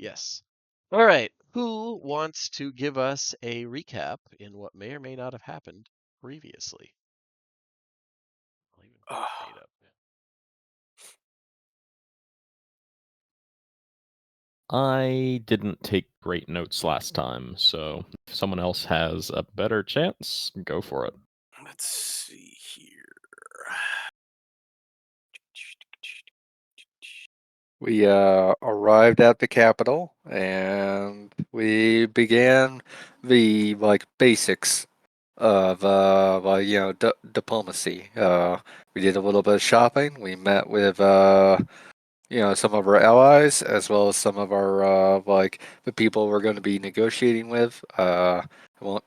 Yes. All right. Who wants to give us a recap in what may or may not have happened previously? I'll even put a date up. I didn't take great notes last time, so if someone else has a better chance, go for it. Let's see here. We arrived at the capital and we began the basics of diplomacy. We did a little bit of shopping. We met with some of our allies as well as some of our the people we're going to be negotiating with. Well,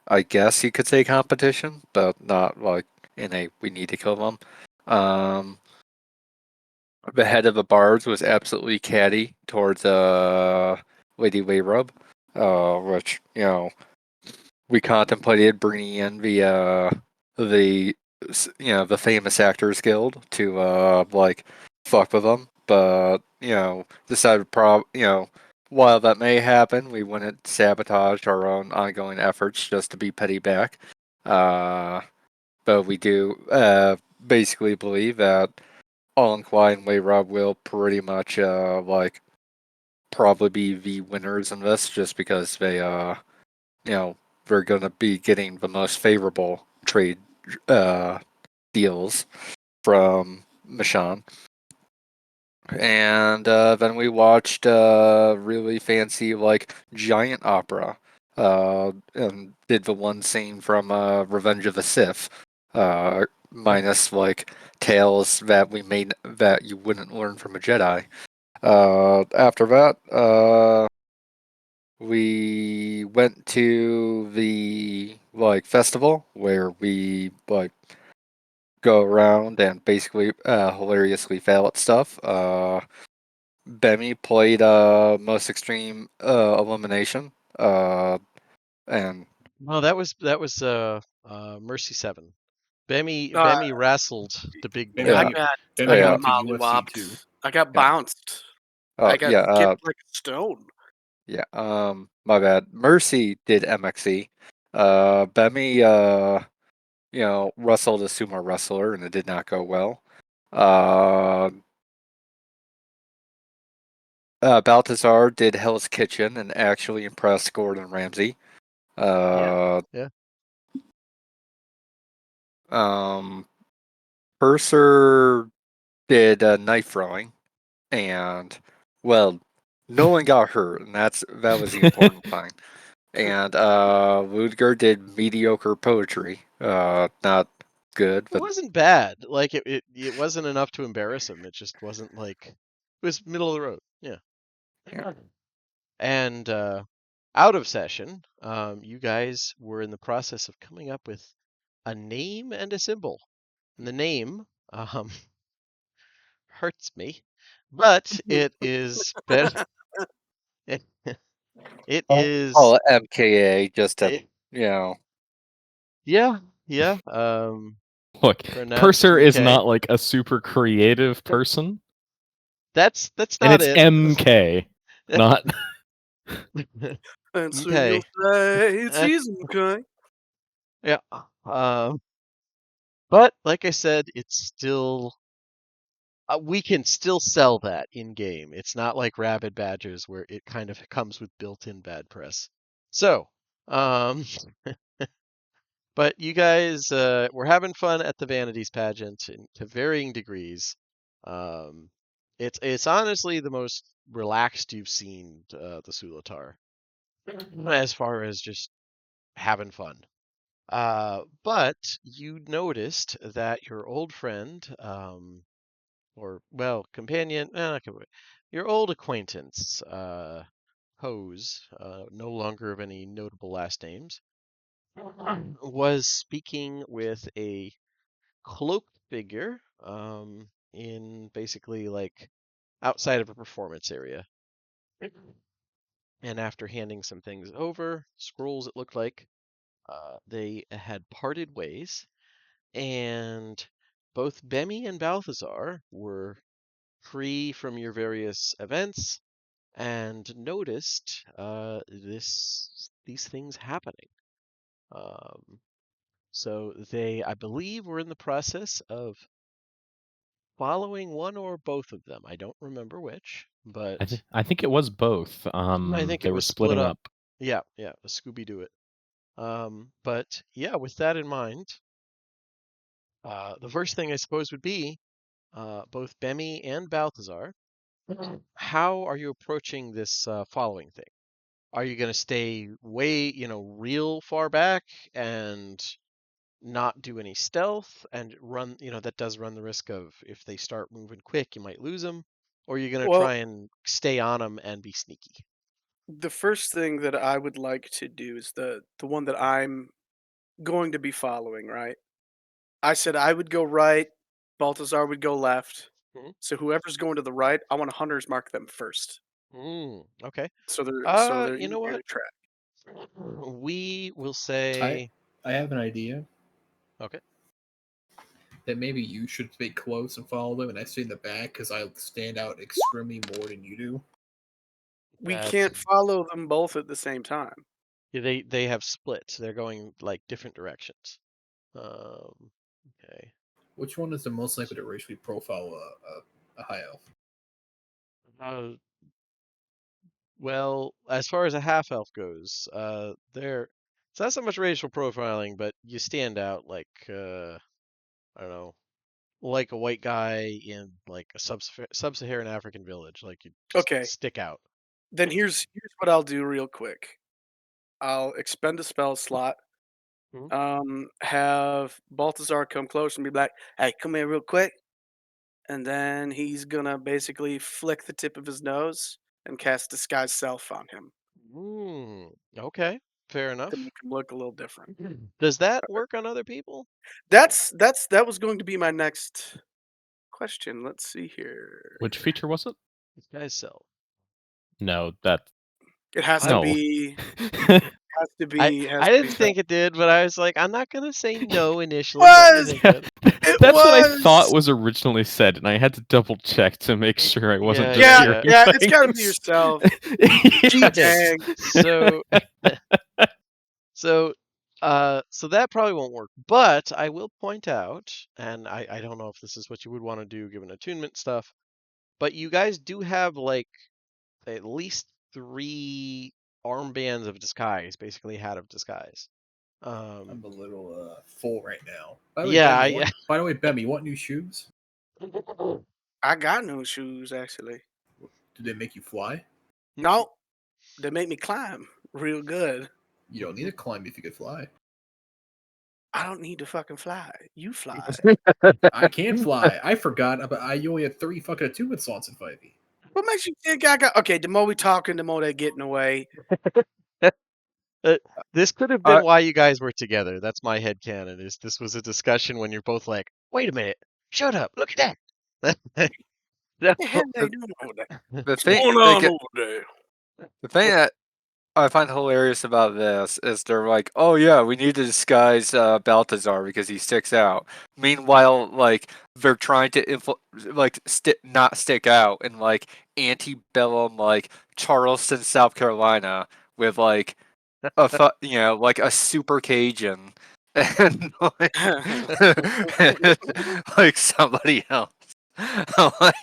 I guess you could say competition, but not like in a we need to kill them. The head of the bards was absolutely catty towards Lady Wayrub, which we contemplated bringing in the the famous actors guild to fuck with them, but decided while that may happen, we wouldn't sabotage our own ongoing efforts just to be petty back. But we do basically believe that all in Quiet Way Rob will pretty much probably be the winners in this just because they they're gonna be getting the most favorable trade deals from Mishann. And then we watched really fancy giant opera. And did the one scene from Revenge of the Sith. Minus tales that we made that you wouldn't learn from a Jedi. After that, we went to the festival where we go around and basically hilariously fail at stuff. Bemi played most extreme elimination. And No, that was Mercy 7. Bemi wrestled the big Bemi, Yeah. bad. Bemi I got went to UFC too. mollywopped. I got Yeah. bounced. I got kicked like a stone. Yeah, my bad. Mercy did MXE. Bemi, wrestled a sumo wrestler and it did not go well. Baltazar did Hell's Kitchen and actually impressed Gordon Ramsay. Yeah. Purser did knife throwing, and well, no one got hurt, and that was the important thing. And Ludger did mediocre poetry. Not good, It but wasn't bad. Like it wasn't enough to embarrass him. It just wasn't like it was middle of the road. Yeah. yeah. And out of session, you guys were in the process of coming up with a name and a symbol. And the name hurts me, but it is better. It is. Call it MKA just to eh, you know. Yeah, yeah. Look, Pronounced Purser is MK. not like a super creative person, That's and not it's it. MK, not. And so Okay. you'll say it's easy, okay? Yeah. But like I said, it's still we can still sell that in game. It's not like Rabid Badgers where it kind of comes with built-in bad press. So, um, but you guys were having fun at the Vanities pageant to varying degrees. Um, it's honestly the most relaxed you've seen the Sulatar as far as just having fun. But you noticed that your old friend, or well, companion, not your old acquaintance, Hose, no longer of any notable last names, was speaking with a cloaked figure, in basically like outside of a performance area. And after handing some things over, scrolls it looked like, they had parted ways, and both Bemi and Balthazar were free from your various events, and noticed these things happening. So they, I believe, were in the process of following one or both of them. I don't remember which, but I think it was both. I think They it were was split splitting up. up. Yeah, Scooby Doo it. But yeah, with that in mind, the first thing I suppose would be both Bemi and Balthazar. How are you approaching this following thing? Are you going to stay way, real far back and not do any stealth and run, that does run the risk of if they start moving quick, you might lose them? Or are you going to Well, try and stay on them and be sneaky? the first thing that I would like to do is the one that I'm going to be following, right? I said I would go right, Baltazar would go left. Mhm. So whoever's going to the right, I want to hunters mark them first. Okay. So they're You know easier what? to track. We will I say, I have an idea okay. that maybe you should stay close and follow them, and I stay in the back because I stand out extremely more than you do. We That's can't follow them both at the same time. Yeah, they have split. They're going like different directions. Okay. Which one is the most likely to racially profile a high elf? Uh, well, as far as a half elf goes, it's not so much racial profiling, but you stand out like I don't know, like a white guy in like a sub-Saharan African village. Like you just Okay, stick out. then here's what I'll do real quick. I'll expend a spell slot. Mhm. Have Baltazar come close and be like, "Hey, come here real quick," and then he's gonna basically flick the tip of his nose and cast disguise self on him Okay, fair to enough. make him look a little different. Does that work on other people? That was going to be my next question. Let's see here. Which feature was it? This guy's self. No, that It has to I, no. be I has I to be didn't felt. think it did, but I was like, I'm not gonna say no initially. Let me Was think Yeah, about it. it that's what I thought was was originally said, and I had to double check to make sure I wasn't Yeah, just yeah, Yeah, yeah. hearing yeah, it's gotta be things. yourself. Gee Okay, Yes. dang. so so that probably won't work. But I will point out, and I don't know if this is what you would want to do given attunement stuff, but you guys do have like at least 3 armbands of disguise, basically hat of disguise. I'm a little full right now. By the way, Yeah, Bemmy, you want new shoes? I got no shoes actually. Do they make you fly? No, they make me climb real good. You don't need to climb if you could fly. I don't need to fucking fly. You fly. I can't fly. I forgot about. I only had 3 fucking attunement slots in 5e. What makes you think I got? Okay, the more we talking, the more they getting away. This could have been why you guys were together. That's my headcanon, is this was a discussion when you're both like, wait a minute, shut up, look at that. What the hell Well, they doing over there? the What's thing, going on over there? the thing that I find hilarious about this is they're like, "Oh yeah, we need to disguise Balthazar because he sticks out." Meanwhile, like they're trying to not stick out in like antebellum, like Charleston, South Carolina, with like like a super Cajun, and like somebody else.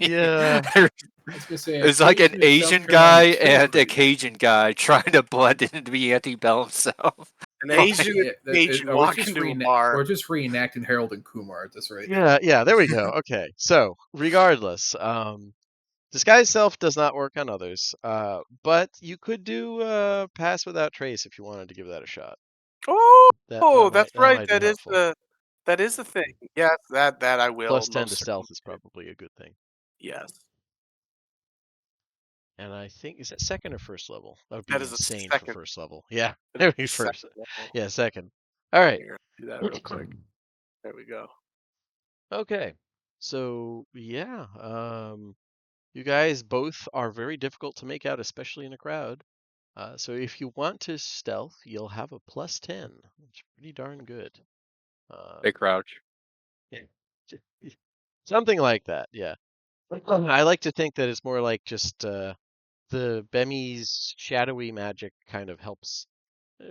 Yeah, I was gonna say It's like an Cajun in South Asian Carolina guy is still and a crazy. Cajun guy trying to blend into the antebellum South. An Like, Asian Asian We're walk just into a bar. reenacting Harold and Kumar at this rate. yeah, there we go. Okay, so regardless, disguise self does not work on others, but you could do pass without trace if you wanted to give that a shot. Oh, that's That right. might be helpful. That is the thing. Yes, that I will Plus 10 to most certainly stealth is do. probably a good thing. Yes, And I think, is that second or first level? That would that be is a insane for second. first level. Yeah, That is there a we first. second level. Yeah, second. All right. Here, do that real quick. There we go. Okay. So yeah, you guys both are very difficult to make out, especially in a crowd. So if you want to stealth, you'll have a plus 10, which is pretty darn good. they crouch. Yeah, something like that. Yeah. I like to think that it's more like just the Bemi's shadowy magic kind of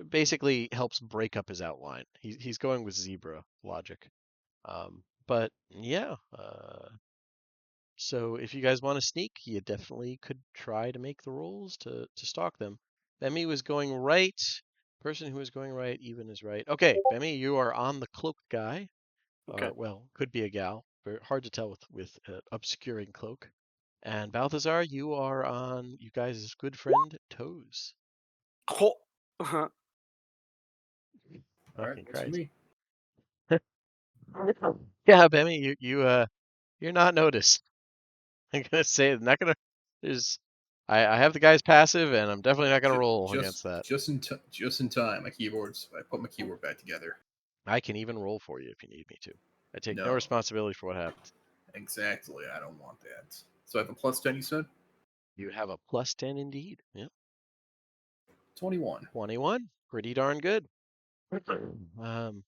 basically helps break up his outline. He's going with zebra logic. But yeah, so if you guys want to sneak, you definitely could try to make the rolls to stalk them. Bemi was going right. Person who is going right even is right. Okay, Bemi, you are on the cloaked guy. Okay. Well, could be a gal. Very hard to tell with obscuring cloak. And Balthazar, you are on you guys' good friend Toes. Oh. Uh-huh. All right, Fucking that's for Christ. me. Yeah, Bemi, you're not noticed. I'm gonna say not gonna. There's I have the guy's passive, and I'm definitely not gonna roll against that. Just in time. I put my keyboard back together. I can even roll for you if you need me to. I take no No, responsibility for what happens. exactly. I don't want that. So I have a +10. You said You have a +10 indeed. Yep. 21. 21. Pretty darn good. Um,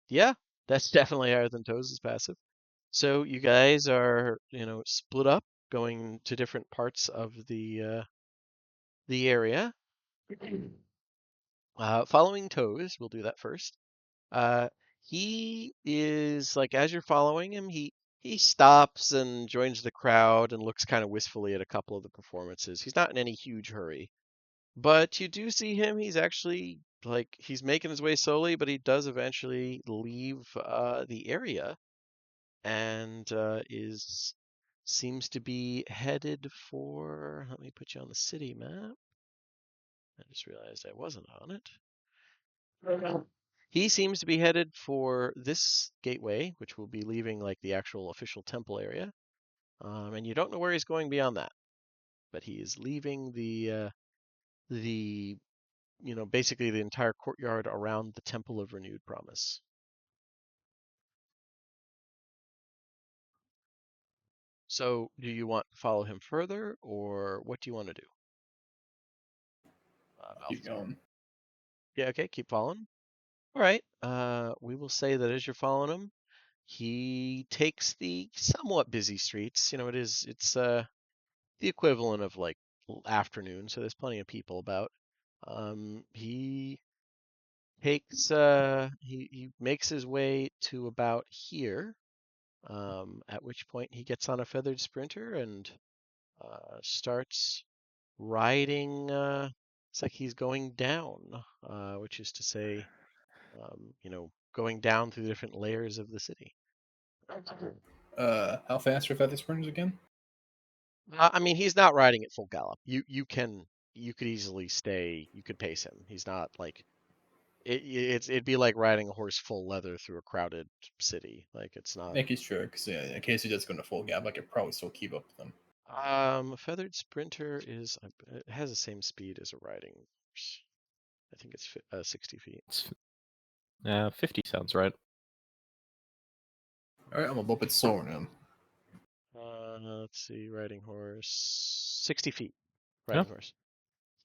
yeah, that's definitely higher than Toes' passive. So you guys are, split up, going to different parts of the area. Following Toes, we'll do that first. Uh, he is like as you're following him, he stops and joins the crowd and looks kind of wistfully at a couple of the performances. He's not in any huge hurry, but you do see him. He's actually like he's making his way slowly, but he does eventually leave the area and is seems to be headed for. Let me put you on the city map. I just realized I wasn't on it. He seems to be headed for this gateway, which will be leaving like the actual official temple area. And you don't know where he's going beyond that, but he is leaving the basically the entire courtyard around the Temple of Renewed Promise. So, do you want to follow him further, or what do you want to do, Keep Balthazar? going. Yeah, okay, keep following. All right. We will say that as you're following him, he takes the somewhat busy streets. It's the equivalent of like afternoon, so there's plenty of people about. He he makes his way to about here, at which point he gets on a feathered sprinter and starts riding. It's like he's going down, which is to say, going down through the different layers of the city. How fast are feather sprinters again? I mean, he's not riding at full gallop. You could easily stay. You could pace him. He's not like it'd be like riding a horse full leather through a crowded city. Like it's not. Making sure, because in case he does go into full gap, I could probably still keep up with him. A feathered sprinter it has the same speed as a riding horse. I think it's 60 feet. 50 sounds right. All right, I'm a little bit slower than him. Let's see, riding horse, 60 feet. Yeah. Riding horse.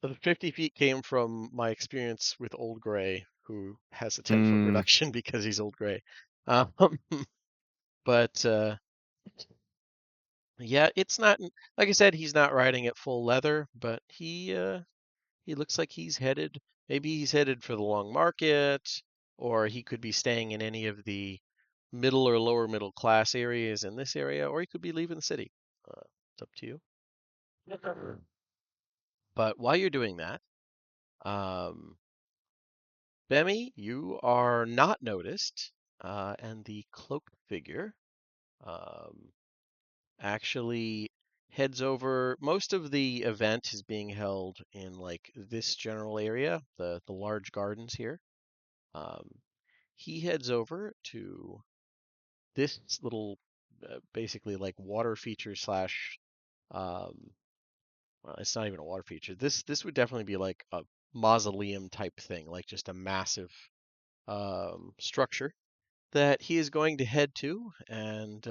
So the 50 feet came from my experience with Old Gray, who has a 10-foot reduction because he's Old Gray. Um, but yeah, it's not like I said, he's not riding at full leather, but he looks like maybe he's headed for the Long Market, or he could be staying in any of the middle or lower middle class areas in this area, or he could be leaving the city. It's up to you. But while you're doing that, um, Bemi, you are not noticed, and the cloaked figure um, actually heads over. Most of the event is being held in like this general area, the large gardens here. Um, he heads over to this little, basically like water feature slash. Well, it's not even a water feature. This would definitely be like a mausoleum type thing, like just a massive structure that he is going to head to, and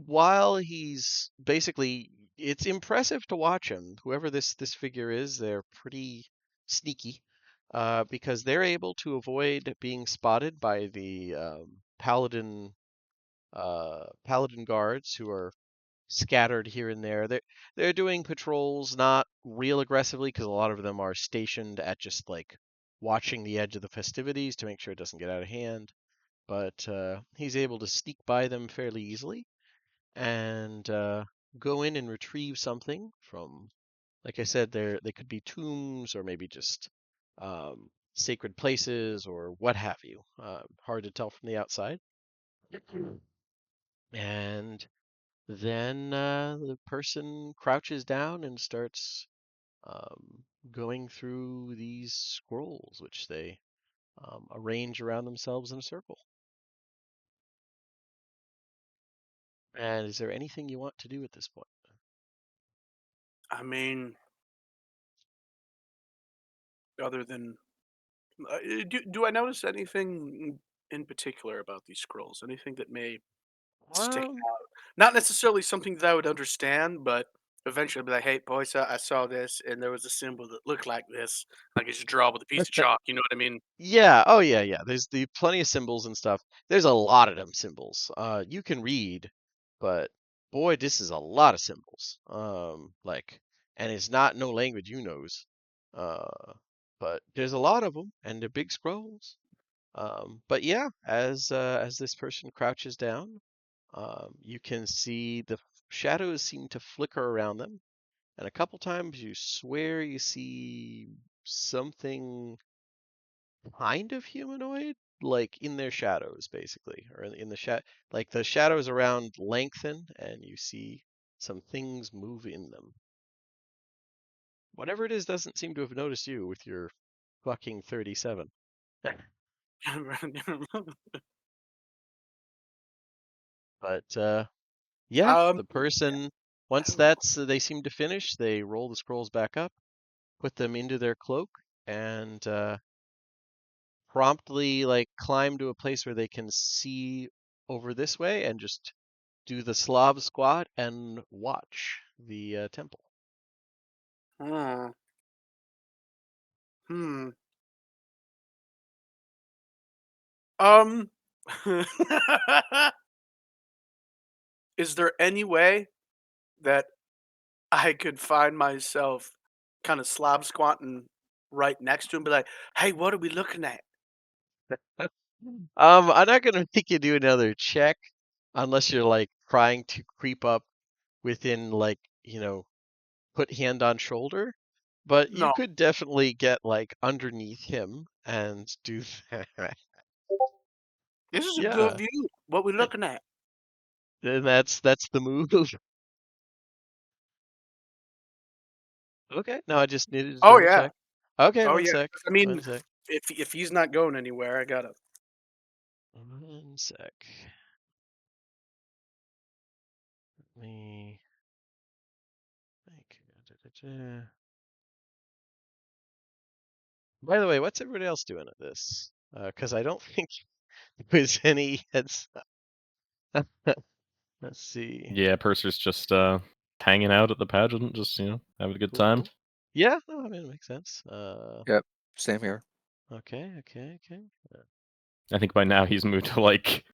while he's basically, it's impressive to watch him. Whoever this figure is, they're pretty sneaky, because they're able to avoid being spotted by the paladin guards who are scattered here and there. They're doing patrols, not real aggressively, because a lot of them are stationed at just like watching the edge of the festivities to make sure it doesn't get out of hand. But he's able to sneak by them fairly easily and go in and retrieve something from, like I said, they could be tombs or maybe just sacred places or what have you. Hard to tell from the outside. And then the person crouches down and starts going through these scrolls, which they arrange around themselves in a circle. And is there anything you want to do at this point? I mean, other than do I notice anything in particular about these scrolls? Anything that may stick Um, out? Not necessarily something that I would understand, but eventually I'd be like, "Hey, boys, I saw this, and there was a symbol that looked like this. I could just draw with a piece of chalk." You know what I mean? yeah, oh yeah, yeah. There's the plenty of symbols and stuff. There's a lot of them symbols. You can read, but boy, this is a lot of symbols. Like, and it's not no language you knows. But there's a lot of them, and they're big scrolls. But yeah, as this person crouches down, you can see the shadows seem to flicker around them, and a couple times you swear you see something kind of humanoid, like in their shadows, basically, or in the like the shadows around lengthen, and you see some things move in them. Whatever it is doesn't seem to have noticed you with your fucking 37. But yeah, um, the person once that's they seem to finish, they roll the scrolls back up, put them into their cloak, and promptly like climb to a place where they can see over this way and just do the Slav squat and watch the temple. hmm. Hmm. Um. Is there any way that I could find myself kind of slob squatting right next to him, be like, "Hey, what are we looking at?" I'm not gonna make you do another check unless you're like trying to creep up within like, put hand on shoulder, but you No, could definitely get like underneath him and do that. this is a good Yeah, view. What we looking at? and that's the move. Okay, no, I just needed to Oh double yeah, check. Okay, oh one yeah. sec. 'Cause I mean, One sec. if he's not going anywhere, I gotta. One sec. Let me make. By the way, what's everybody else doing at this? Because I don't think there's any heads. Let's see. Yeah, Purser's just hanging out at the pageant, just having a good Cool, time. cool. Yeah, no, I mean it makes sense. Yep, same here. Okay, okay, okay. I think by now he's moved to like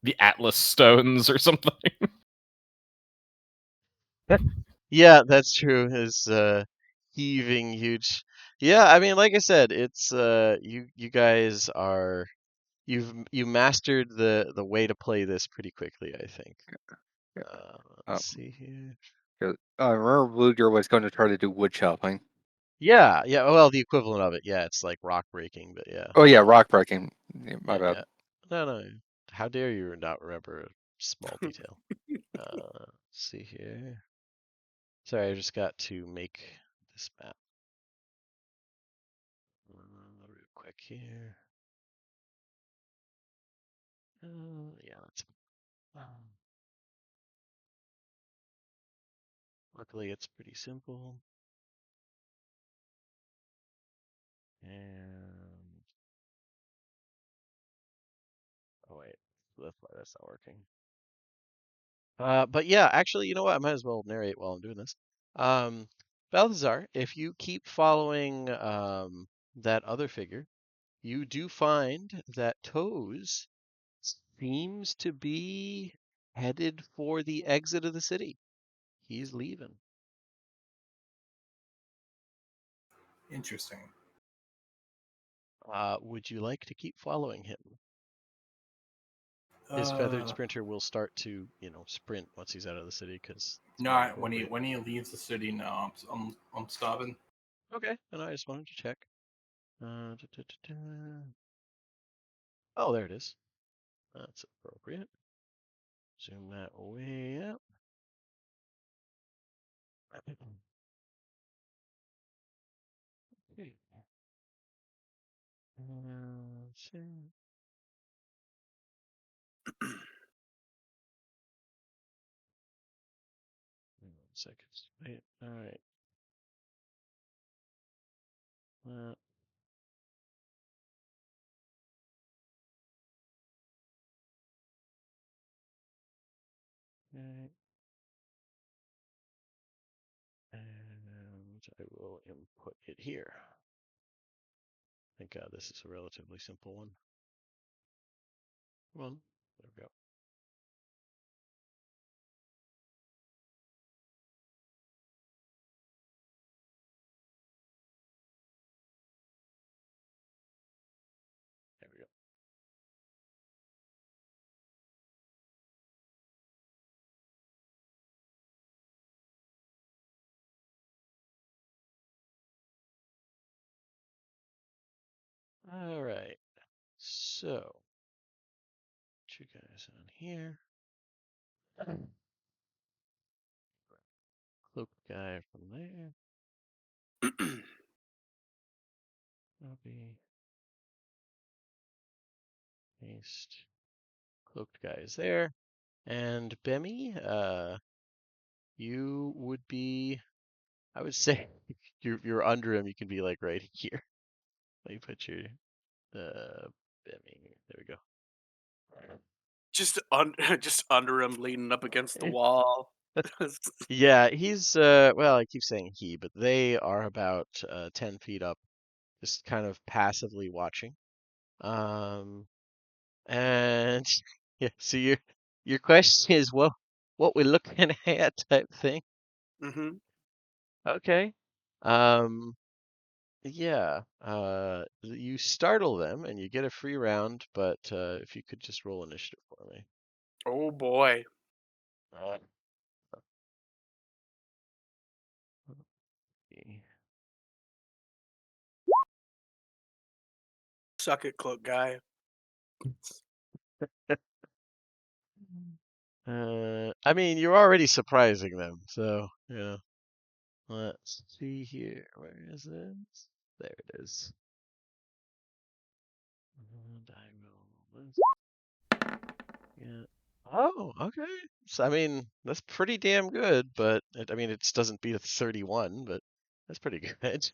the Atlas stones or something. Yeah, that's true. Is heaving huge. Yeah, I mean, like I said, it's you guys are you mastered the way to play this pretty quickly, I think. Yeah. Let's see here. I remember Blue Deer was going to try to do wood chopping. Yeah, yeah. Well, the equivalent of it. Yeah, it's like rock breaking, but yeah. Oh yeah, rock breaking. Yeah, my Yeah, bad. yeah. No, no. How dare you not remember a small detail? Let's see here. Sorry, I just got to make this map real quick here. Yeah, let's. Luckily, it's pretty simple. And oh wait, that's why that's not working. But yeah, actually, you know what? I might as well narrate while I'm doing this. Um, Balthazar, if you keep following that other figure, you do find that Toes seems to be headed for the exit of the city. He's leaving. Interesting. Would you like to keep following him? His feathered sprinter will start to, sprint once he's out of the city because it's more No, when appropriate. he leaves the city, no, I'm stopping. Okay, and I just wanted to check. Oh, there it is. That's appropriate. Zoom that way up. Okay. See. Hang on a second. Wait, all right. Okay. And I will input it here. Thank God this is a relatively simple one. Come on. There we go. There we go. All right. So, put you guys on here. Cloak guy from there. Copy. Paste. Cloaked guy is there. And Bemmy, you would be, I would say, you're under him. You can be like right here. Let me put your Bemmy. There we go. just under him, leaning up against the wall. Yeah, he's well, I keep saying he, but they are about 10 feet up, just kind of passively watching. And yeah, so your question is what we're looking at type thing. hmm Okay. Yeah. You startle them and you get a free round, but if you could just roll initiative for me. Oh boy. Uh, okay. Suck it, cloak guy. I mean, you're already surprising them, so let's see here. Where is this? There it is. And I will yeah. Oh, okay. So, I mean, that's pretty damn good, but I mean, it just doesn't beat a 31, but that's pretty good.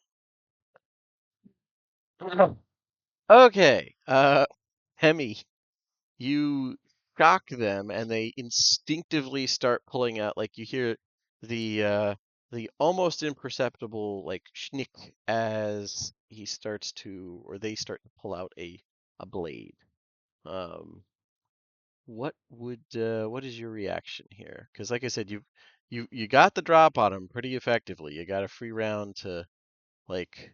Okay. Hemi, you shock them and they instinctively start pulling out, like you hear the almost imperceptible like schnick as he starts to, or they start to pull out a blade. What is your reaction here? Because like I said, you got the drop on him pretty effectively. You got a free round to like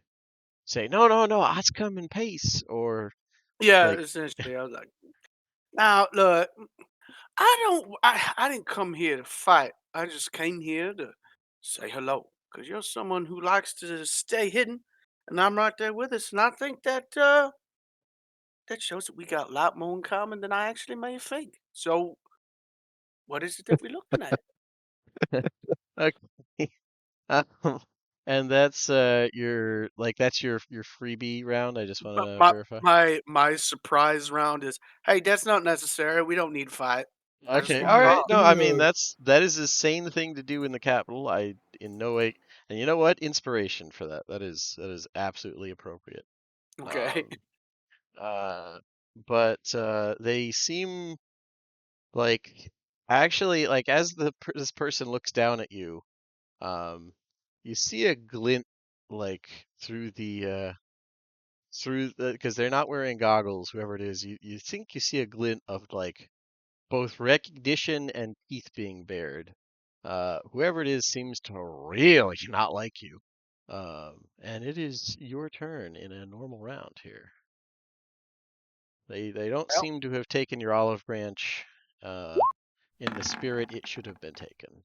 say no, no, no, let's come in pace, or Yeah, like essentially, I was like, now look, I didn't come here to fight. I just came here to say hello, because you're someone who likes to stay hidden, and I'm right there with us, and I think that that shows that we got a lot more in common than I actually may think. So, what is it that we're looking at? okay. Um, and that's your freebie round. I just want But to my verify. my surprise round is, hey, that's not necessary. We don't need to fight. I just Okay, want all to right. talk. No, I mean that is a sane thing to do in the capital. I in no way, and you know what? Inspiration for that. That is absolutely appropriate. Okay. Um, uh, but they seem like actually like as this person looks down at you, um, you see a glint like through the because they're not wearing goggles. Whoever it is, you think you see a glint of like both recognition and teeth being bared. Whoever it is seems to really not like you. And it is your turn in a normal round here. They don't Well. seem to have taken your olive branch in the spirit it should have been taken,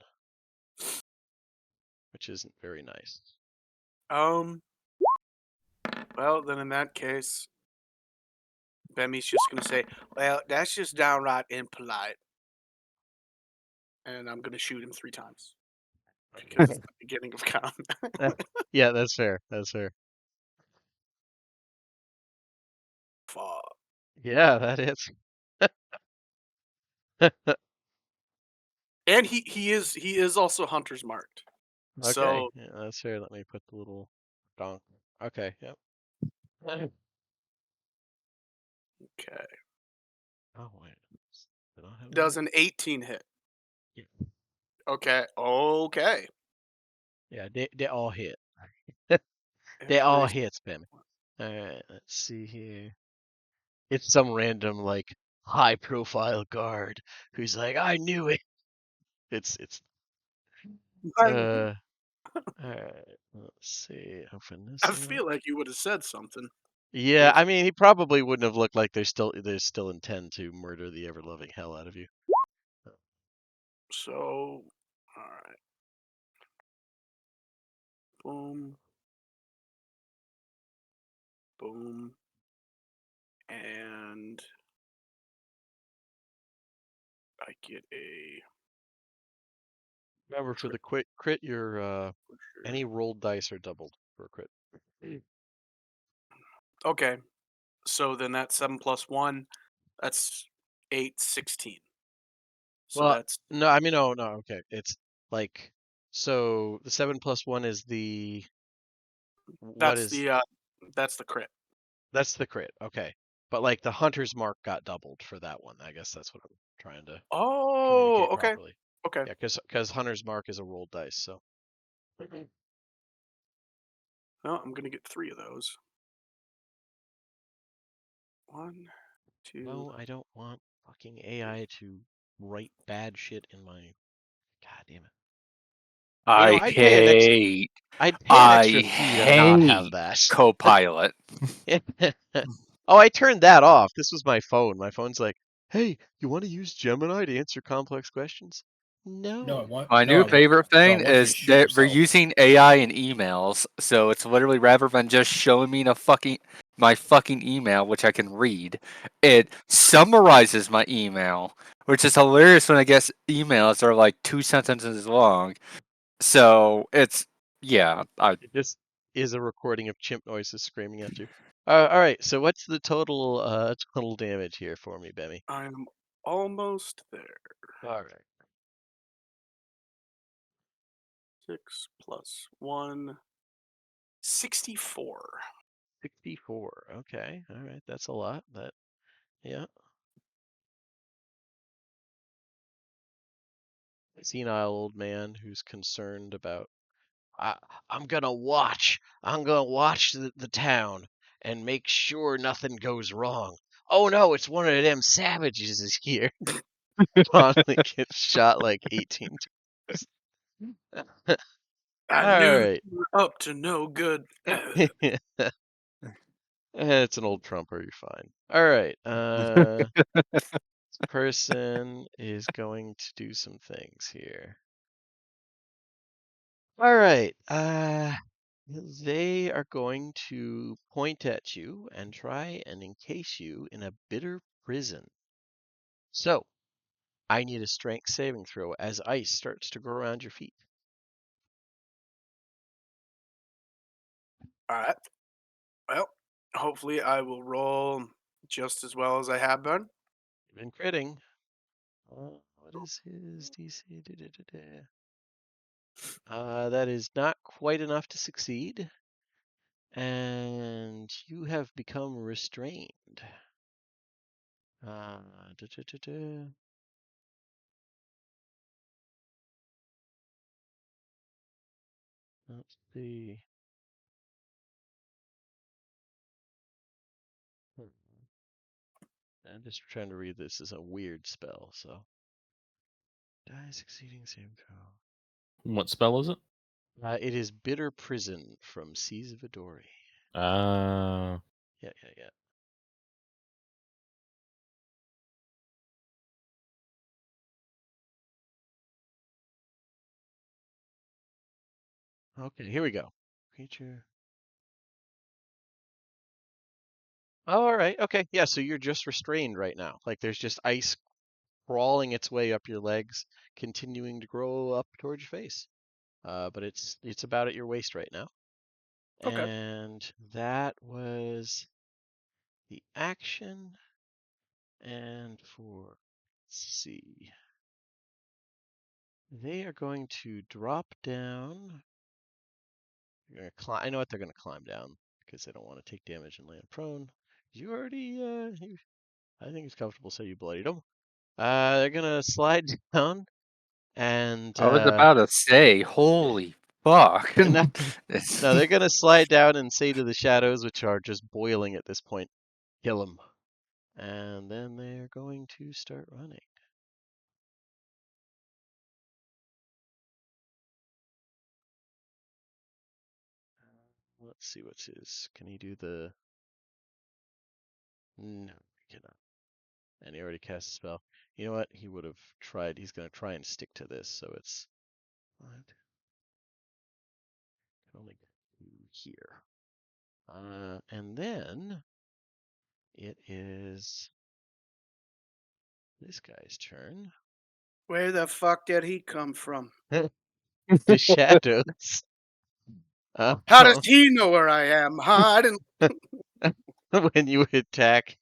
which isn't very nice. Well, then in that case, Bemmy's just gonna say, "Well, that's just downright impolite," and I'm gonna shoot him 3 times because it's the beginning of combat. Yeah, that's fair. That's fair. Fuck. Yeah, that is. And he is also hunter's marked. Okay, So yeah, that's fair. Let me put the little donk. Okay, yep. okay, Oh wait, did I have does that? an 18 hit? Yeah. Okay. Yeah, they all hit. They all Everybody's hit, Spam. All right, let's see here. It's some random like high profile guard who's like, I knew it. It's I all right. Let's see. Open this I up. feel like you would have said something. Yeah, I mean, he probably wouldn't have looked like they still intend to murder the ever loving hell out of you. So, all right. Boom. Boom. And I get a Remember, for the crit, your any rolled dice are doubled for a crit. okay. So then that's 7 plus 1. That's 8, 16. So Well, that's no, I mean, no, okay. It's like, so the 7 plus 1 is the, what that's is, the uh that's the crit. that's the crit, okay. But like the hunter's mark got doubled for that one. I guess that's what I'm trying to Oh, communicate okay. properly. Okay. Yeah, because hunter's mark is a rolled dice, so. Well, I'm gonna get 3 of those. 1, 2. No, I don't want fucking AI to write bad shit in my. God damn it. You know, I hate, I'd pay an I extra fee to not have hate that. Copilot. Oh, I turned that off. This was my phone. My phone's like, "Hey, you want to use Gemini to answer complex questions?" No, I No. want. My No, new I want. favorite No, I thing want you to is shoot that we're yourself. using AI in emails, so it's literally rather than just showing me my fucking email, which I can read, it summarizes my email, which is hilarious when I guess emails are like 2 sentences long. So it's yeah, It just is a recording of chimp noises screaming at you. All right. So what's the total damage here for me, Bemmy? I'm almost there. All right. 6 plus 1. 64. 64. Okay. All right. That's a lot. Yeah. Senile old man who's concerned about. I, I'm gonna watch. I'm gonna watch the town and make sure nothing goes wrong. Oh no, it's one of them savages is here. Finally gets shot like 18 times. I All knew right. you were up to no good. It's an old trumper. You're fine. All right. This person is going to do some things here. All right. They are going to point at you and try and encase you in a bitter prison. So, I need a strength saving throw as ice starts to grow around your feet. All right. Well, hopefully I will roll just as well as I have been. You've been critting. What is his DC? That is not quite enough to succeed. And you have become restrained. Uh, da, da, da, da. Let's see. And I'm just trying to read this as a weird spell, so. Die succeeding same throw. What spell is it? It is Bitter Prison from Seas of Adori. Uh, Yeah. Okay, here we go. Creature. Oh, all right. Okay. Yeah, so you're just restrained right now. Like there's just ice crawling its way up your legs, continuing to grow up towards your face. But it's about at your waist right now. Okay. And that was the action. And let's see. They are going to drop down. They're gonna climb. I know what they're gonna climb down because they don't want to take damage and land prone. You already, I think it's comfortable to say you bloodied them. They're gonna slide down and I was about to say, holy fuck. no, It's- no, they're gonna slide down and say to the shadows, which are just boiling at this point, kill them. And then they're going to start running. Let's see what's his. Can he do the? No, he cannot. And he already cast a spell. You know what? He would have tried. He's going to try and stick to this, so it's. What? Can only go here. And then it is this guy's turn. Where the fuck did he come from? The shadows. How does he know where I am? Huh? I didn't. When you attack,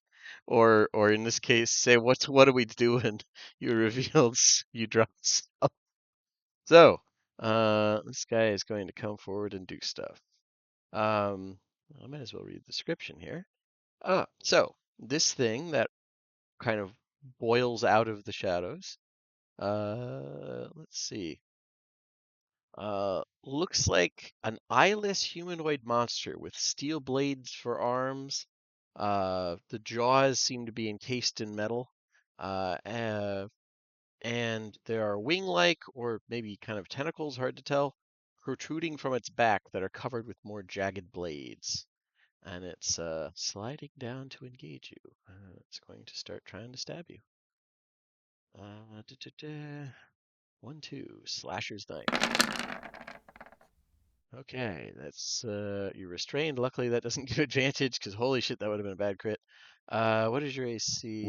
or in this case, say what are we doing? You revealed you drop stuff. So, this guy is going to come forward and do stuff. I might as well read the description here. So this thing that kind of boils out of the shadows. Let's see. Looks like an eyeless humanoid monster with steel blades for arms. The jaws seem to be encased in metal. And there are wing-like or maybe kind of tentacles, hard to tell, protruding from its back that are covered with more jagged blades. And it's sliding down to engage you. It's going to start trying to stab you. Da, da, da. 1, 2, slasher's knife. Okay, that's you're restrained. Luckily, that doesn't give advantage because holy shit, that would have been a bad crit. What is your AC?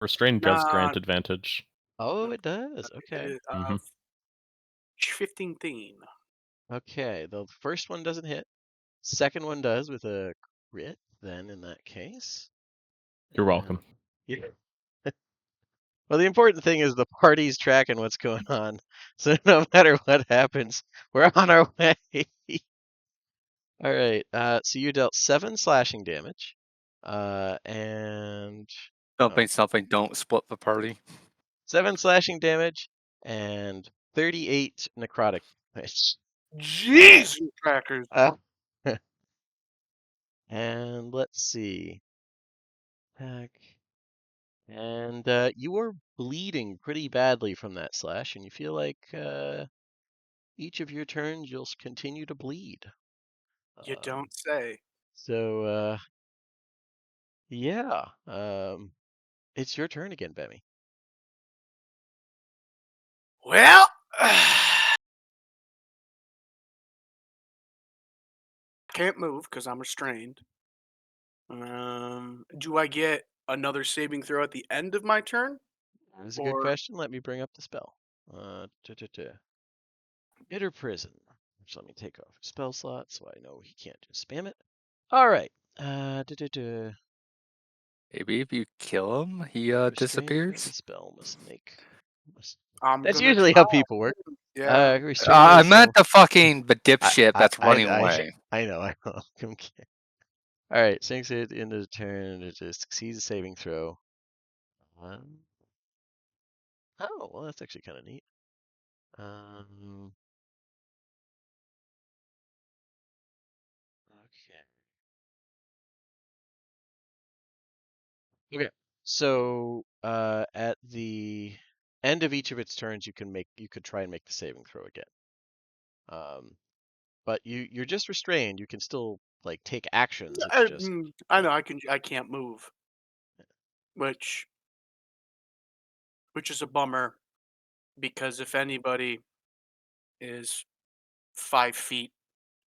restrained does Nah, grant advantage. Oh, it does. Okay. 15. Okay, the first one doesn't hit. Second one does with a crit, then in that case. You're welcome. Yeah. Well, the important thing is the party's tracking what's going on. So no matter what happens, we're on our way. All right. So you dealt 7 slashing damage. And something, don't split the party. 7 slashing damage and 38 necrotic damage. Jesus crackers. Uh, and let's see. Attack. And you are bleeding pretty badly from that slash, and you feel like each of your turns you'll continue to bleed. You don't say. So yeah, it's your turn again, Bemmy. Well, can't move because I'm restrained. Do I get another saving throw at the end of my turn? That is a good Or question. Let me bring up the spell. Bitter Prison. Which let me take off his spell slot so I know he can't just spam it. All right. Maybe if you kill him, he Restrained. The disappears. spell must make. I'm That's gonna usually how people work. Yeah. Restrain I this meant spell. the fucking dipshit that's running away. I know. Okay. All right. Sinks it into the turn. It just succeeds a saving throw. Oh, well, that's actually kind of neat. Okay. Okay. So at the end of each of its turns, you could try and make the saving throw again. But you're just restrained. You can still like take actions. It's just I yeah. know I can't move, which is a bummer because if anybody is 5 feet,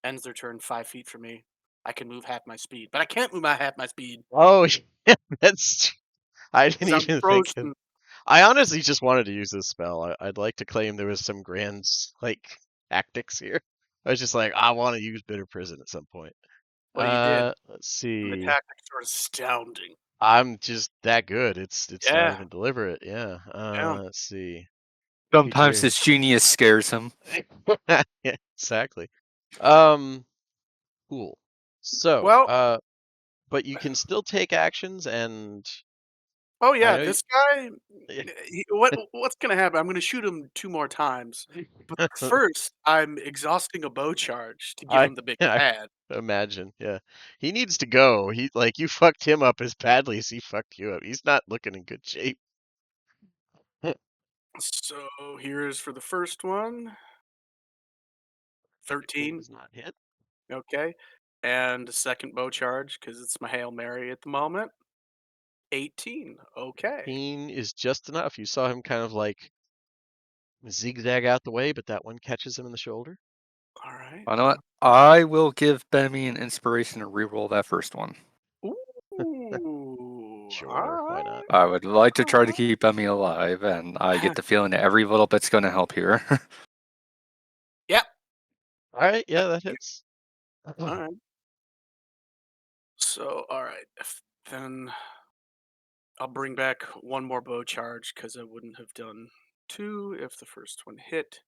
ends their turn 5 feet from me, I can move half my speed. But I can't move my half my speed Oh, yeah, that's. I didn't because I'm even think of. frozen. I honestly just wanted to use this spell. I'd like to claim there was some grand like tactics here. I was just like, I want to use Bitter Prison at some point. Well, you did, Let's and the see. tactics are astounding. I'm just that good. It's not Yeah, even deliberate. Yeah. yeah. Let's see. Sometimes Creature. his genius scares him. Yeah, exactly. Um, cool. So, Well, but you can still take actions, and oh I yeah, know. this guy. What's gonna happen? I'm gonna shoot him 2 more times, but first I'm exhausting a bow charge to give I him the big I pad. imagine. Yeah, he needs to go. He like you fucked him up as badly as he fucked you up. He's not looking in good shape. So here's for the first one, It 13. does not hit. Okay, and the second bow charge because it's my Hail Mary at the moment. 18. Okay. 15 is just enough. You saw him kind of like zigzag out the way, but that one catches him in the shoulder. All right. You know what? I will give Bemmy an inspiration to reroll that first one. Ooh. Sure, All why not? I would like to try to right. keep Bemmy alive, and I get the feeling that every little bit's going to help here. Yep. All right, yeah, that hits. All right. So, all right. Then I'll bring back one more bow charge because I wouldn't have done two if the first one hit.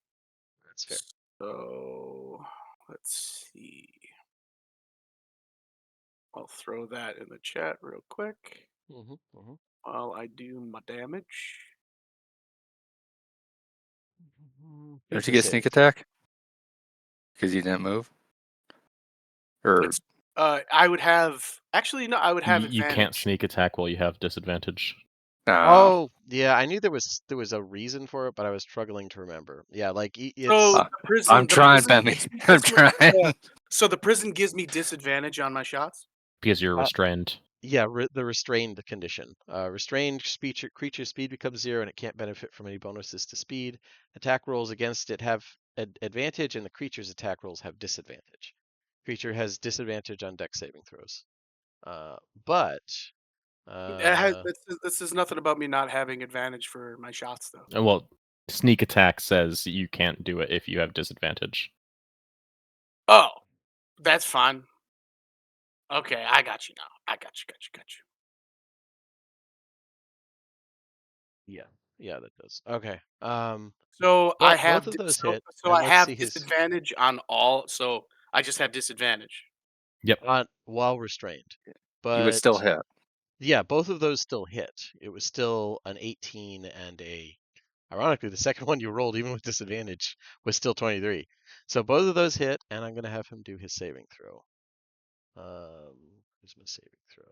That's fair. So let's see. I'll throw that in the chat real quick Mm-hmm. while I do my damage. Don't Make you the get sneak saving throw. attack? Because you didn't move? Or It's I would have actually no, I would have You can't advantage. sneak attack while you have disadvantage. Oh, yeah, I knew there was a reason for it, but I was struggling to remember. Yeah, like So it's uh, I'm the trying, prison Bemmy. gives me I'm trying. so the prison gives me disadvantage on my shots. Because you're uh, restrained. yeah, the restrained condition. Restrained speech creature speed becomes 0 and it can't benefit from any bonuses to speed. Attack rolls against it have advantage and the creature's attack rolls have disadvantage. Creature has disadvantage on dex saving throws. Uh, but uh, This is nothing about me not having advantage for my shots though. Well, sneak attack says you can't do it if you have disadvantage. Oh, that's fine. Okay, I got you now. I got you. yeah, yeah, that does. Okay. So I But both have of those so hit, so and I let's have see his disadvantage on all. So I just have disadvantage. Yep. on while restrained. You would But still hit. yeah, both of those still hit. It was still an 18 and ironically, the second one you rolled, even with disadvantage, was still 23. So both of those hit, and I'm gonna have him do his saving throw. Where's my saving throw?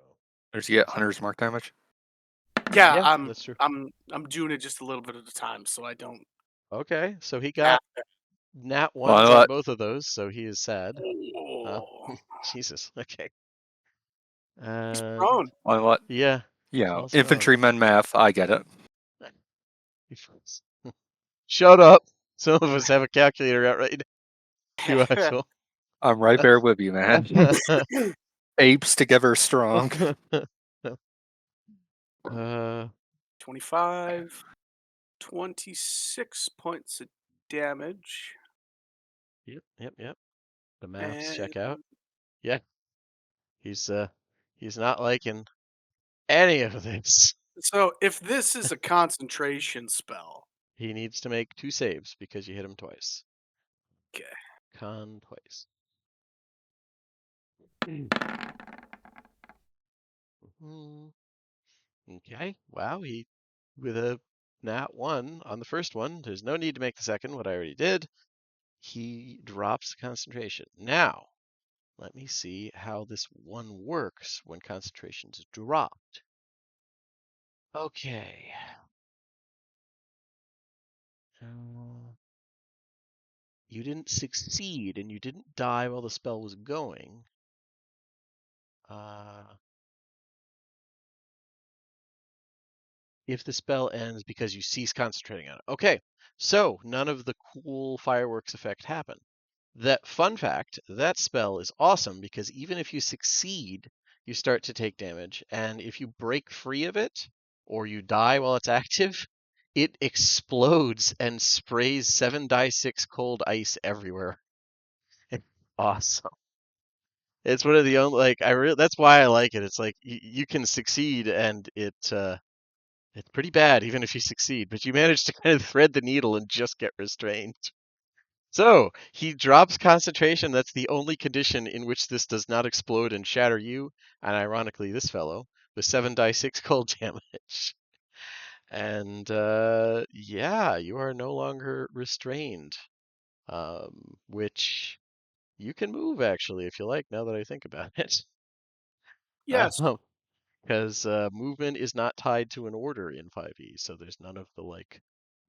Does you get Hunter's Mark damage? Yeah, Yeah, that's true. I'm doing it just a little bit at a time, so I don't Okay, so he have got to. nat Well, ones on what? both of those, so he is sad. Oh, Jesus. Okay. he's Uh, prone. Well, what? yeah, Yeah, falls prone. infantryman math. I get it. He falls. Shut up. Some of us have a calculator out right now. You asshole. I'm right there with you, man. Apes together strong. uh, 25, 26 points of damage, yep. The maths and check out. Yeah, he's uh, he's not liking any of this. so if this is a concentration spell, He needs to make 2 saves because you hit him twice. okay. Con twice. Mhm. Okay. Wow, he with a nat 1 on the first one. There's no need to make the second, what I already did. He drops concentration. Now, let me see how this one works when concentration's dropped. Okay. Uh, you didn't succeed and you didn't die while the spell was going. If the spell ends because you cease concentrating on it. Okay, so none of the cool fireworks effect happened. That fun fact, that spell is awesome because even if you succeed, you start to take damage, and if you break free of it or you die while it's active, it explodes and sprays 7d6 cold ice everywhere. It's awesome. It's one of the only that's why I like it. It's like you can succeed and it's pretty bad even if you succeed, but you manage to kind of thread the needle and just get restrained. So he drops concentration. That's the only condition in which this does not explode and shatter you, and ironically, this fellow with 7d6 cold damage. And yeah, you are no longer restrained, which you can move actually if you like. Now that I think about it, Yes, because movement is not tied to an order in 5e, so there's none of the like,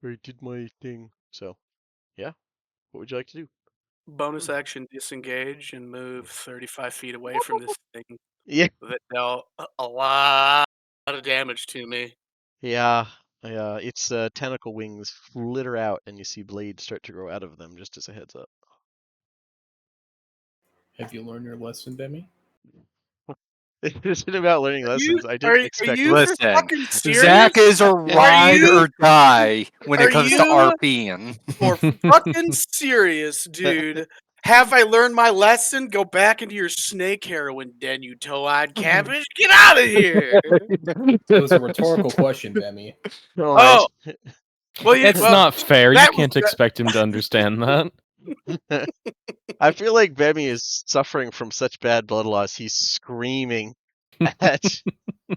I did my thing. So yeah, what would you like to do? bonus action disengage and move 35 feet away from this thing Yeah. that dealt a lot of damage to me. Yeah, yeah, its tentacle wings flitter out, and you see blades start to grow out of them. Just as a heads up. Have you learned your lesson, Demi? It isn't about learning Are you lessons. I are didn't are expect you it. for Listen, fucking Zach serious? is a Are ride you or die when are it comes to you RPing. for fucking serious, dude? Have I learned my lesson? Go back into your snake heroin den, you toe-eyed cabbage. Get out of here. It was a rhetorical question, Demi. All right. Oh, well, It's not fair. You that was can't expect him to understand that. I feel like Bemmy is suffering from such bad blood loss. He's screaming at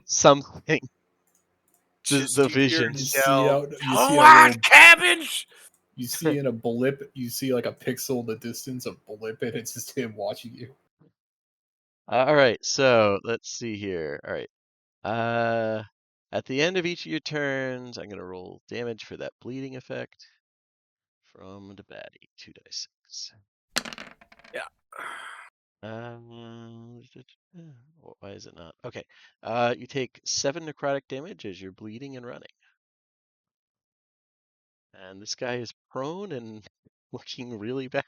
something. just The you hear vision. You it see yell, out. You see a little. toe-eyed cabbage. You see in a blip. You see like a pixel in the distance, a blip, and it's just him watching you. All right. So let's see here. All right. At the end of each of your turns, I'm gonna roll damage for that bleeding effect from the baddie. 2d6. Yeah. Why is it not? Okay. You take 7 necrotic damage as you're bleeding and running. And this guy is prone and looking really bad.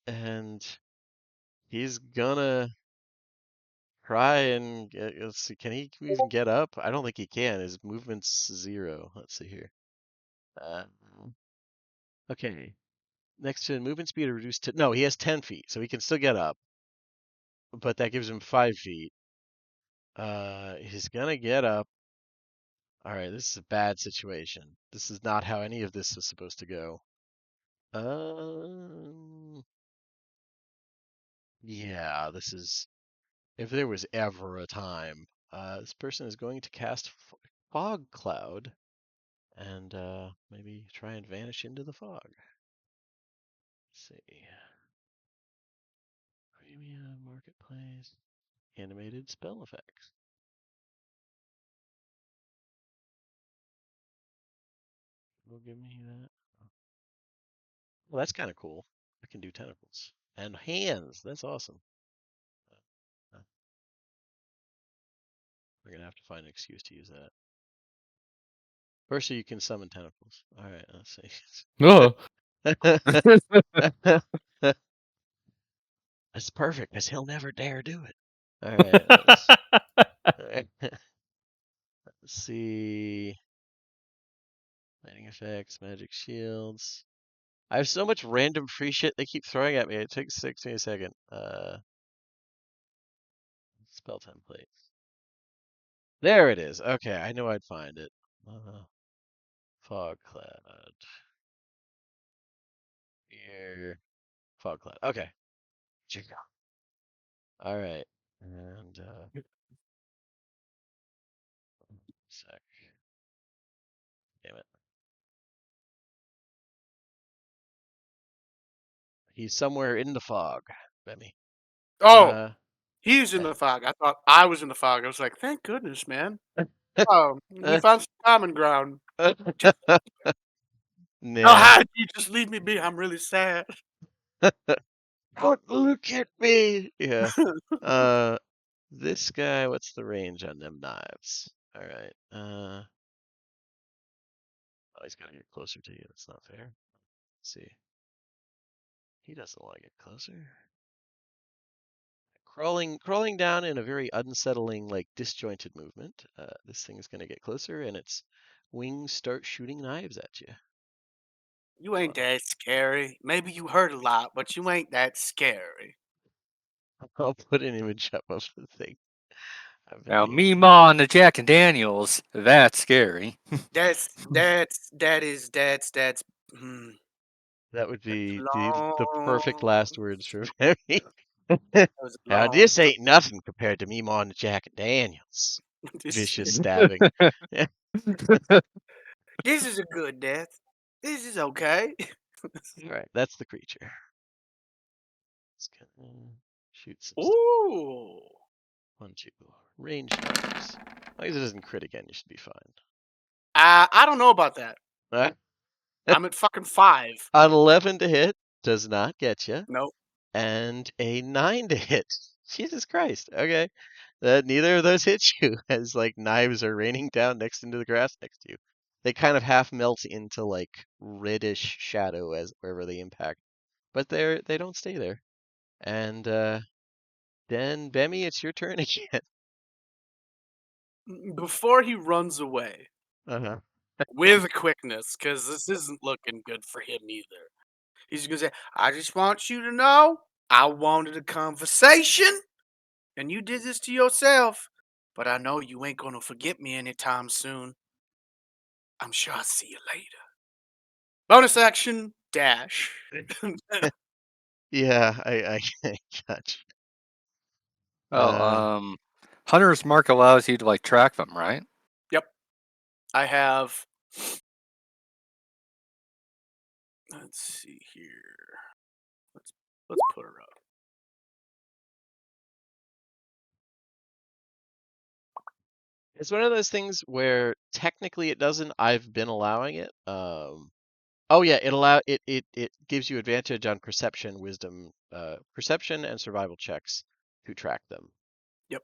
And he's gonna try and let's see, can he even get up? I don't think he can. His movement's 0. Let's see here. Okay. Next to movement speed reduced to no, he has 10 feet, so he can still get up, but that gives him 5 feet. He's gonna get up. All right, this is a bad situation. This is not how any of this is supposed to go. Yeah, this is. If there was ever a time, this person is going to cast fog cloud and maybe try and vanish into the fog. Let's see. Premium marketplace. Animated spell effects. Will give me that. Well, that's kind of cool. I can do tentacles and hands. That's awesome. Uh, We're gonna have to find an excuse to use that. First, you can summon tentacles. All right, let's see. That's perfect, because he'll never dare do it. All right, let's see. Lightning effects, magic shields. I have so much random free shit they keep throwing at me. It takes me a second. Spell templates. There it is. Okay, I knew I'd find it. Fog cloud. Here. Fog cloud. Okay. All right. And sec. Damn it. He's somewhere in the fog, Bemmy. Oh, He's in the fog. I thought I was in the fog. I was like, thank goodness, man. Oh, we found some common ground. Oh, Nah. hi, you just leave me be. I'm really sad. Look at me. Yeah. This guy, what's the range on them knives? All right. Oh, he's got to get closer to you. That's not fair. Let's see. He doesn't want to get closer. Crawling down in a very unsettling, like disjointed movement. This thing is going to get closer, and its wings start shooting knives at you. You ain't that scary. Maybe you hurt a lot, but you ain't that scary. I'll put an image up of the thing. Now, Meemaw and the Jack and Daniels, that's scary. That's. Hmm, That would be long. the perfect last words for Very. That was a Now long this ain't nothing compared to Meemaw and the Jack and Daniels. Vicious stabbing. This is a good death. This is okay. Alright, that's the creature. It's gonna shoot some stuff. Ooh. 1, 2. Range knives. As long as it doesn't crit again, you should be fine. I don't know about that. I'm at fucking 5. An 11 to hit does not get you. Nope. And a 9 to hit. Jesus Christ. Okay. Neither of those hit you as like knives are raining down into the grass next to you. They kind of half melt into like reddish shadow as wherever they impact. But they don't stay there. And then Bemmy, it's your turn again. Before he runs away Uh-huh. with quickness, because this isn't looking good for him either. He's gonna say, I just want you to know I wanted a conversation, and you did this to yourself. But I know you ain't gonna forget me anytime soon. I'm sure I'll see you later. Bonus action, dash. Yeah, I got you. Well, Hunter's Mark allows you to like track them, right? Yep. I have. Let's see here. Let's put her up. It's one of those things where technically it doesn't. I've been allowing it. Oh yeah, it gives you advantage on perception, wisdom, perception and survival checks to track them. Yep.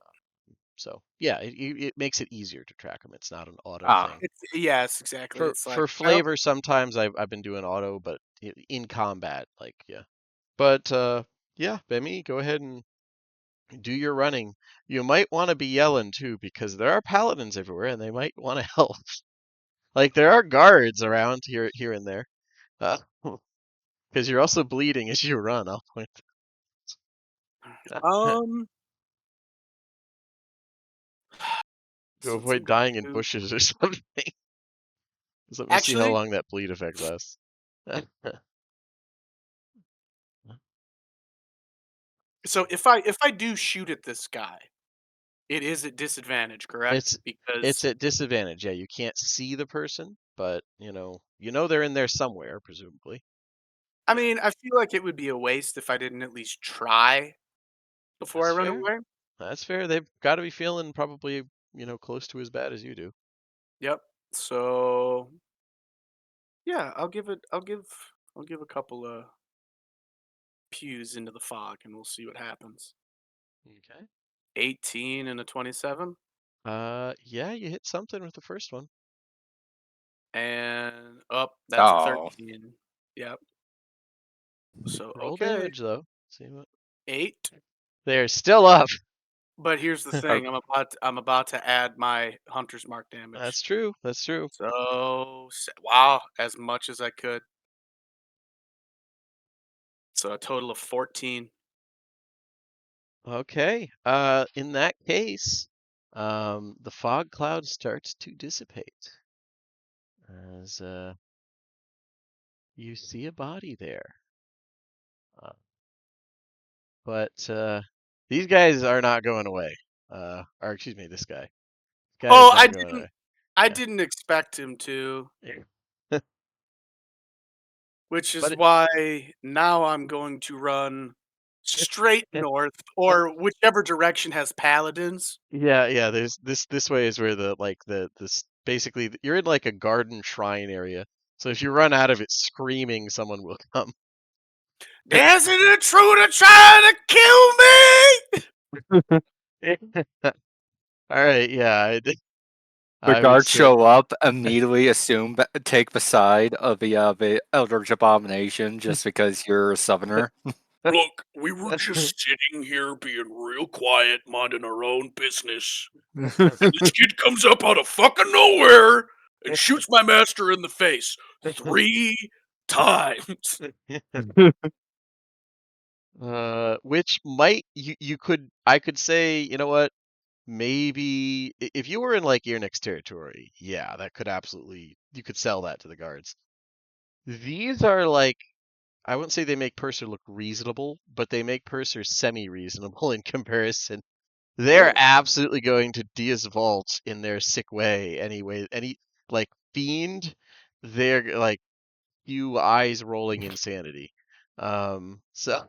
So yeah, it makes it easier to track them. It's not an auto thing. Yes, exactly. It's like For flavor, sometimes I've been doing auto, but in combat, like yeah. But yeah, Bemi, go ahead and do your running. You might want to be yelling too, because there are paladins everywhere, and they might want to help. Like there are guards around here and there. Because you're also bleeding as you run. I'll point. To avoid dying in bushes or something. So we'll see how long that bleed effect lasts. So if I do shoot at this guy, it is at disadvantage, correct? It's at disadvantage. Yeah, you can't see the person, but you know they're in there somewhere, presumably. I mean, I feel like it would be a waste if I didn't at least try before I run away. That's fair. They've got to be feeling probably, close to as bad as you do. Yep. So yeah, I'll give a couple of pews into the fog and we'll see what happens. Okay. 18 and a 27. Yeah, you hit something with the first one. And that's a 13. Yep. So Roll okay. damage though. See what? 8. They're still up. But here's the thing, I'm about to add my hunter's mark damage. That's true. That's true. So wow, as much as I could. So a total of 14. Okay. In that case, the fog cloud starts to dissipate as you see a body there. But these guys are not going away. Or excuse me, this guy. I didn't expect him to. Yeah. Which is why now I'm going to run straight north, or whichever direction has paladins. Yeah. There's this way is where this basically you're in like a garden shrine area. So if you run out of it screaming, someone will come. There's an intruder trying to kill me! All right, yeah, The I would guards say show up, immediately take the side of the Eldritch Abomination just because you're a summoner. Look, we were just sitting here being real quiet, minding our own business. And this kid comes up out of fucking nowhere and shoots my master in the face 3 times. which might you could I could say, you know what? Maybe if you were in like your next territory, yeah, that could absolutely you could sell that to the guards. These are like I wouldn't say they make Purser look reasonable, but they make Purser semi-reasonable in comparison. They're absolutely going to Dia's vault in their sick way anyway. Any like fiend, they're like you eyes rolling insanity. So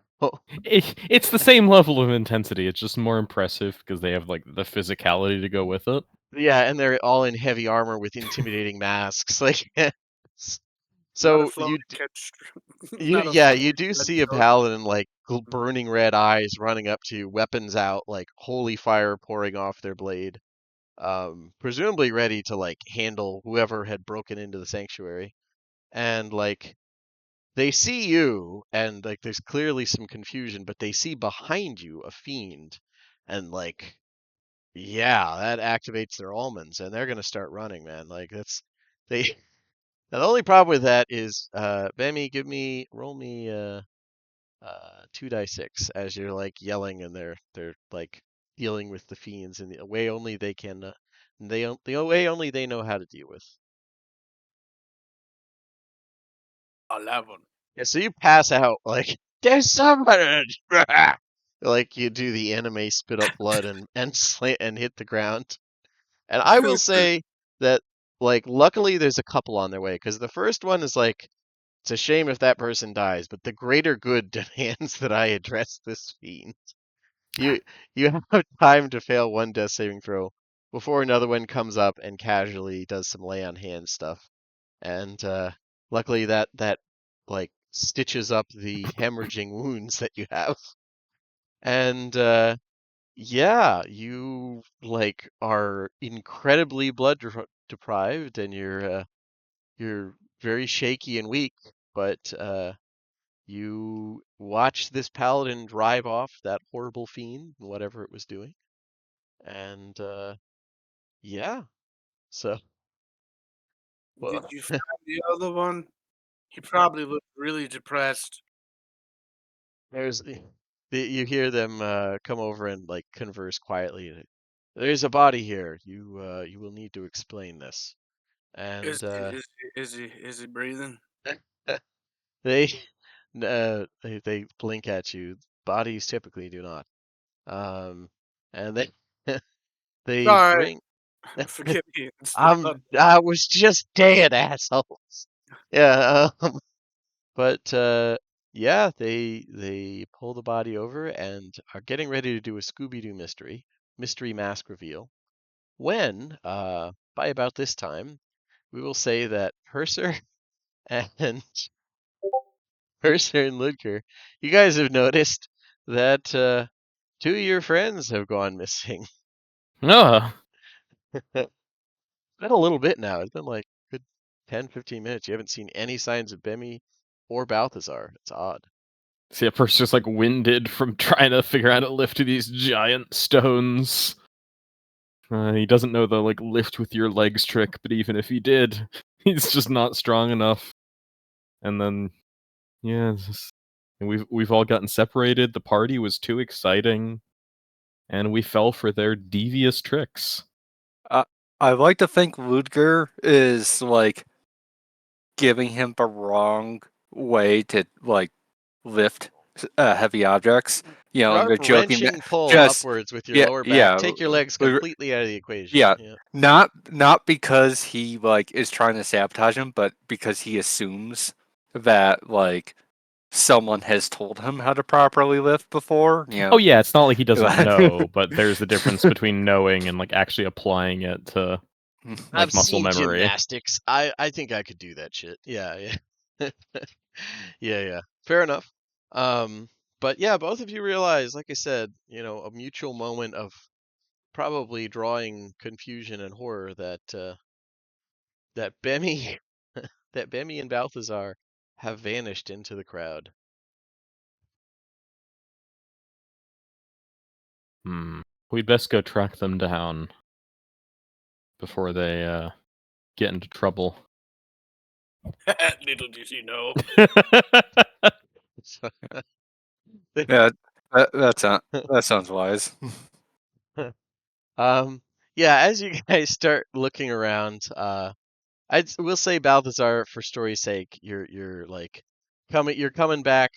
It's the same level of intensity. It's just more impressive because they have like the physicality to go with it. yeah, and they're all in heavy armor with intimidating masks. Like Not a so flow to catch. you do see a paladin like burning red eyes running up to you, weapons out, like holy fire pouring off their blade. Presumably ready to like handle whoever had broken into the sanctuary. And like they see you and like there's clearly some confusion, but they see behind you a fiend and like yeah, that activates their almonds and they're gonna start running, man. Like that's they now, the only problem with that is Bemi, roll me 2d6 as you're like yelling and they're like dealing with the fiends in the way only they can the way only they know how to deal with. 11. Yeah, so you pass out like there's somebody like you do the anime spit up blood and slant and hit the ground. And I will say that like luckily there's a couple on their way because the first one is like it's a shame if that person dies, but the greater good demands that I address this fiend. You you have time to fail one death saving throw before another one comes up and casually does some lay on hand stuff. And luckily that like stitches up the hemorrhaging wounds that you have. And yeah, you like are incredibly deprived and you're very shaky and weak, but you watch this paladin drive off that horrible fiend, whatever it was doing, and yeah. So, well, Did you find the other one? He probably looked really depressed. there's you hear them come over and like converse quietly. There's a body here. You will need to explain this. Is And is he breathing? they they blink at you. Bodies typically do not. Um, and they they Sorry, bring. forgive me. It's the blood. I was just dead, assholes. Yeah, but yeah, they pull the body over and are getting ready to do a Scooby-Doo mystery mask reveal. When, by about this time, we will say that Purser and Purser and Ludger, you guys have noticed that two of your friends have gone missing. Ah, It's been a little bit now. It's been like good 10, 15 minutes. You haven't seen any signs of Bemi or Balthazar. It's odd. see, a person's just like winded from trying to figure out how to lift these giant stones. He doesn't know the like lift with your legs trick, but even if he did, he's just not strong enough. And then, yeah, and we've all gotten separated. The party was too exciting, and we fell for their devious tricks. I like to think Ludger is like giving him the wrong way to like lift heavy objects. You know, the joking, Wrenching pull just upwards with your lower back. Take your legs completely out of the equation. Yeah, not because he like is trying to sabotage him, but because he assumes that like someone has told him how to properly lift before. Oh yeah, it's not like he doesn't Like- know, but there's a difference between knowing and like actually applying it to like I've muscle seen memory. gymnastics. I think I could do that shit. Yeah, yeah. Yeah. Fair enough. But yeah, both of you realize, like I said, a mutual moment of probably drawing confusion and horror that Bemi that Bemi and Balthazar have vanished into the crowd. We'd best go track them down before they get into trouble. Little did you know. Yeah, that sounds wise. Um, yeah, as you guys start looking around, we'll say Balthazar, for story's sake, you're like you're coming back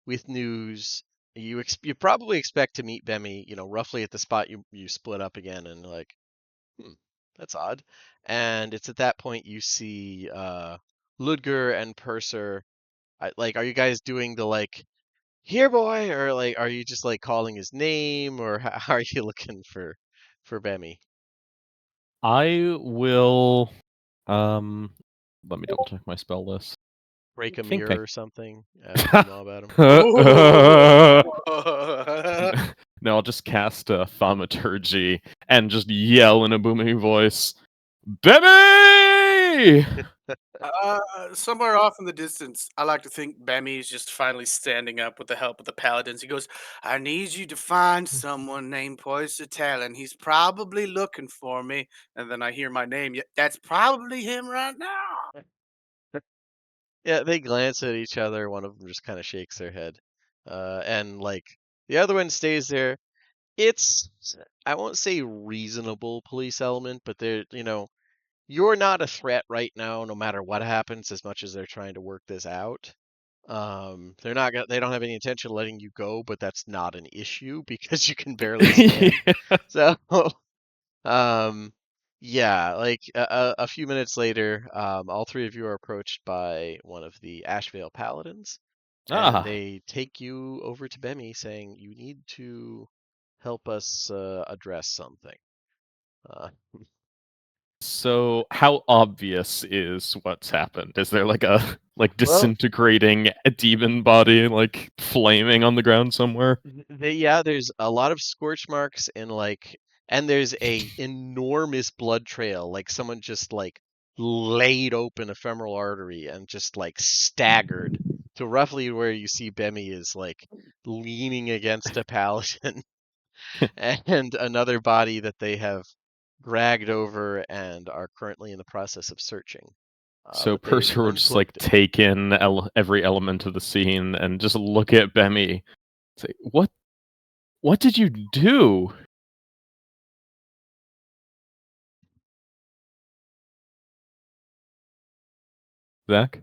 with news. You probably expect to meet Bemi, roughly at the spot you split up again, and like, that's odd. And it's at that point you see Ludger and Purser. Are you guys doing the like, here boy, or like, are you just like calling his name, or how are you looking for Bemi? I will let me double check my spell list. Break a think mirror I- or something? Ask him all about him. No, I'll just cast thaumaturgy and just yell in a booming voice, Bemmy! Somewhere off in the distance, I like to think Bammy is just finally standing up with the help of the paladins. He goes, I need you to find someone named Poisson Talon. He's probably looking for me. And then I hear my name. Yeah, that's probably him right now. Yeah, they glance at each other. One of them just kind of shakes their head. And like the other one stays there. It's, I won't say reasonable police element, but you're not a threat right now, no matter what happens, as much as they're trying to work this out. They don't have any intention of letting you go, but that's not an issue because you can barely stand. So, um, yeah, like a few minutes later, all three of you are approached by one of the Ashvale Paladins, and Ah, they take you over to Bemi, saying you need to help us address something. Uh, so how obvious is what's happened? Is there like a like Well- disintegrating demon body like flaming on the ground somewhere? There's a lot of scorch marks and there's a enormous blood trail, like someone just like laid open a femoral artery and just like staggered to roughly where you see Bemi is like leaning against a paladin and another body that they have dragged over and are currently in the process of searching. So But they've Purser would just like uncloaked it. take in every element of the scene and just look at Bemi. Say, what did you do? Zach?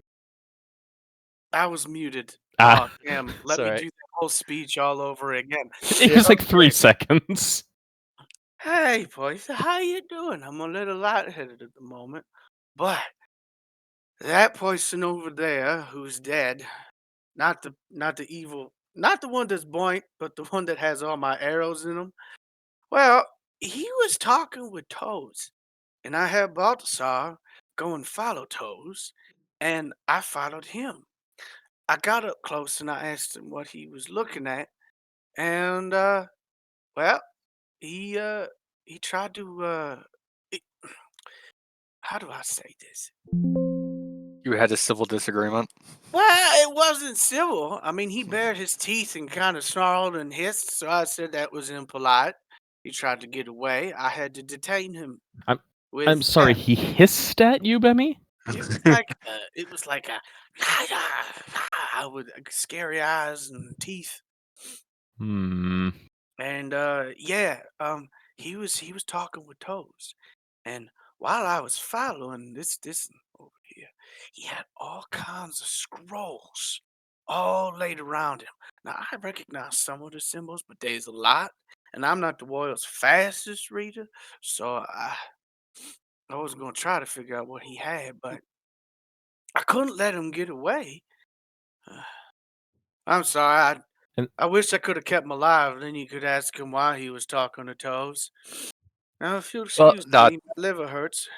I was muted. Ah. Oh, damn. Let me Sorry. do that whole speech all over again. It was like 3 Okay. seconds. Hey, Poisson, how you doing? I'm a little lightheaded at the moment. But that Poisson over there who's dead, not the evil, not the one that's buoyant, but the one that has all my arrows in him. Well, he was talking with Toes, and I had Balthasar go and follow Toes, and I followed him. I got up close and I asked him what he was looking at, and well, he tried to it- how do I say this? You had a civil disagreement. Well, it wasn't civil. I mean, he bared his teeth and kind of snarled and hissed, so I said that was impolite. He tried to get away. I had to detain him. I'm sorry, he hissed at you, Bemi? It was like a with scary eyes and teeth. Hmm. And he was talking with Toes. And while I was following this over here, he had all kinds of scrolls all laid around him. Now I recognize some of the symbols, but there's a lot, and I'm not the world's fastest reader, so I was gonna try to figure out what he had, but I couldn't let him get away. I'm sorry. And I wish I could have kept him alive. Then you could ask him why he was talking to Toes. Now, if you'll Well, excuse not me, my liver hurts.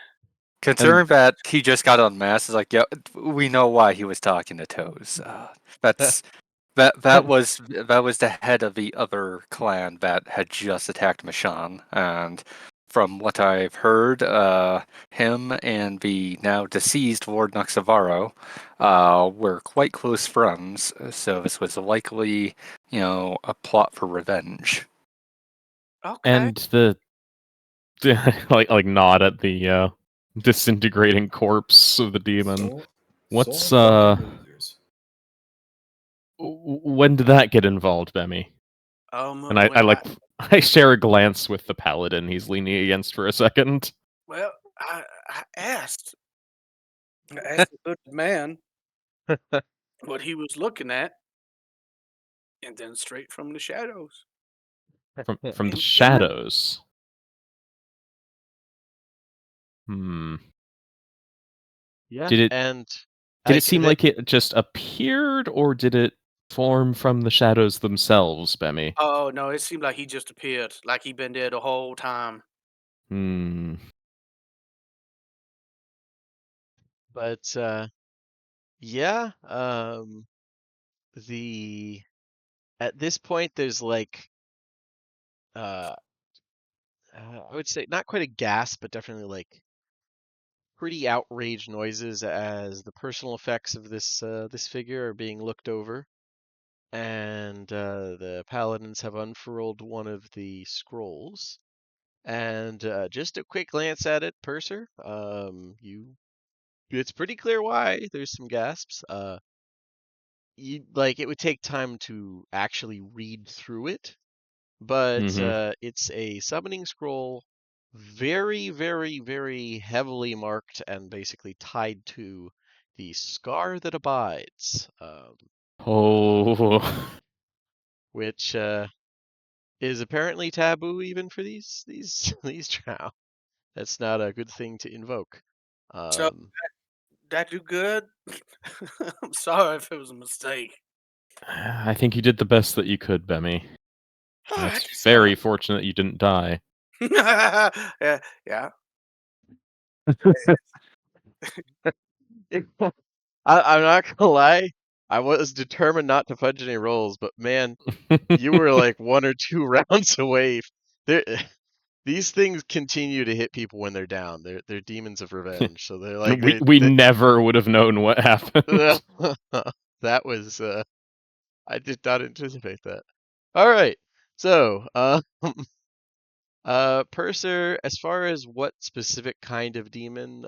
considering that he just got unmasked. Is like, yeah, we know why he was talking to Toes. That's that was the head of the other clan that had just attacked Mishann, and from what I've heard, him and the now deceased Lord Nuxavaro were quite close friends. So this was likely, a plot for revenge. Okay. the like nod at the disintegrating corpse of the demon. What's Sore fucking losers. when did that get involved, Bemmy? And I When like I share a glance with the paladin he's leaning against for a second. well, I asked the good man what he was looking at, and then straight from the shadows. From the Came to him. shadows. Hmm. Yeah, Did it and did it like seem that. like it just appeared, or did it form from the shadows themselves, Bemmy? Oh no, it seemed like he just appeared, like he'd been there the whole time. Hmm. But yeah, the at this point there's like uh, I would say not quite a gasp, but definitely like pretty outraged noises as the personal effects of this figure are being looked over, and the paladins have unfurled one of the scrolls. And just a quick glance at it, Purser. It's pretty clear why there's some gasps. You like it would take time to actually read through it, but Mm-hmm. it's a summoning scroll, very, very, very heavily marked and basically tied to the scar that abides, Oh. which is apparently taboo even for these these drow. That's not a good thing to invoke. So Um, that do good? I'm sorry if it was a mistake. I think you did the best that you could, Bemmy. I It's just very fortunate you didn't die. yeah, yeah. I'm not gonna lie. I was determined not to fudge any rolls, but man, you were like one or two rounds away. They're, these things continue to hit people when they're down. They're demons of revenge. So they're like we never would have known what happened. that was I did not anticipate that. All right. So, Purser, as far as what specific kind of demon,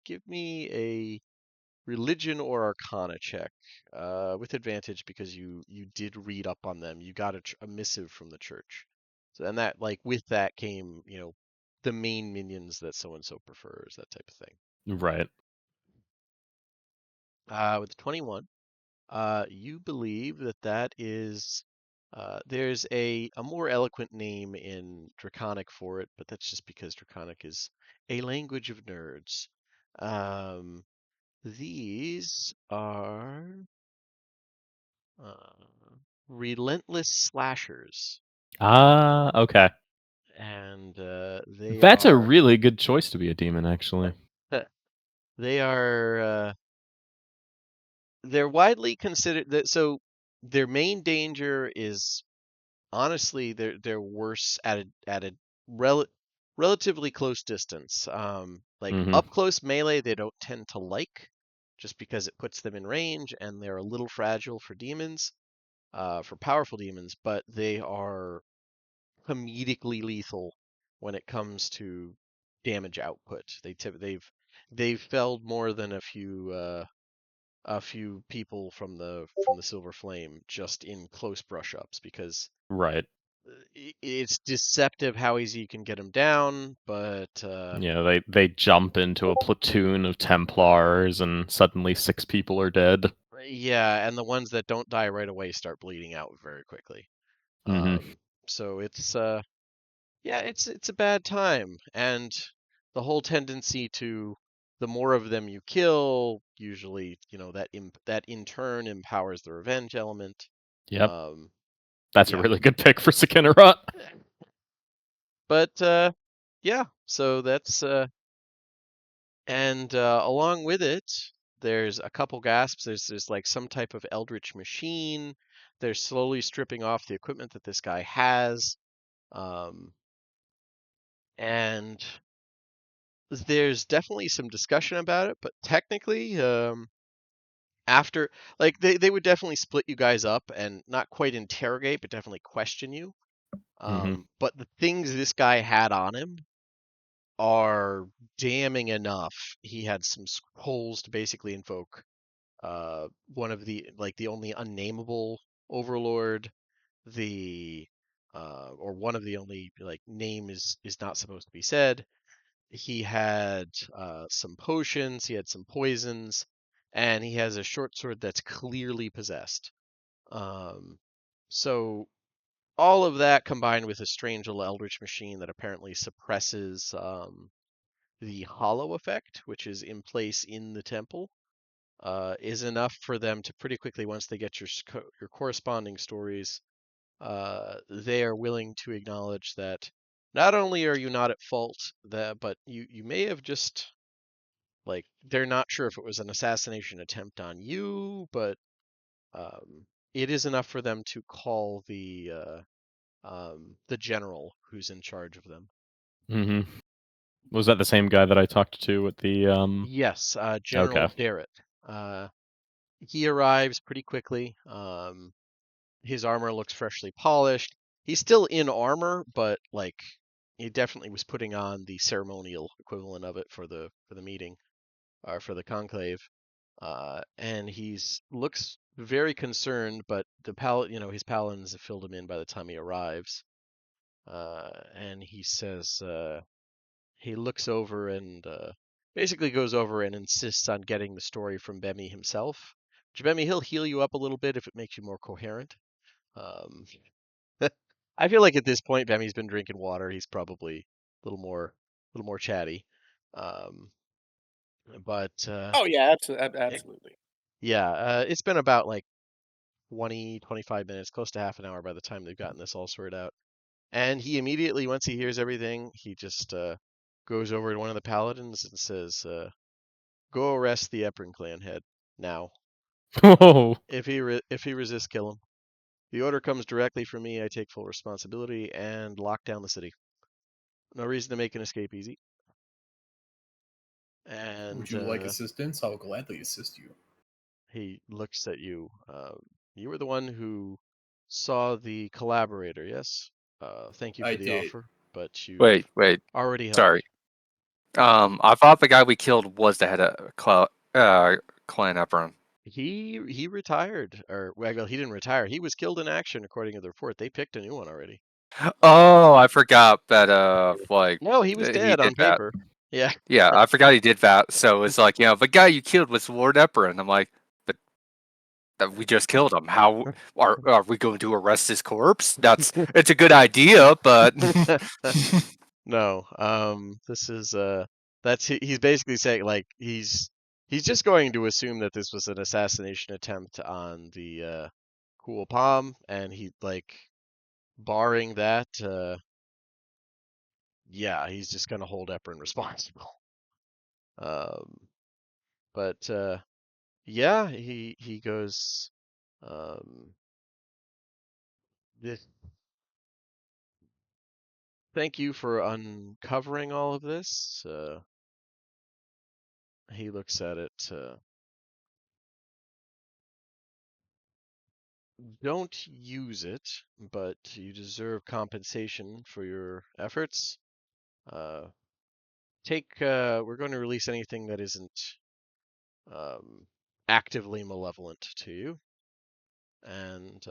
give me a religion or arcana check, with advantage because you did read up on them. You got a missive from the church. So, and that like with that came, the main minions that so and so prefers, that type of thing. Right. With 21. You believe that that is there's a more eloquent name in Draconic for it, but that's just because Draconic is a language of nerds. Um, these are uh, relentless slashers, Okay. and they That's a are really good choice to be a demon, actually. they are they're widely considered that so their main danger is honestly they're worse at a rel- relatively close distance. Like Mm-hmm. up close melee they don't tend to like just because it puts them in range and they're a little fragile for demons, for powerful demons, but they are comedically lethal when it comes to damage output. They've felled more than a few people from the Silver Flame just in close brush ups because Right. it's deceptive how easy you can get them down, but Yeah, they jump into a platoon of Templars and suddenly 6 people are dead. yeah, and the ones that don't die right away start bleeding out very quickly. Mm-hmm. So it's yeah, it's a bad time, and the whole tendency to the more of them you kill, usually that that in turn empowers the revenge element. Yep. Um, That's a yeah. really good pick for Sekinarot. But yeah, so that's and along with it, there's a couple gasps. There's like some type of eldritch machine. They're slowly stripping off the equipment that this guy has. Um, and there's definitely some discussion about it, but technically, after like they would definitely split you guys up and not quite interrogate, but definitely question you. Mm-hmm. But the things this guy had on him are damning enough. He had some scrolls to basically invoke one of the only unnameable overlord, the or one of the only like name is not supposed to be said. He had some potions, he had some poisons, and he has a short sword that's clearly possessed. Um, so all of that combined with a strange little eldritch machine that apparently suppresses the hollow effect, which is in place in the temple, is enough for them to pretty quickly, once they get your corresponding stories, they are willing to acknowledge that not only are you not at fault, but you may have just like they're not sure if it was an assassination attempt on you, but it is enough for them to call the general who's in charge of them. Mm-hmm. Was that the same guy that I talked to at the Yes, General Okay. Darrett. He arrives pretty quickly. His armor looks freshly polished. He's still in armor, but like he definitely was putting on the ceremonial equivalent of it for the meeting or for the conclave. And he's looks very concerned, but his paladins have filled him in by the time he arrives. And he says he looks over and basically goes over and insists on getting the story from Bemi himself. Which Bemi, he'll heal you up a little bit if it makes you more coherent. Um, I feel like at this point, Bemi's been drinking water. He's probably a little more chatty. Um, but Oh yeah, it- absolutely. yeah, it's been about like 20, 25 minutes, close to half an hour by the time they've gotten this all sorted out. And he immediately, once he hears everything, he just goes over to one of the paladins and says, "Go arrest the Eberron clan head now. Oh. If he resists, kill him. The order comes directly from me. I take full responsibility and lock down the city. No reason to make an escape easy." Would And you like assistance? I'll gladly assist you. he looks at you. You were the one who saw the collaborator, yes? Thank you I for the did. offer, but you've Wait. already helped Sorry. me. I thought the guy we killed was the head of Clan Eberron. He retired, or well, he didn't retire. He was killed in action, according to the report. They picked a new one already. Oh, I forgot that. No, he was He dead did on that. paper. Yeah. Yeah, I forgot he did that. So it's like, the guy you killed was Lord Eberron. I'm like, but that we just killed him. How are we going to arrest his corpse? It's a good idea, but No, this is he's basically saying like he's just going to assume that this was an assassination attempt on the Cool Palm, and he like barring that, yeah, he's just gonna hold Eperin responsible. Um, but yeah, he goes, um, this. Thank you for uncovering all of this. He looks at it. Don't use it, but you deserve compensation for your efforts. Uh, we're going to release anything that isn't um, actively malevolent to you, and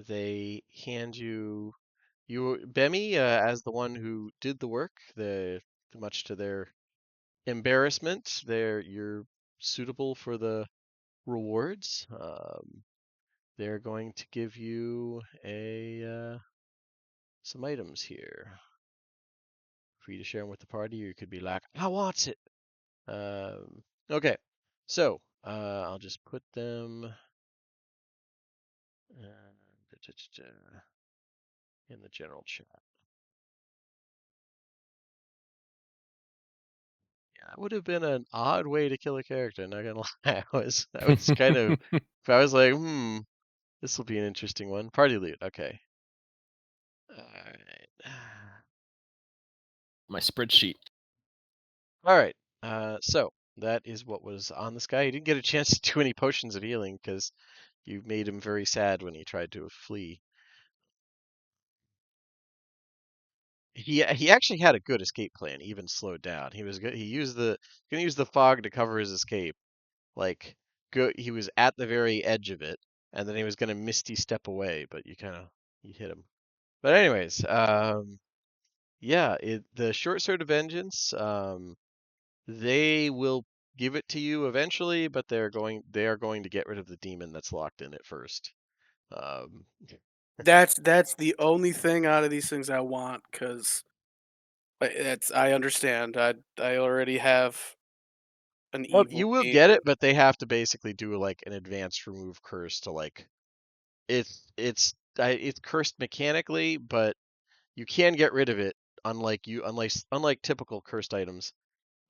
they hand Bemi, as the one who did the work. Much to their embarrassment, you're suitable for the rewards. They're going to give you some items here for you to share them with the party, or you could be like, I want it. Okay, so I'll just put them In the general chat. Yeah, that would have been an odd way to kill a character, not gonna lie. I was kind of, if I was like, this will be an interesting one. Party loot, okay. Alright. My spreadsheet. Alright, so that is what was on this guy. He didn't get a chance to do any potions of healing because you made him very sad when he tried to flee. He actually had a good escape plan, even slowed down. He was good. He used gonna use the fog to cover his escape. Like he was at the very edge of it, and then he was gonna misty step away, but you hit him. But anyways, yeah, the short sword of vengeance, they will give it to you eventually, but they are going to get rid of the demon that's locked in it first. Um, That's the only thing out of these things I want, because I understand. I already have an well, evil you will get demon. it, but they have to basically do like an advanced remove curse to like it's cursed mechanically, but you can get rid of it, unlike typical cursed items,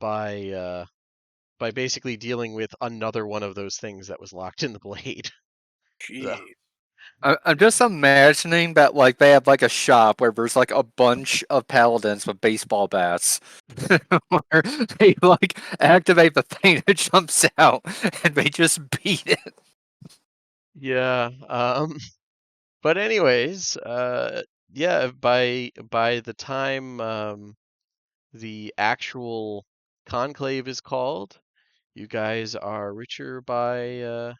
by by basically dealing with another one of those things that was locked in the blade. So, Jeez. I'm just imagining that like they have like a shop where there's like a bunch of paladins with baseball bats, where they like activate the thing that jumps out and they just beat it. yeah. But anyways, yeah. By the time the actual conclave is called, you guys are richer by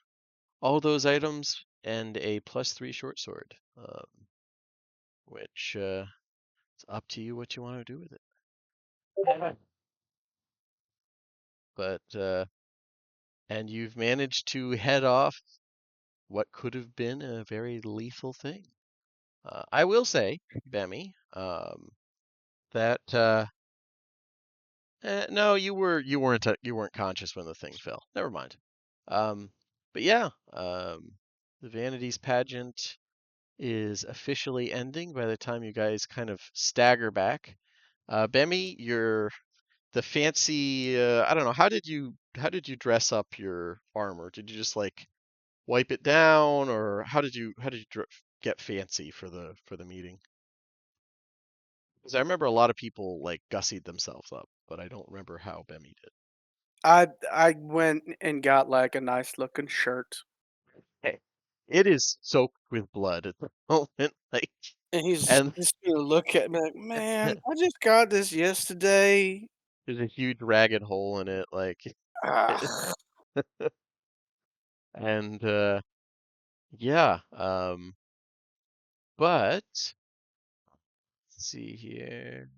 all those items and a +3 short sword, which it's up to you what you want to do with it. But and you've managed to head off what could have been a very lethal thing. I will say, Bemmy, that no, you weren't conscious when the thing fell. Never mind. Um, but yeah, the Vanities pageant is officially ending by the time you guys kind of stagger back. Bemmy, the fancy I don't know, how did you dress up your armor? Did you just like wipe it down, or how did you get fancy for the meeting? Because I remember a lot of people like gussied themselves up, but I don't remember how Bemmy did. I went and got like a nice looking shirt, Hey, it is soaked with blood at the moment, like, and he's and just gonna look at me like, "Man, I just got this yesterday." there's a huge ragged hole in it, like, Ah, and yeah, but let's see here.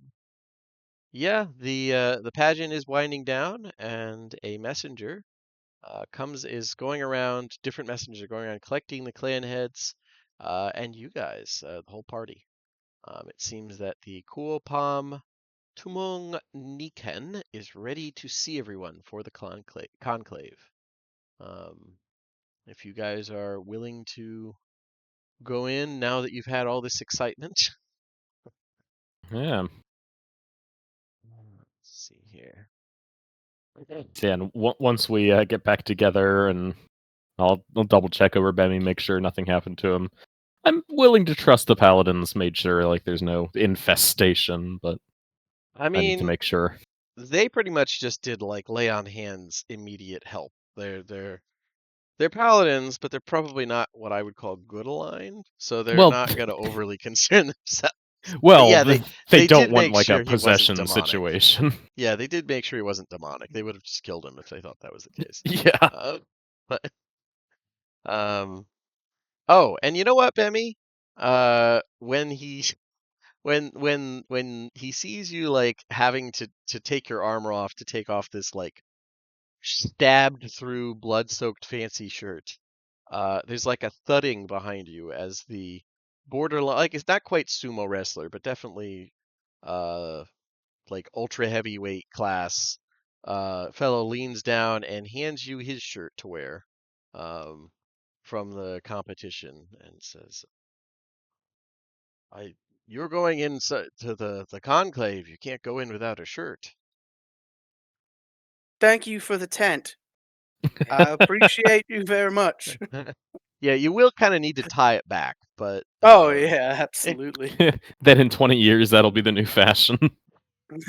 Yeah, the pageant is winding down, and a messenger is going around. Different messengers are going around collecting the clan heads, and you guys, the whole party. It seems that the Kuopam Tumung Niken is ready to see everyone for the conclave. Um, if you guys are willing to go in now that you've had all this excitement. Yeah. Let's see here. Yeah, and once we get back together, and I'll double check over Bemmy, make sure nothing happened to him. I'm willing to trust the paladins made sure like there's no infestation, but I I need to mean, make sure. they pretty much just did like lay on hands immediate help. They're paladins, but they're probably not what I would call good aligned, so they're Well, not gonna overly concern themselves. But well, yeah, they they don't did want make like a sure he wasn't possession demonic. situation. Yeah, they did make sure he wasn't demonic. They would have just killed him if they thought that was the case. Yeah. But oh, and you know what, Bemmy? When he when he sees you like having to take your armor off to take off this like stabbed through blood-soaked fancy shirt, there's like a thudding behind you as the borderline, like it's not quite sumo wrestler, but definitely uh like ultra heavyweight class fellow leans down and hands you his shirt to wear. Um, from the competition and says, You're going in to the conclave. You can't go in without a shirt." Thank you for the tent. I appreciate you very much. Yeah, you will kind of need to tie it back, but Oh yeah, absolutely. Then in 20 years, that'll be the new fashion. as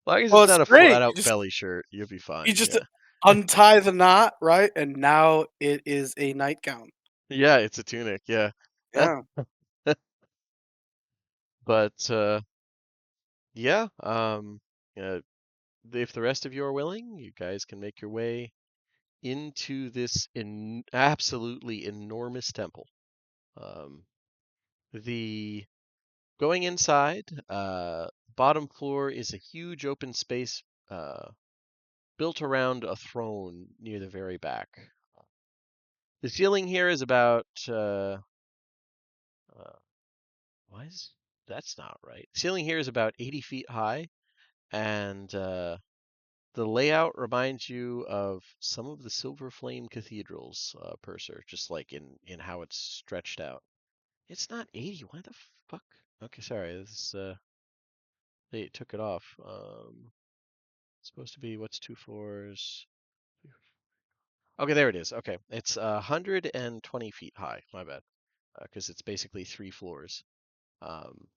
long as Well, it's it's not a great. flat out belly shirt, you'll be fine. You just Yeah, untie the knot, right? And now it is a nightgown. yeah, it's a tunic. Yeah, Yeah. but yeah, uh, if the rest of you are willing, you guys can make your way into this absolutely enormous temple. Um, the Going inside, bottom floor is a huge open space built around a throne near the very back. The ceiling here is about why is that's not right. The ceiling here is about 80 feet high, and the layout reminds you of some of the Silver Flame cathedrals, Purser, just like in how it's stretched out. It's not 80. Why the fuck? Okay, sorry. This they took it off. It's supposed to be what's 2 floors? Okay, there it is. Okay, it's 120 feet high. My bad, because it's basically 3 floors. Um,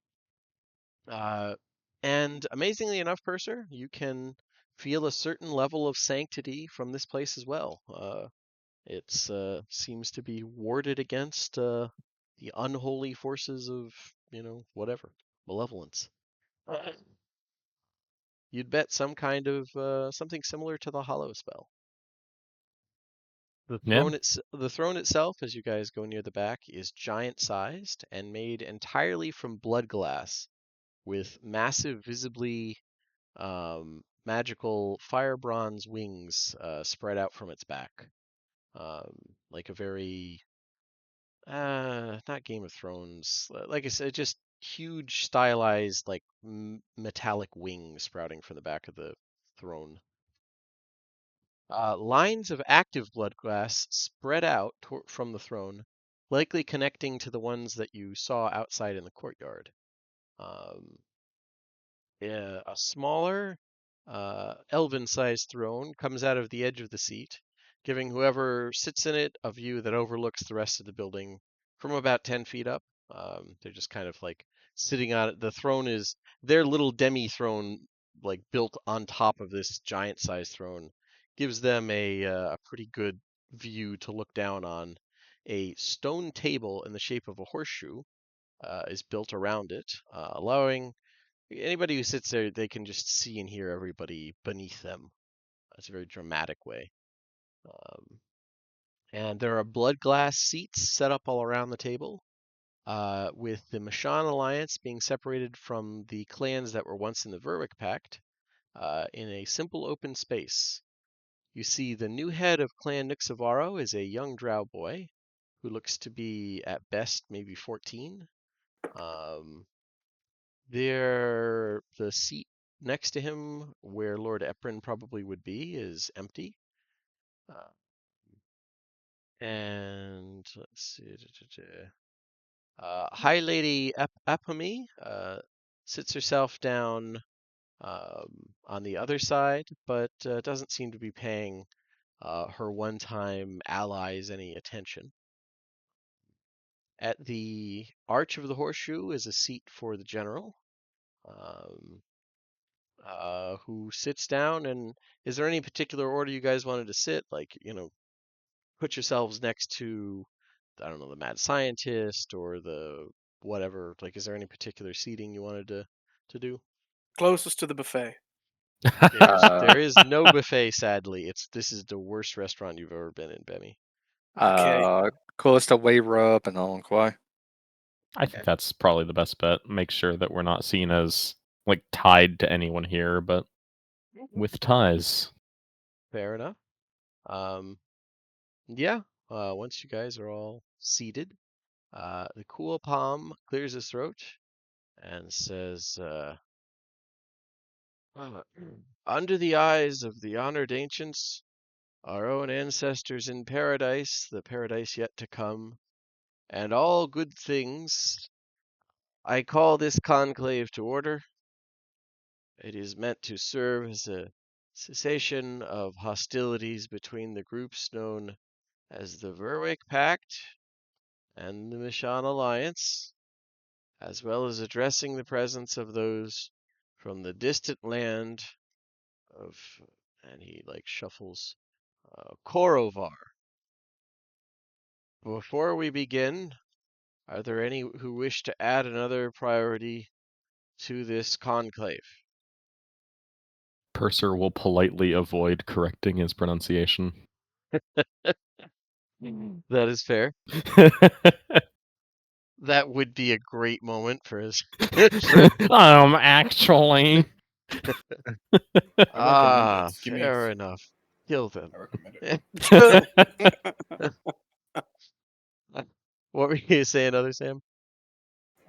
uh, and amazingly enough, Purser, you can feel a certain level of sanctity from this place as well. It's seems to be warded against the unholy forces of, whatever, malevolence. You'd bet some kind of something similar to the Hollow spell. Yeah. The throne itself, as you guys go near the back, is giant-sized and made entirely from blood glass, with massive, visibly magical fire bronze wings spread out from its back, like a very not Game of Thrones, like I said, just huge stylized like metallic wings sprouting from the back of the throne. Lines of active blood glass spread out from the throne, likely connecting to the ones that you saw outside in the courtyard. Um, a smaller, elven-sized throne comes out of the edge of the seat, giving whoever sits in it a view that overlooks the rest of the building from about 10 feet up. They're just kind of like sitting on it. The throne is their little demi-throne, like built on top of this giant-sized throne, gives them a pretty good view to look down on. A stone table in the shape of a horseshoe is built around it, allowing anybody who sits there, they can just see and hear everybody beneath them. It's a very dramatic way. Um, and there are blood glass seats set up all around the table, with the Mishann alliance being separated from the clans that were once in the Verwick Pact, in a simple open space. You see the new head of Clan Nixavaro is a young drow boy who looks to be at best maybe 14. Um, the seat next to him, where Lord Eberron probably would be, is empty. Uh, and let's see. High Lady Apami sits herself down on the other side, but doesn't seem to be paying her one-time allies any attention. At the arch of the horseshoe is a seat for the general. Um, who sits down, and is there any particular order you guys wanted to sit? Like, put yourselves next to, I don't know, the mad scientist or the whatever. Like, is there any particular seating you wanted to do? Closest to the buffet. There is no buffet, sadly. This is the worst restaurant you've ever been in, Bemmy. Okay. Close to Way Rub and Elanquai. I think that's probably the best bet. Make sure that we're not seen as like tied to anyone here, but with ties. Fair enough. Um, yeah. Once you guys are all seated, the cool palm clears his throat and says, "Uh, under the eyes of the honored ancients, our own ancestors in paradise, the paradise yet to come, and all good things, I call this conclave to order. It is meant to serve as a cessation of hostilities between the groups known as the Verwick Pact and the Mishann Alliance, as well as addressing the presence of those from the distant land of, and he like shuffles, Korovar. Before we begin, are there any who wish to add another priority to this conclave? Purser will politely avoid correcting his pronunciation. That is fair. That would be a great moment for his. Actually. Ah, Give me fair enough. Kill them. I recommend it. What were you saying, other Sam?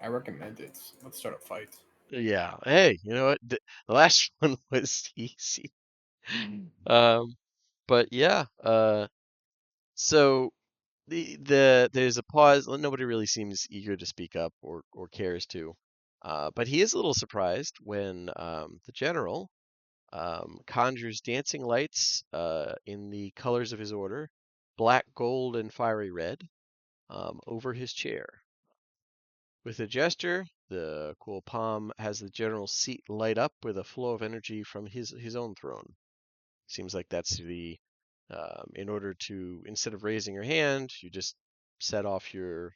I recommend it. Let's start a fight. Yeah. Hey, you know what? The last one was easy. But yeah. So there's a pause. Nobody really seems eager to speak up or cares to. But he is a little surprised when the general conjures dancing lights in the colors of his order, black, gold, and fiery red, over his chair. With a gesture, the cool palm has the general's seat light up with a flow of energy from his own throne. Seems like that's the in order to, instead of raising your hand, you just set off your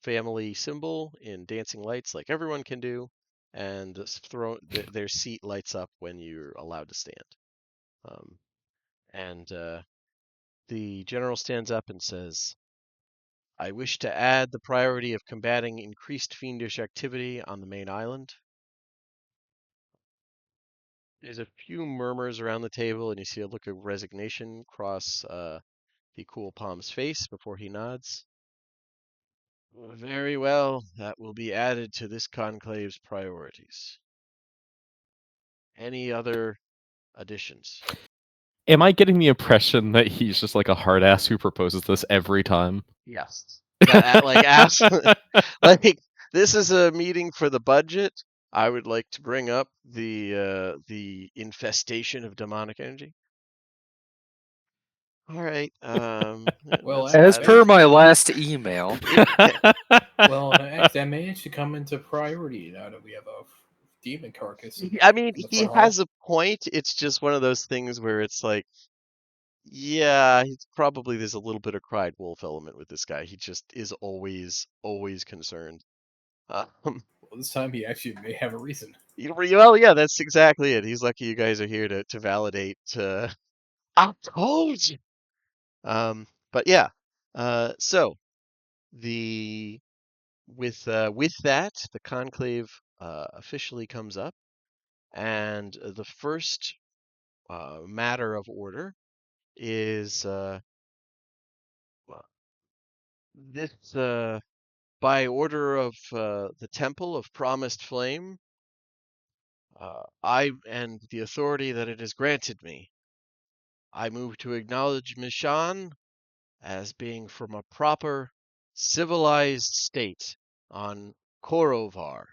family symbol in dancing lights like everyone can do, and their seat lights up when you're allowed to stand. And the general stands up and says, I wish to add the priority of combating increased fiendish activity on the main island. There's a few murmurs around the table, and you see a look of resignation cross the cool palm's face before he nods. Very well, that will be added to this conclave's priorities. Any other additions? Am I getting the impression that he's just like a hard ass who proposes this every time? Yes. That like ask like this is a meeting for the budget. I would like to bring up the infestation of demonic energy. All right. Well, As that per my actually- last email, Well, that managed to come into priority now that we have a demon carcass. I mean, in the he front has hall. a point. It's just one of those things where it's like, yeah, he's probably there's a little bit of cried wolf element with this guy. He just is always concerned. Um, Well, this time he actually may have a reason. well, yeah, that's exactly it. He's lucky you guys are here to validate. I told you. But yeah. So the with that, the conclave officially comes up, and the first matter of order is well, this by order of the Temple of Promised Flame. I and the authority that it has granted me, I move to acknowledge Mishann as being from a proper, civilized state on Korovar.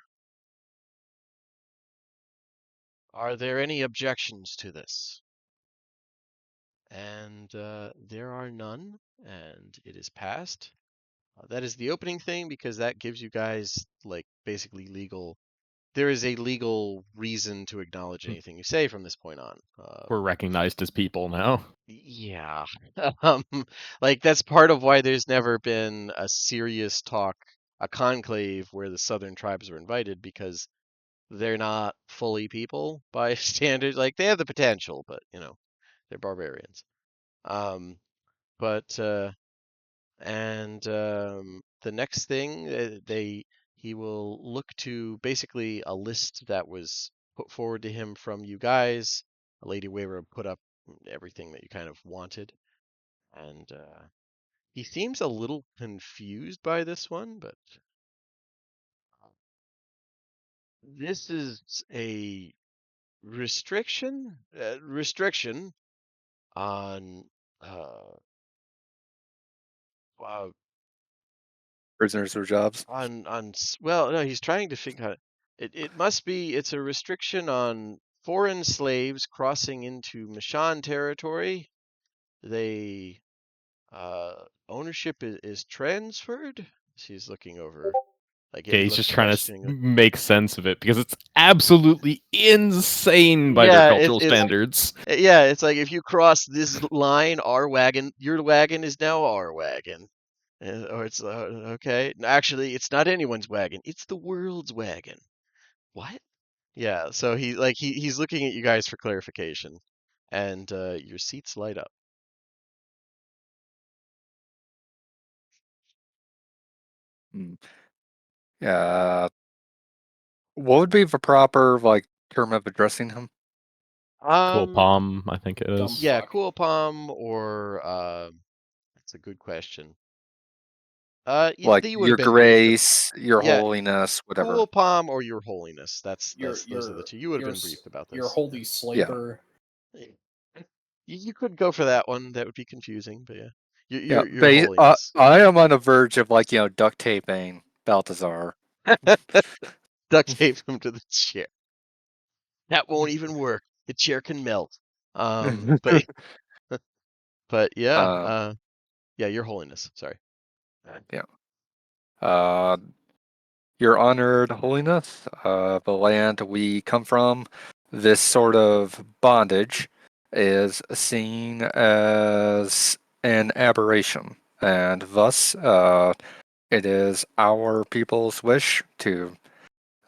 Are there any objections to this? And there are none, and it is passed. That is the opening thing because that gives you guys like basically legal. There is a legal reason to acknowledge anything you say from this point on. We're recognized as people now. Yeah, um, like that's part of why there's never been a serious talk, a conclave where the southern tribes are invited because they're not fully people by standards. Like they have the potential, but they're barbarians. Um, but the next thing he will look to basically a list that was put forward to him from you guys. Lady Wayra put up everything that you kind of wanted, and he seems a little confused by this one, but this is a restriction on uh, uh Prisoners or jobs. well, no, he's trying to figure out it must be it's a restriction on foreign slaves crossing into Mishann territory. They ownership is transferred. She's looking over like it Okay, he's looks just trying to questioning. make sense of it because it's absolutely insane by their Yeah, cultural standards. yeah, it's like if you cross this line, our wagon, your wagon is now our wagon. Or it's okay. Actually, it's not anyone's wagon. It's the world's wagon. What? Yeah. So he's looking at you guys for clarification, and your seats light up. Hmm. What would be the proper term of addressing him? Cool palm, I think it Dumb is. Yeah, fuck. cool palm or that's a good question. Like You would have your been briefed. grace, your Yeah, holiness, whatever. cool palm or your holiness. Your Those are the your two. You would have your been briefed about your this. holy Yeah. slaver. Yeah. You could go for that one. That would be confusing, but yeah. Yeah. Your holiness. I am on the verge of duct taping Balthazar. Duct tape him to the chair. That won't even work. The chair can melt. But yeah, uh, yeah, your holiness. Sorry. yeah. Uh, Your honored holiness, the land we come from, this sort of bondage is seen as an aberration, and thus it is our people's wish to,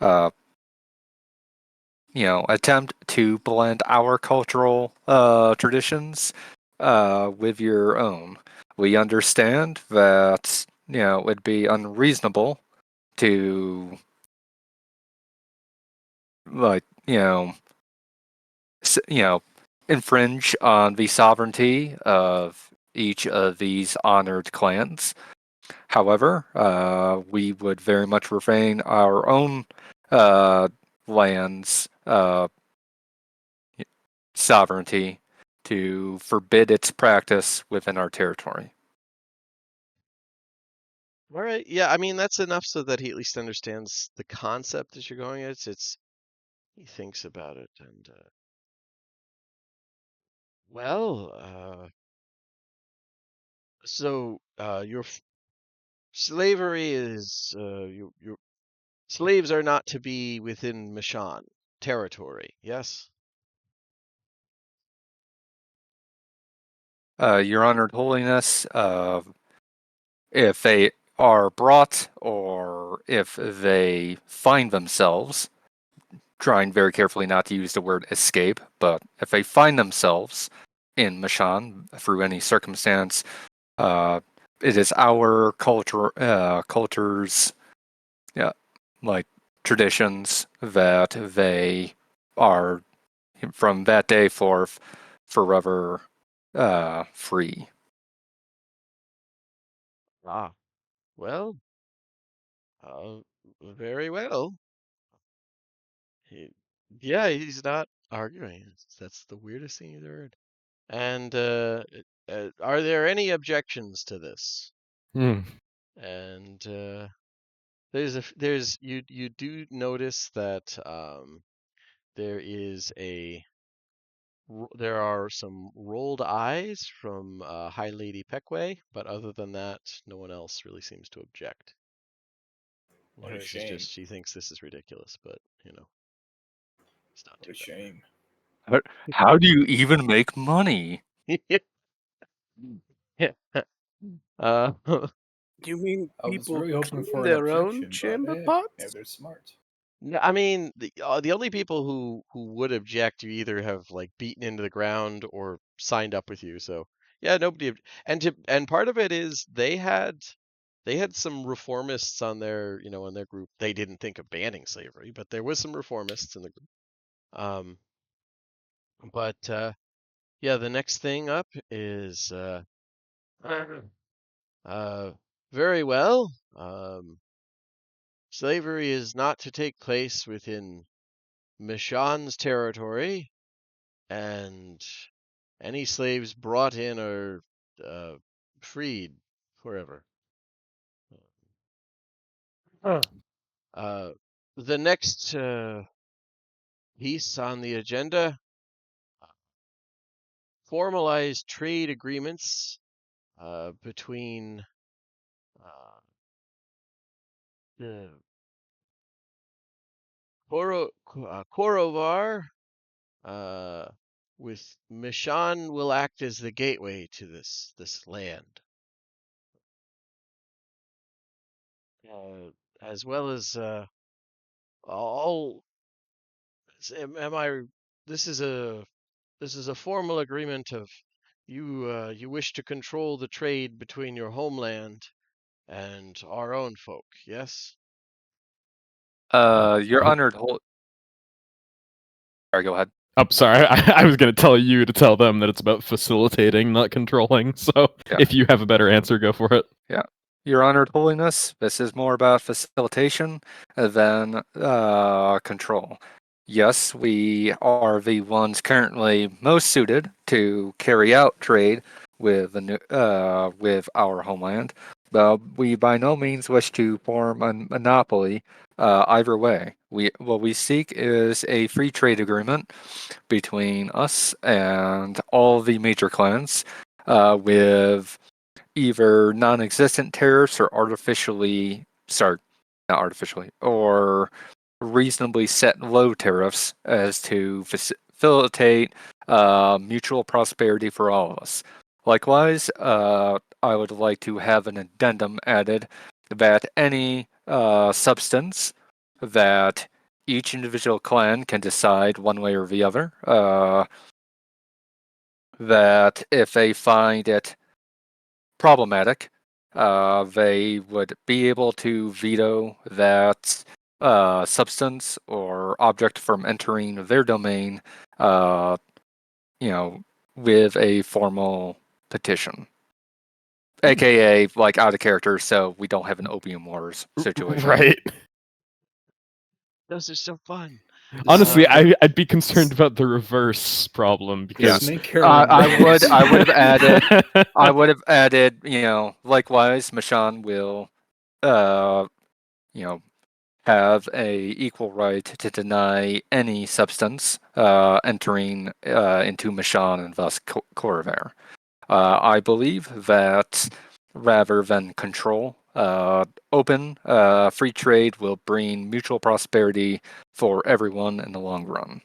uh, attempt to blend our cultural traditions with your own. We understand that it'd be unreasonable to like you know you know infringe on the sovereignty of each of these honored clans. However, we would very much refrain our own uh, lands sovereignty to forbid its practice within our territory. All right. Yeah, I mean that's enough so that he at least understands the concept that you're going. It's he thinks about it and well, so slavery is your slaves are not to be within Mishan territory. Yes. Your honored holiness, if they are brought or if they find themselves trying very carefully not to use the word escape, but if they find themselves in Mishan through any circumstance, uh, it is our culture's, yeah, like traditions that they are from that day forth forever free. Ah. Well, uh, very well. He, yeah, he's not arguing. That's the weirdest thing he's ever heard. And are there any objections to this? Hmm. And you do notice that there is there are some rolled eyes from High Lady Peckway, but other than that, no one else really seems to object. What a Hers is shame. just she thinks this is ridiculous, but it's not What a too shame. How do you even make money? bad. Yeah. Uh, You mean I was people really hoping clean for an their own objection, but chamber yeah, pots? they're smart. no, I mean the only people who would object you either have like beaten into the ground or signed up with you. So yeah, nobody. And part of it is they had some reformists on their on their group. They didn't think of banning slavery, but there was some reformists in the group. Um, but yeah, the next thing up is uh, very well. Slavery is not to take place within Mishann's territory, and any slaves brought in or freed forever. The next piece on the agenda: formalized trade agreements between the Korovar with Mishann will act as the gateway to this land, as well as all. Am I? This is a formal agreement of you wish to control the trade between your homeland and our own folk. Yes. Your honored hold. Sorry, go ahead. I'm sorry. I was going to tell you to tell them that it's about facilitating, not controlling. So Yeah. if you have a better answer, go for it. Yeah. Your honored holiness, this is more about facilitation than control. Yes, we are the ones currently most suited to carry out trade with with our homeland, but we by no means wish to form a monopoly either way. What we seek is a free trade agreement between us and all the major clans, with either non-existent tariffs or not artificially, or reasonably set low tariffs as to facilitate mutual prosperity for all of us. Likewise, I would like to have an addendum added that any substance that each individual clan can decide one way or the other, that if they find it problematic, they would be able to veto that substance or object from entering their domain, uh, with a formal petition. AKA, like, out of character, so we don't have an Opium Wars situation. Right. Those are so fun. Honestly, Um, I'd be concerned about the reverse problem because Snake Carolyn I would days. I would have added, likewise, Mishann will, you know, have a equal right to deny any substance entering into Mishann and thus Corvair. I believe that rather than control, open free trade will bring mutual prosperity for everyone in the long run.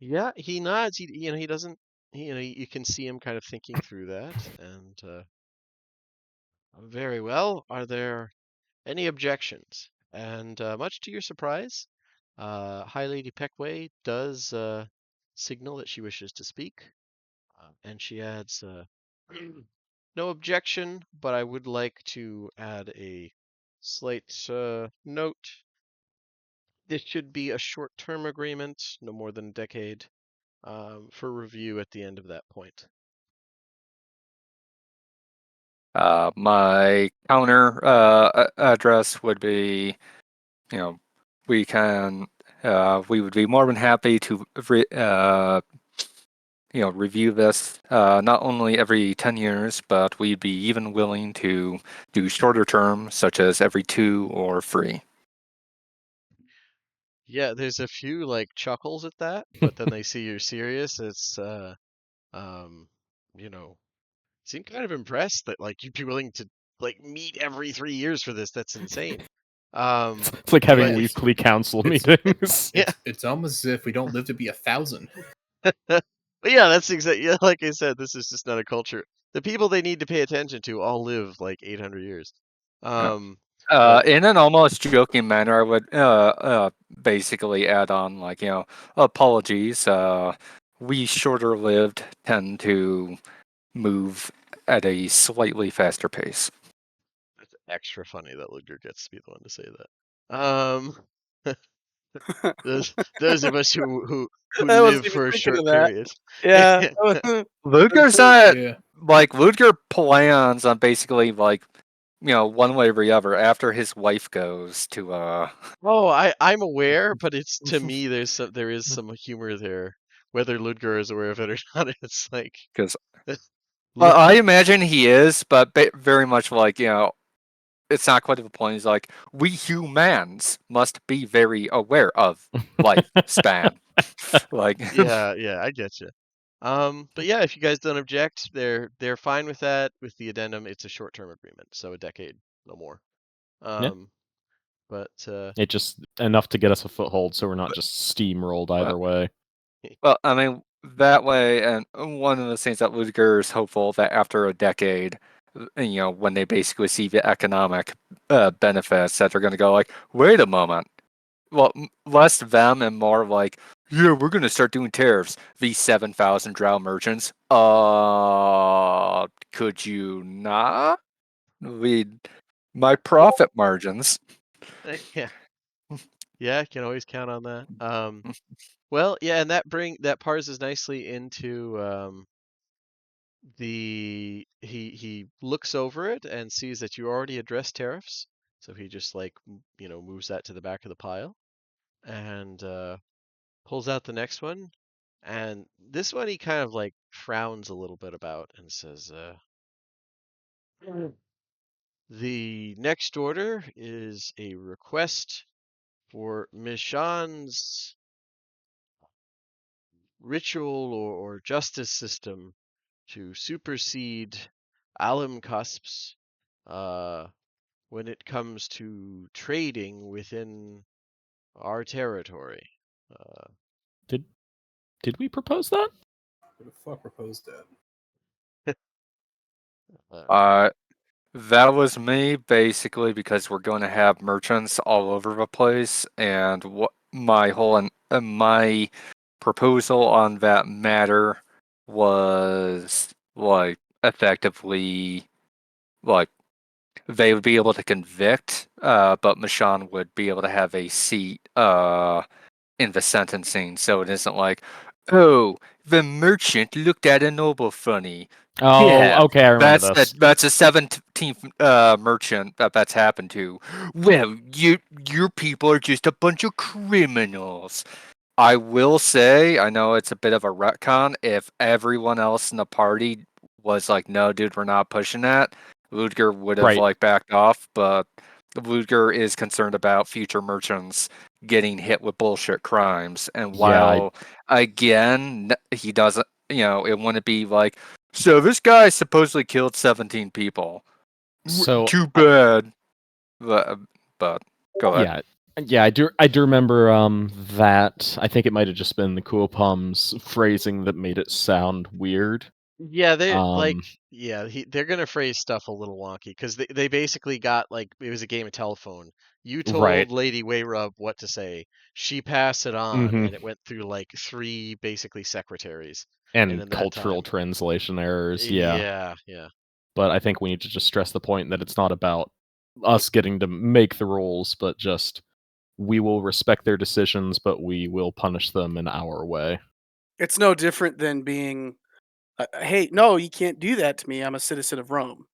yeah, he nods. He doesn't. You can see him kind of thinking through that, and very well. Are there any objections? And much to your surprise, High Lady Peckway does signal that she wishes to speak, and she adds, "No objection, but I would like to add a slight note. This should be a short-term agreement, no more than a decade, for review at the end of that point." My counter address would be, we can, we would be more than happy to review this not only every 10 years, but we'd be even willing to do shorter terms, such as every 2 or 3. Yeah, there's a few like chuckles at that, but then they see you're serious. It's um, you know, seem kind of impressed that like you'd be willing to like meet every 3 years for this. That's insane. It's like having But weekly council it's- meetings. Yeah. It's almost as if we don't live to be 1,000. but yeah, that's exactly, yeah, like I said, this is just not a culture. The people they need to pay attention to all live like 800 years. Yeah. But In an almost joking manner, I would basically add on, like, apologies. We shorter lived tend to move at a slightly faster pace. it's extra funny that Ludger gets to be the one to say that. Those of us who I wasn't live even for a thinking short of that. period. Yeah. Ludger's not Yeah. like Ludger plans on basically, like, one way or the other after his wife goes to Oh, I'm aware, but it's, to me there is some humor there. whether Ludger is aware of it or not. It's like Because Lud- I imagine he is, but very much like it's not quite to the point. He's like, we humans must be very aware of lifespan. Like, yeah, I get you. But yeah, if you guys don't object, they're fine with that. With the addendum, it's a short-term agreement, so a decade, no more. Yeah. But It just enough to get us a foothold, so we're not just steamrolled either way. well, I mean, that way, and one of the things that Ludger is hopeful that after a decade, when they basically see the economic benefits, that they're going to go like, wait a moment. Well, less them and more like, yeah, we're going to start doing tariffs. These 7,000 drow merchants, could you not? Lead my profit margins. yeah, yeah, I can always count on that. Well, yeah, and that parses nicely into he looks over it and sees that you already addressed tariffs, so he just like moves that to the back of the pile and pulls out the next one, and this one he kind of like frowns a little bit about and says, the next order is a request for Mishann's ritual or justice system to supersede Alim Cusp's when it comes to trading within our territory. Uh, Did we propose that? Who the fuck proposed that? uh, That was me basically because we're going to have merchants all over the place, and what my whole my proposal on that matter was like effectively like they would be able to convict, but Mishann would be able to have a seat in the sentencing, so it isn't like, oh, the merchant looked at a noble funny. Yeah, Oh, okay, I remember this. that's a 17th merchant that's happened to. Well, your people are just a bunch of criminals. I will say, I know it's a bit of a retcon. If everyone else in the party was like, "No, dude, we're not pushing that," Ludger would have Right. like backed off. But Ludger is concerned about future merchants getting hit with bullshit crimes, and Yeah, while again he doesn't, it wouldn't be like, so this guy supposedly killed 17 people. so Too bad. But go ahead. yeah. Yeah, I do remember that I think it might have just been the Cool Pum's phrasing that made it sound weird. yeah, Um they're gonna phrase stuff a little wonky because they basically got like it was a game of telephone. You right. told Lady Wayrub what to say. She passed it on, Mhm. and it went through like three basically secretaries. And And in that cultural time, translation errors, yeah. yeah. But I think we need to just stress the point that it's not about us getting to make the rules, but just we will respect their decisions, but we will punish them in our way. It's no different than being, hey, no, you can't do that to me. I'm a citizen of Rome.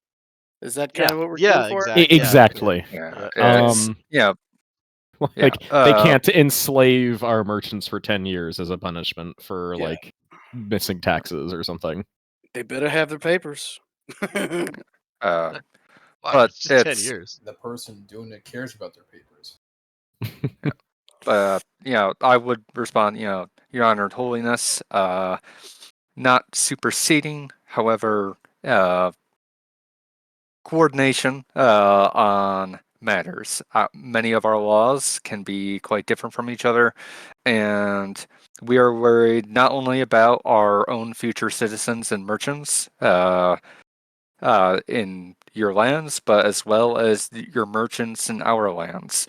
Is that kind Yeah, of what we're going yeah, for? yeah, Exactly. Yeah, yeah. it's Um, yeah, yeah. like they can't enslave our merchants for 10 years as a punishment for Yeah. like missing taxes or something. They better have their papers. Uh, Wow, but it's just 10 it's years. The person doing it cares about their papers. I would respond, Your Honored Holiness, not superseding, however, coordination on matters. Many of our laws can be quite different from each other, and we are worried not only about our own future citizens and merchants in your lands, but as well as your merchants in our lands.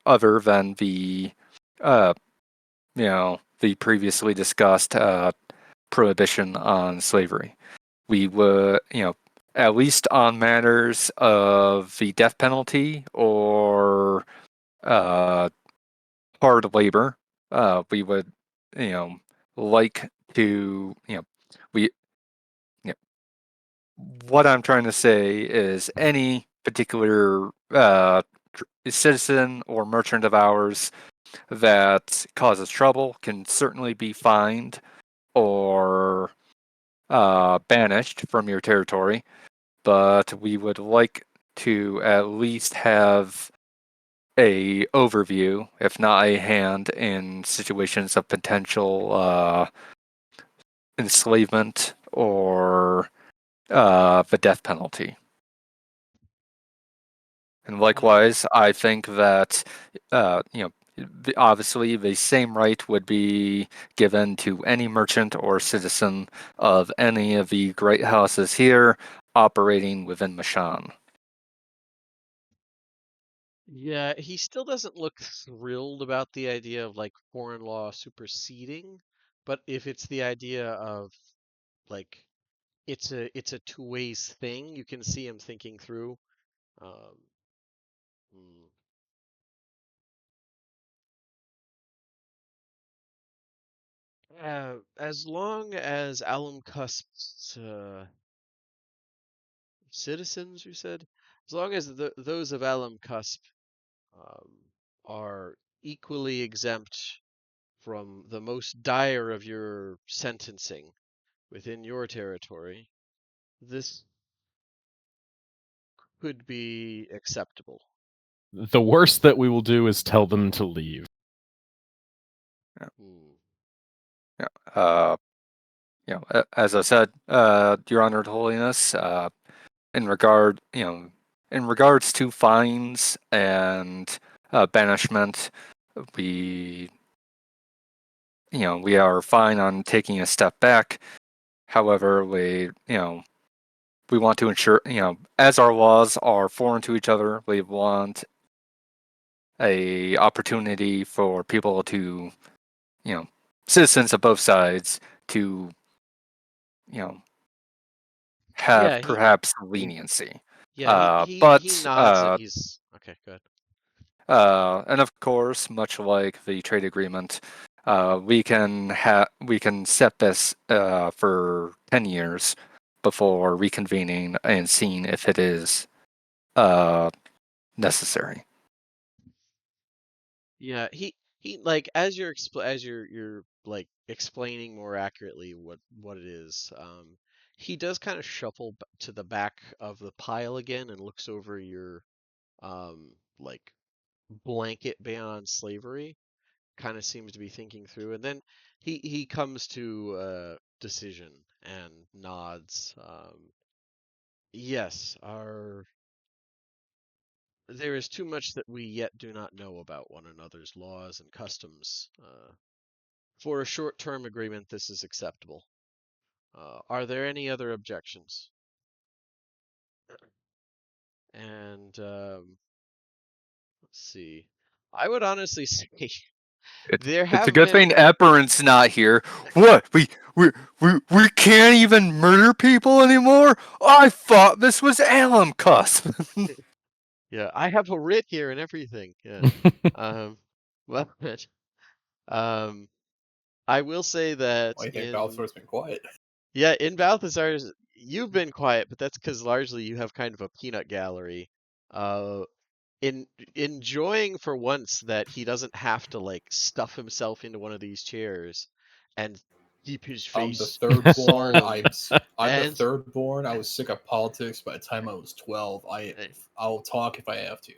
Other than uh, the previously discussed prohibition on slavery. We would, at least on matters of the death penalty or uh, hard labor, we would, like to, we, you what I'm trying to say is any particular citizen or merchant of ours that causes trouble can certainly be fined or banished from your territory, but we would like to at least have a overview, if not a hand, in situations of potential enslavement or the death penalty. And likewise, I think that obviously the same right would be given to any merchant or citizen of any of the great houses here operating within Mishann. Yeah, he still doesn't look thrilled about the idea of like foreign law superseding, but if it's the idea of like it's a two ways thing, you can see him thinking through. Um, hmm. As long as Alum Cusp's citizens, you said, as long as those of Alum Cusp um, are equally exempt from the most dire of your sentencing within your territory, this could be acceptable. The worst that we will do is tell them to leave. Hmm. Yeah. As I said, Your Honored Holiness, in regards to fines and banishment, we, we are fine on taking a step back. However, we want to ensure, as our laws are foreign to each other, we want a opportunity for people to, citizens of both sides to, you know, have Yeah, perhaps leniency. he But nods and he's okay. Good. and of course, much like the trade agreement, we can set this for 10 years before reconvening and seeing if it is uh, necessary. Yeah, he like as you're like explaining more accurately what it is. He does kind of shuffle to the back of the pile again and looks over your like blanket ban on slavery. Kind of seems to be thinking through, and then he comes to a decision and nods. Yes, our there is too much that we yet do not know about one another's laws and customs. For a short-term agreement, this is acceptable. Are there any other objections? And let's see. I would honestly say there It's a have good thing been. Eberron's not here. What? We can't even murder people anymore? I thought this was Alum Cusp. Yeah, I have a writ here and everything. Yeah. Um, well, um, I will say that Why do you think in Balthazar's been quiet? yeah, in Balthazar's, you've been quiet, but that's because largely you have kind of a peanut gallery. Uh, in enjoying for once that he doesn't have to like stuff himself into one of these chairs and keep his I'm the face third born. solemn I'm the and third born. I was sick of politics by the time I was 12. I'll talk if I have to.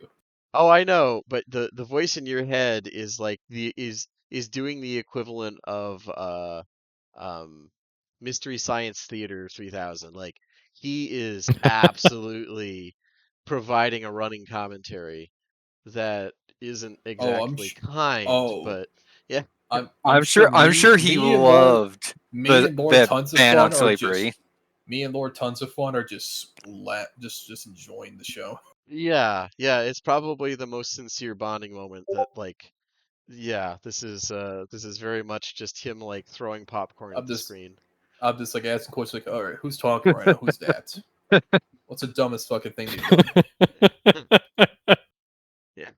oh, I know, but the voice in your head is like the is doing the equivalent of um Mystery Science Theater 3000. Like he is absolutely providing a running commentary that isn't Oh, exactly kind, oh, but yeah. I'm sure I'm me sure he me and Lord loved me the and Lord the Tons of ban on Fun are slavery. just me and Lord Tons of Fun are just enjoying the show. Yeah, yeah, it's probably the most sincere bonding moment that like yeah, this is very much just him like throwing popcorn at I'm the just screen. I'm just like asking questions like, all right, who's talking right now? Who's that? What's the dumbest fucking thing they've done? Yeah.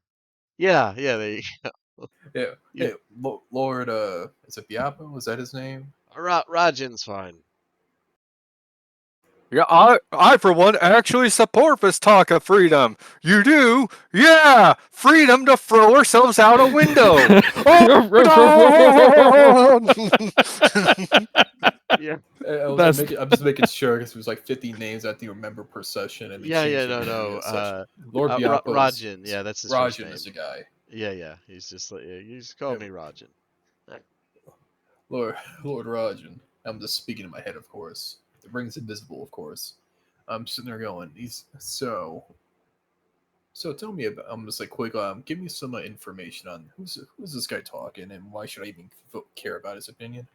Yeah, yeah, they Yeah, yeah. hey, Lord, is it Biapo? Was that his name? Rajan's fine. Yeah, I for one actually support this talk of freedom. You do? Yeah, freedom to throw ourselves out a window. Oh, no! Yeah. That's I'm just making sure because it was like 50 names I think remember per session, and they Yeah, changed no, it no. to such. Lord Biapo's Rajan. Yeah, that's his first Rajan name. is the guy. Yeah. He's just like, yeah, you just call Yeah. me Rajan. Lord Rajan. I'm just speaking in my head, of course. The ring's invisible, of course. I'm sitting there going, he's so. So tell me about. I'm just like quick. Give me some information on who's this guy talking, and why should I even care about his opinion?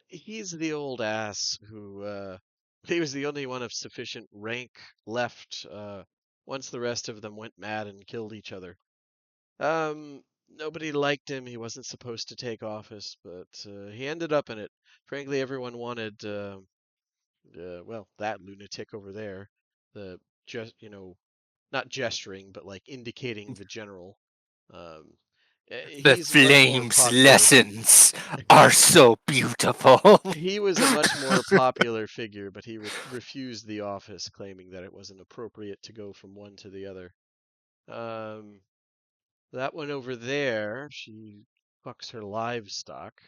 He's the old ass who, he was the only one of sufficient rank left, once the rest of them went mad and killed each other. Nobody liked him. He wasn't supposed to take office, but, he ended up in it. Frankly, everyone wanted, well, that lunatic over there, the, just, not gesturing, but like indicating the general. Um, The he's a much more flame's popular. lessons are so beautiful. He was a much more popular figure, but he refused the office, claiming that it wasn't appropriate to go from one to the other. Um, that one over there, she fucks her livestock.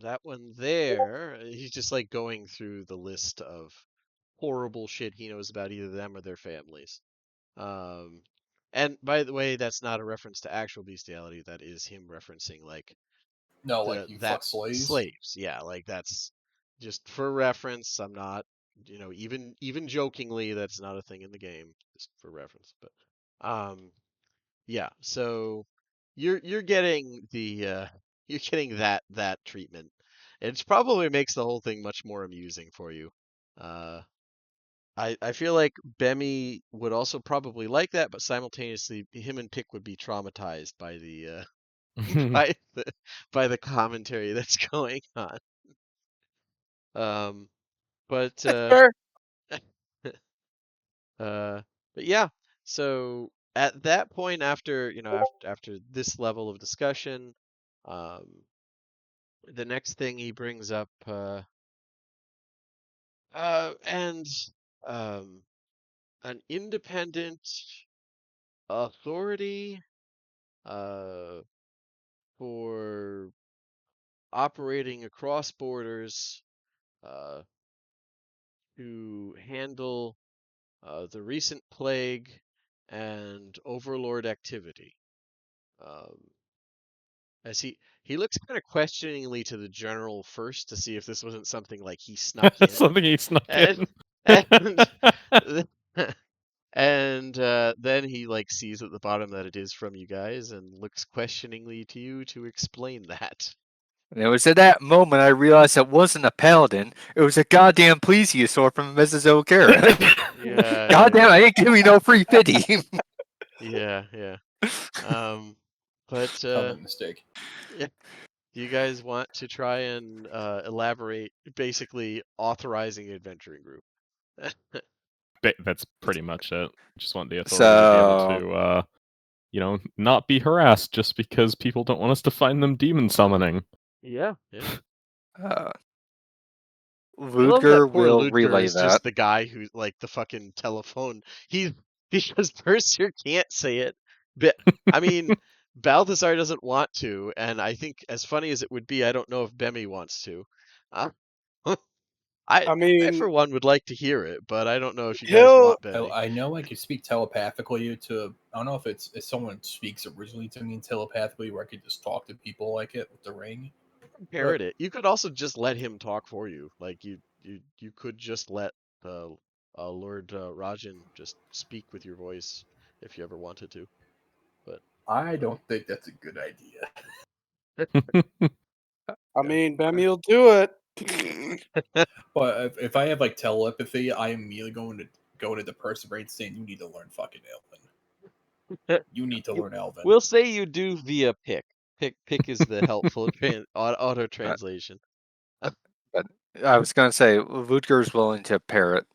That one there, he's just like going through the list of horrible shit he knows about either them or their families. Um, and by the way, that's not a reference to actual bestiality. That is him referencing like No, like you that fuck slaves. slaves. Yeah, like that's just for reference. I'm not, even jokingly, that's not a thing in the game, just for reference. But yeah. So you're getting the you're getting that treatment. It probably makes the whole thing much more amusing for you. Uh, I feel like Bemi would also probably like that, but simultaneously him and Pick would be traumatized by the by the by the commentary that's going on. Um, but uh, but yeah. So at that point, after after this level of discussion, um, the next thing he brings up, and um, an independent authority, uh, for operating across borders, uh, to handle the recent plague and overlord activity. Um, as he looks kind of questioningly to the general first to see if this wasn't something like he snuck in, something he snuck and in. and and then he like sees at the bottom that it is from you guys and looks questioningly to you to explain that. And it was at that moment I realized it wasn't a paladin. It was a goddamn plesiosaur from Mrs. O'Gara. Goddamn, Yeah, I ain't giving you no free pity. yeah. But Common mistake. yeah. Do you guys want to try and elaborate, basically authorizing adventuring group? That's pretty much it. Just want the authority to be able So, to, not be harassed just because people don't want us to find them demon summoning. Yeah. uh, I love that Ludger poor will Ludger relay is that. just the guy who like the fucking telephone. He's because Mercer can't say it. But I mean, Balthazar doesn't want to, and I think as funny as it would be, I don't know if Bemi wants to. Uh, I I I mean, for one would like to hear it, but I don't know if you guys he'll want Bemi. I know I could speak telepathically to. I don't know if someone speaks originally to me telepathically, where I could just talk to people like it with the ring. But Parrot it. You could also just let him talk for you. Like you could just let Lord Rajan just speak with your voice if you ever wanted to. But I don't think that's a good idea. I yeah. mean, Bemi'll do it. But if I have like telepathy, I am immediately going to the person brain saying, "You need to learn fucking Elven. You need to learn Elven." We'll say you do via pick. Pick is the helpful auto Uh, translation. but I was gonna say Ludger's willing to parrot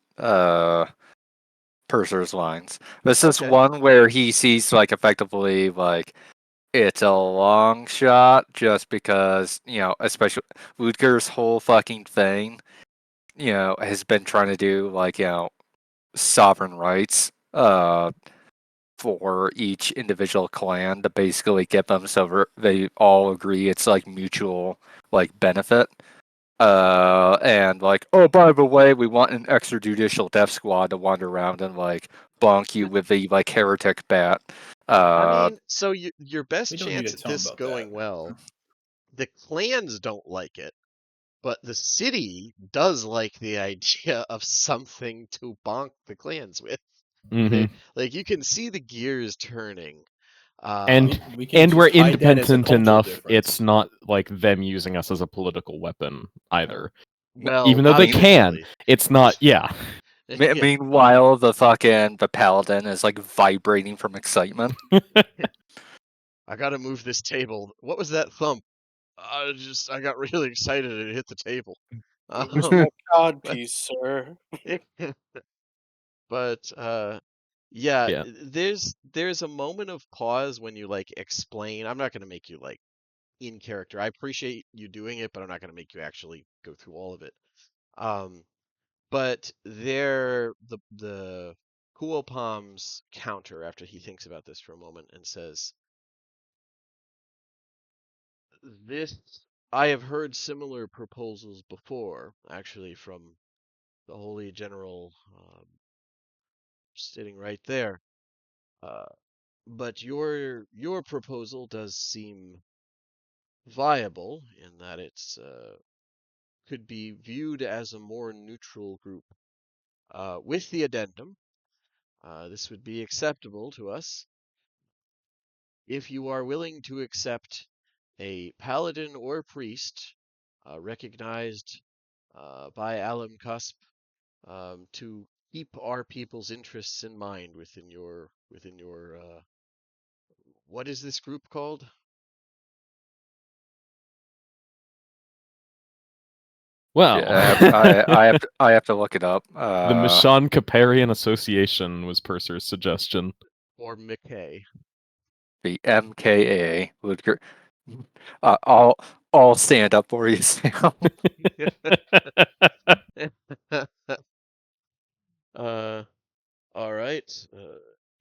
Purser's lines. This is Okay. one where he sees like effectively like it's a long shot just because, especially Ludger's whole fucking thing has been trying to do like sovereign rights for each individual clan to basically get them so they all agree it's like mutual like benefit. And like, oh, by the way, we want an extrajudicial death squad to wander around and like bonk you with the like heretic bat. I mean, so your best We don't need chance to at tell 'em this about going that. well, the clans don't like it, but the city does like the idea of something to bonk the clans with. They Mhm. like you can see the gears turning. And We can we're just hide that as a independent cultural enough. It's difference. not like them using us as a political weapon either. Well, Even though not they can, officially. it's not. Yeah. Yeah. Meanwhile, the paladin is like vibrating from excitement. I gotta move this table. What was that thump? I got really excited and it hit the table. It's my cod But piece, sir. but yeah, Yeah. there's a moment of pause when you like explain. I'm not gonna make you like in character. I appreciate you doing it, but I'm not gonna make you actually go through all of it. Um, but the Cool Palms counter after he thinks about this for a moment and says, "This I have heard similar proposals before, actually, from the Holy General sitting right there. Uh, but your proposal does seem viable in that it's could be viewed as a more neutral group. With the addendum, this would be acceptable to us if you are willing to accept a paladin or priest recognized by Alam Cusp to keep our people's interests in mind within your what is this group called? Well, Yeah, I have to look it up. the Mishann Caparian Association was Purser's suggestion. Or McKay? The MKA would all stand up for you, Sam. uh, all right.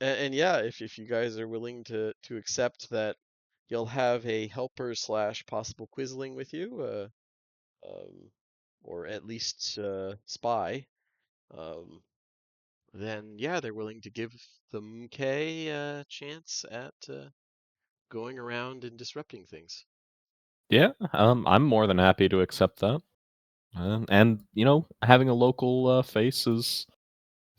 And yeah, if you guys are willing to accept that you'll have a helper slash possible quisling with you, or at least spy, um, then yeah, they're willing to give the MK a chance at going around and disrupting things. Yeah, I'm more than happy to accept that. And having a local face is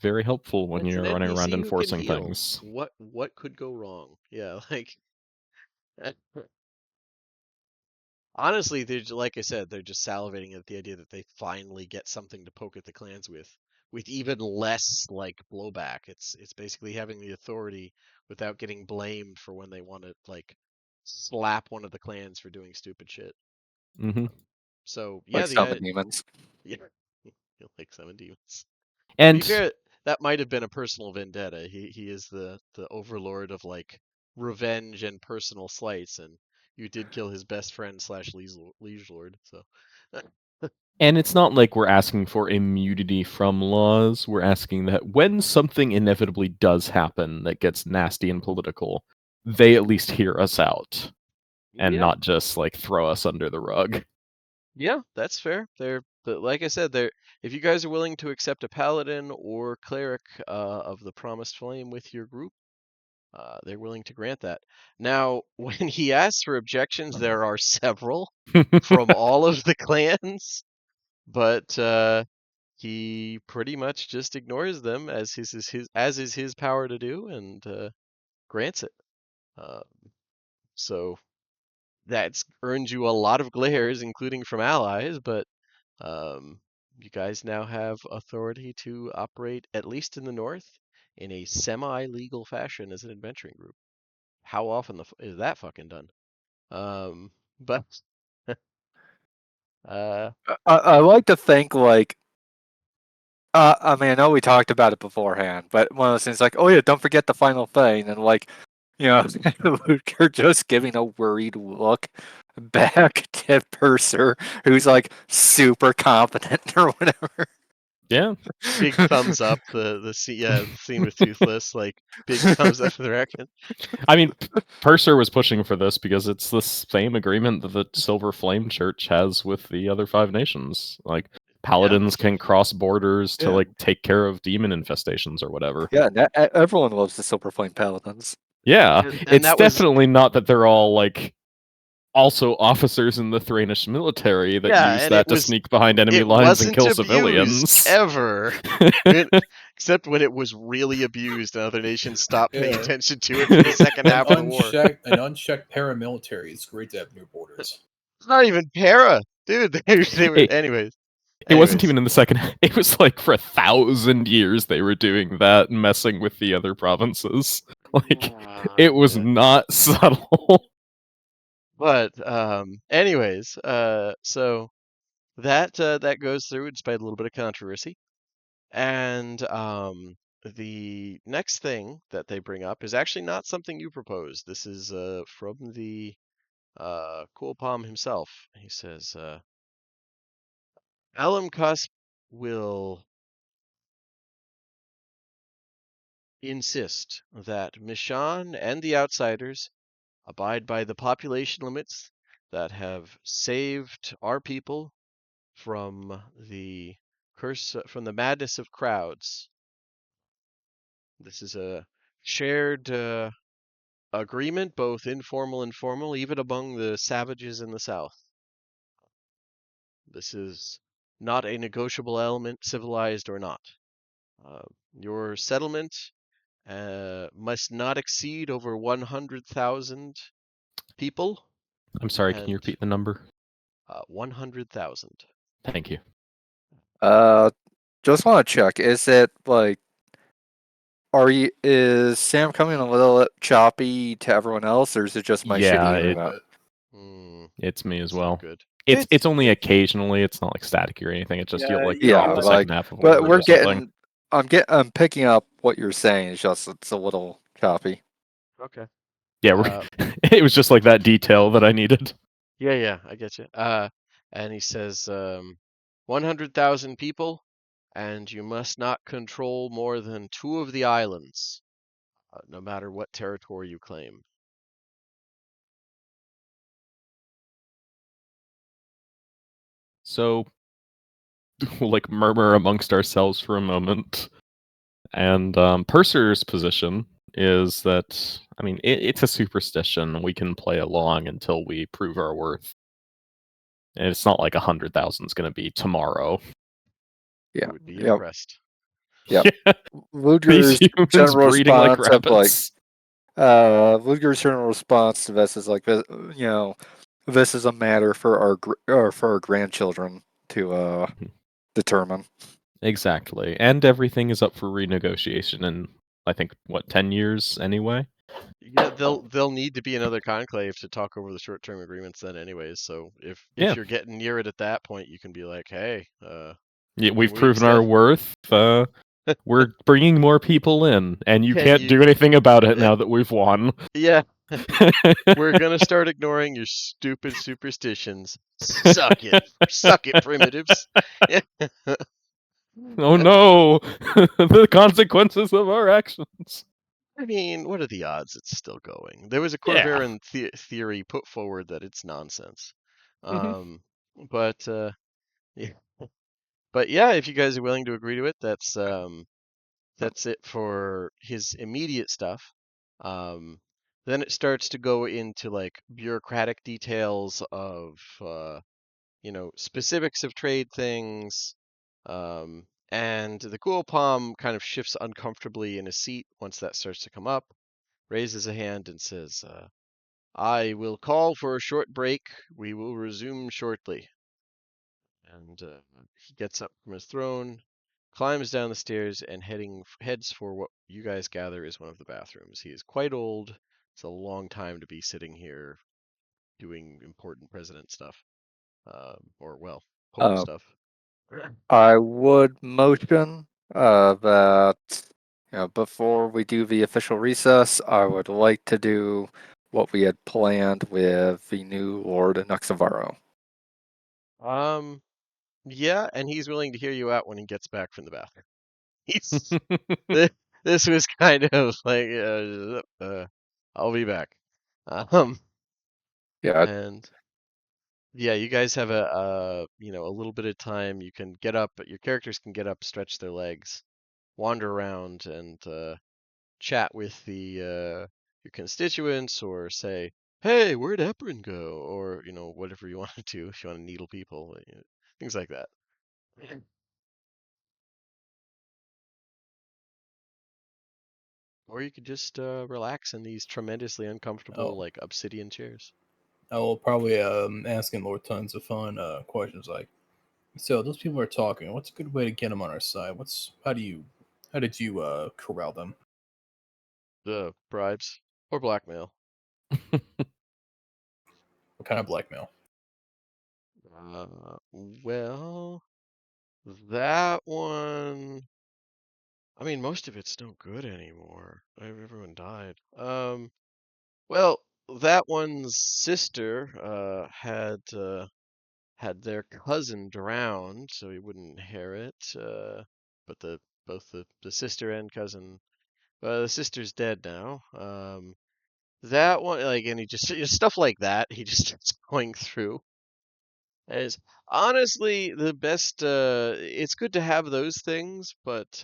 very helpful when It's an you're running around NPC who can enforcing heal. things. What could go wrong? Yeah, like honestly, like I said, they're just salivating at the idea that they finally get something to poke at the clans with even less like blowback. It's basically having the authority without getting blamed for when they want to like slap one of the clans for doing stupid shit. Hmm. So Like yeah, summon demons. yeah, like summon demons. To be And fair, that might have been a personal vendetta. He is the overlord of like revenge and personal slights, and you did kill his best friend slash liege lord. So and it's not like we're asking for immunity from laws. We're asking that when something inevitably does happen that gets nasty and political, they at least hear us out and yeah, not just like throw us under the rug. yeah, that's fair. But like I said, if you guys are willing to accept a paladin or cleric of the promised flame with your group, they're willing to grant that. Now, when he asks for objections, there are several from all of the clans, but he pretty much just ignores them as is his power to do, and grants it. Uh, so that's earned you a lot of glares, including from allies, but um, you guys now have authority to operate, at least in the north, in a semi-legal fashion as an adventuring group. How often is that fucking done? But uh, I like to think like I mean, I know we talked about it beforehand, but one of those things like, oh yeah, don't forget the final thing, and like, Luke, you're just giving a worried look back to Purser, who's like super competent or whatever. Yeah. Big thumbs up. The scene with Toothless, like big thumbs up for the record. I mean, Purser was pushing for this because it's the same agreement that the Silver Flame Church has with the other 5 nations. Like, paladins can cross borders to Yeah. like take care of demon infestations or whatever. Yeah, everyone loves the Silver Flame Paladins. Yeah, And it's that was definitely not that they're all like also officers in the Thranish military that Yeah, use and that to sneak behind enemy it lines and wasn't kill abused civilians. ever, except when it was really abused and other nations stopped paying Yeah. attention to it for the second half of the war. An unchecked paramilitary. It's great to have new borders. It's not even para, dude. They were, anyways. It wasn't even in the second. It was like for 1,000 years they were doing that, messing with the other provinces. Like, it was Yeah. not subtle. But anyways, so that goes through despite a little bit of controversy. And the next thing that they bring up is actually not something you proposed. This is from the Cool Palm himself. He says, Alam Cusp will insist that Mishann and the outsiders abide by the population limits that have saved our people from the from the madness of crowds. This is a shared agreement, both informal and formal, even among the savages in the south. This is not a negotiable element, civilized or not. Your settlement must not exceed over 100,000 people. I'm sorry, can you And repeat the number? 100,000. Thank you. Just want to check. Is it like, is Sam coming a little choppy to everyone else, or is it just my Yeah, shitty it- internet? It's me as That's not well. good. It's only occasionally. It's not like static or anything. It's just Yeah, you'll like yeah, drop the like, second half of a But word we're or something. I'm picking up what you're saying. It's just it's a little choppy. Okay. Yeah, it was just like that detail that I needed. Yeah, I get you. And he says, 100,000 people, and you must not control more than 2 of the islands, no matter what territory you claim. So we'll like murmur amongst ourselves for a moment. And Purser's position is that, I mean, it's a superstition. We can play along until we prove our worth. And it's not like 100,000 is going to be tomorrow. Yeah, You would be yep. impressed. Yep. Yeah, Ludger's these humans general breeding like response of like, rabbits. Ludger's general response to this is like, this is a matter for our grandchildren to determine. Exactly. And everything is up for renegotiation in, I think, what, 10 years anyway? Yeah, they'll need to be another conclave to talk over the short-term agreements then anyways. So if Yeah. you're getting near it at that point, you can be like, hey, Yeah, we've we proven our accept- worth. We're bringing more people in, and you Can can't you- do anything about it now that we've won. yeah, we're gonna start ignoring your stupid superstitions. Suck it, primitives. Oh no! The consequences of our actions. I mean, what are the odds it's still going? There was a Yeah. Corvaran theory put forward that it's nonsense. Mhm. But yeah. But yeah, if you guys are willing to agree to it, that's it for his immediate stuff. Then it starts to go into like bureaucratic details of specifics of trade things. And the Cool Palm kind of shifts uncomfortably in his seat once that starts to come up, raises a hand and says, I will call for a short break. We will resume shortly. And he gets up from his throne, climbs down the stairs, and heads for what you guys gather is one of the bathrooms. He is quite old. It's a long time to be sitting here doing important president stuff, or well, Pope stuff. I would motion that before we do the official recess, I would like to do what we had planned with the new Lord Nuxavaro. Yeah, and he's willing to hear you out when he gets back from the bathroom. He's thi- this was kind of like, I'll be back. Um, Yeah, and yeah, you guys have a little bit of time. You can get up, your characters can get up, stretch their legs, wander around, and chat with your constituents, or say, "Hey, where'd Eberron go?" Or whatever you want to do if you want to needle people, things like that. Or you could just relax in these tremendously uncomfortable, Oh, like obsidian chairs. I will probably asking Lord tons of fun questions like, so those people are talking. What's a good way to get them on our side? How did you corral them? The bribes or blackmail. What kind of blackmail? Well, that one. I mean, most of it's no good anymore. Everyone died. Well, that one's sister had their cousin drowned, so he wouldn't inherit. But both the sister and cousin, the sister's dead now. That one, like, and he just stuff like that. He just starts going through. Is honestly the best. It's good to have those things, but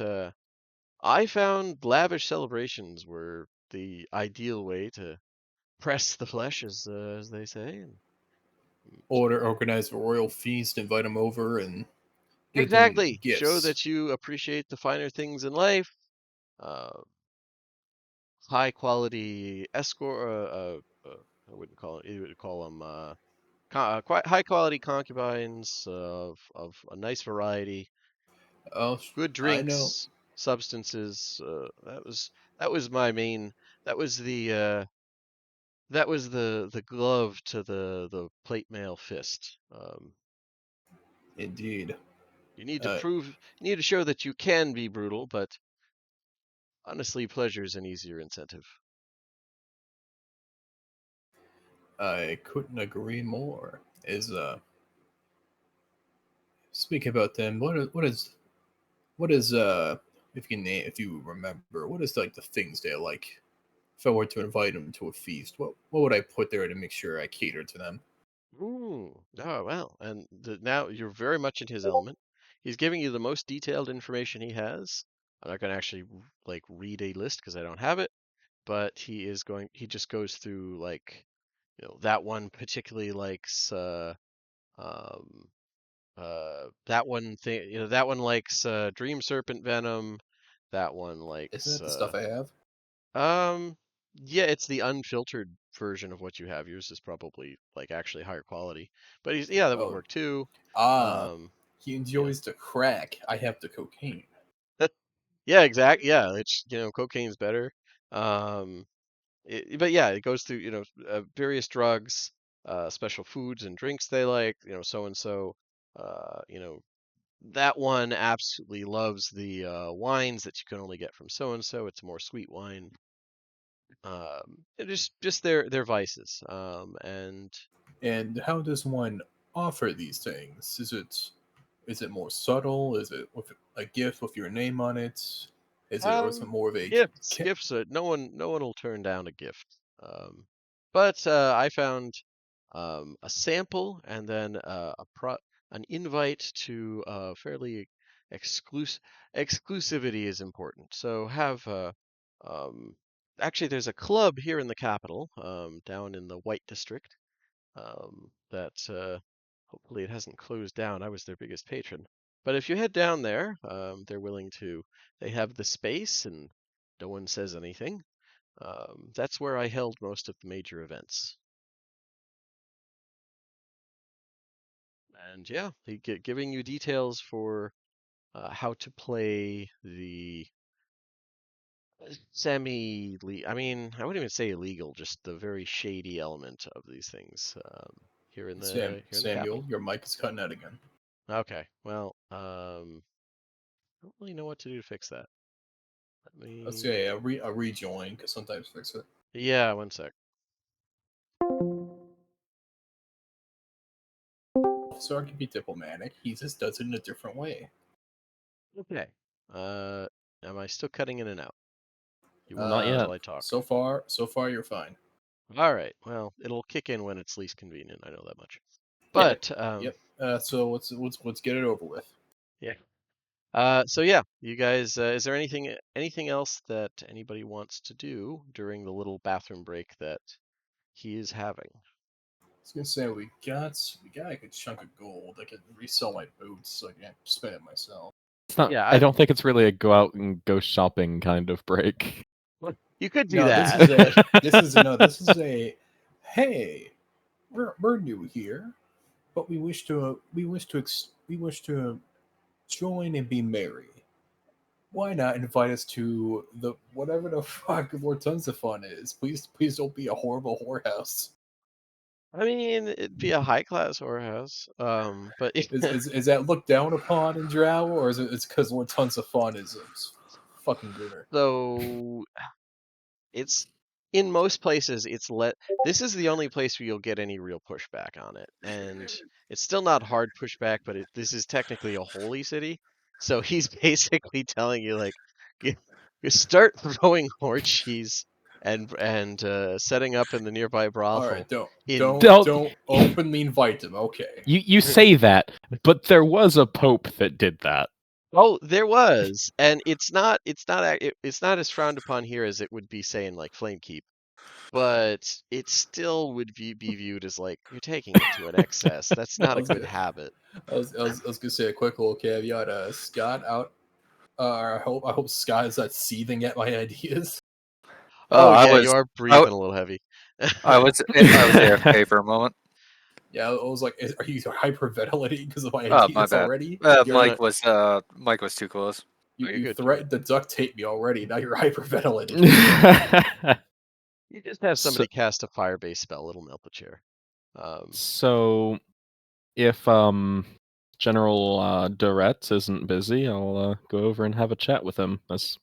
I found lavish celebrations were the ideal way to press the flesh, as they say. Organize a royal feast, invite them over, and give them Exactly. Show gifts. that you appreciate the finer things in life. Uh, High quality escort. I wouldn't call it. You would call them quite high quality concubines of a nice variety. Oh, Good I know. drinks, substances. That was my main. That was the glove to the plate mail fist. Indeed. You need to Uh, prove. You need to show that you can be brutal, but honestly, pleasure is an easier incentive. I couldn't agree more. Is Speak about them. What is if you name if you remember what is like the things they like? If I were to invite them to a feast, what would I put there to make sure I cater to them? Ooh, oh well, and now you're very much in his element. He's giving you the most detailed information he has. I'm not going to actually like read a list because I don't have it, but he just goes through like, that one particularly likes um that one thing, that one likes dream serpent venom. That one Isn't likes that the stuff I have? um yeah, it's the unfiltered version of what you have. Yours is probably like actually higher quality. But yeah, that would Oh, work too. ah, Um he yeah. enjoys the crack. I have the cocaine. Yeah, exactly. Yeah, it's cocaine's better. Um but yeah, it goes through, various drugs, special foods and drinks they like, so and so. Uh, you know, that one absolutely loves the wines that you can only get from so and so. It's a more sweet wine. And just their vices. And And how does one offer these things? Is it more subtle? Is it with a gift with your name on it? Or is it more of a gifts. No one will turn down a gift. Um, but I found a sample and then an invite to fairly exclusive. Exclusivity is important. So have um, actually there's a club here in the capital, down in the White District, that hopefully it hasn't closed down. I was their biggest patron. But if you head down there, they're willing to. They have the space, and no one says anything. That's where I held most of the major events. And yeah, giving you details for how to play the semi. I mean, I wouldn't even say illegal, just the very shady element of these things, here in the Samuel, capital. your mic is cutting out again. Okay, well, I don't really know what to do to fix that. Let Let's me. say a rejoin because sometimes fix it. Yeah, one sec. Officer can be diplomatic. He just does it in a different way. Okay. Am I still cutting in and out? You will Not not yet. until I talk. So far, you're fine. All right. Well, it'll kick in when it's least convenient. I know that much. Yeah, But Yep. So let's get it over with. yeah. So yeah, you guys. Is there anything else that anybody wants to do during the little bathroom break that he is having? I was gonna say we got a good chunk of gold. I could resell my boots, so I can spend it myself. It's not. Yeah, I don't think it's really a go out and go shopping kind of break. you could do No, that. this is a hey, we're new here, but we wish to join and be merry. Why not invite us to the whatever the fuck Lord Tons of Fun is? Please don't be a horrible whorehouse. I mean, it'd be a high class whorehouse. But Is that looked down upon in Drow, or is it because Lord Tons of Fun is a fucking gooner? so it's in most places this is the only place where you'll get any real pushback on it, and it's still not hard pushback, but this is technically a holy city, so he's basically telling you like you start throwing orgies and setting up in the nearby All brothel right, don't in don't Don't- don't openly invite him. Okay. You say that, but there was a pope that did that. Oh, there was, and it's not as frowned upon here as it would be, say, in like Flamekeep, but it still would be viewed as like you're taking it to an excess. That's not a was good gonna- habit. I was gonna say a quick little caveat. Scott out. I hope Scott is not seething at my ideas. Oh I yeah, you was are breathing a little heavy. I was AFK for a moment. Yeah, I was like, are you hyperventilating because of my Oh, ideas my bad. already? You're Mike was too close. You, you're you good. threatened to duct tape me already. Now you're hyperventilating. You just have So- somebody cast a fire-based spell; it'll melt the chair. So, if General Duretz isn't busy, I'll go over and have a chat with him as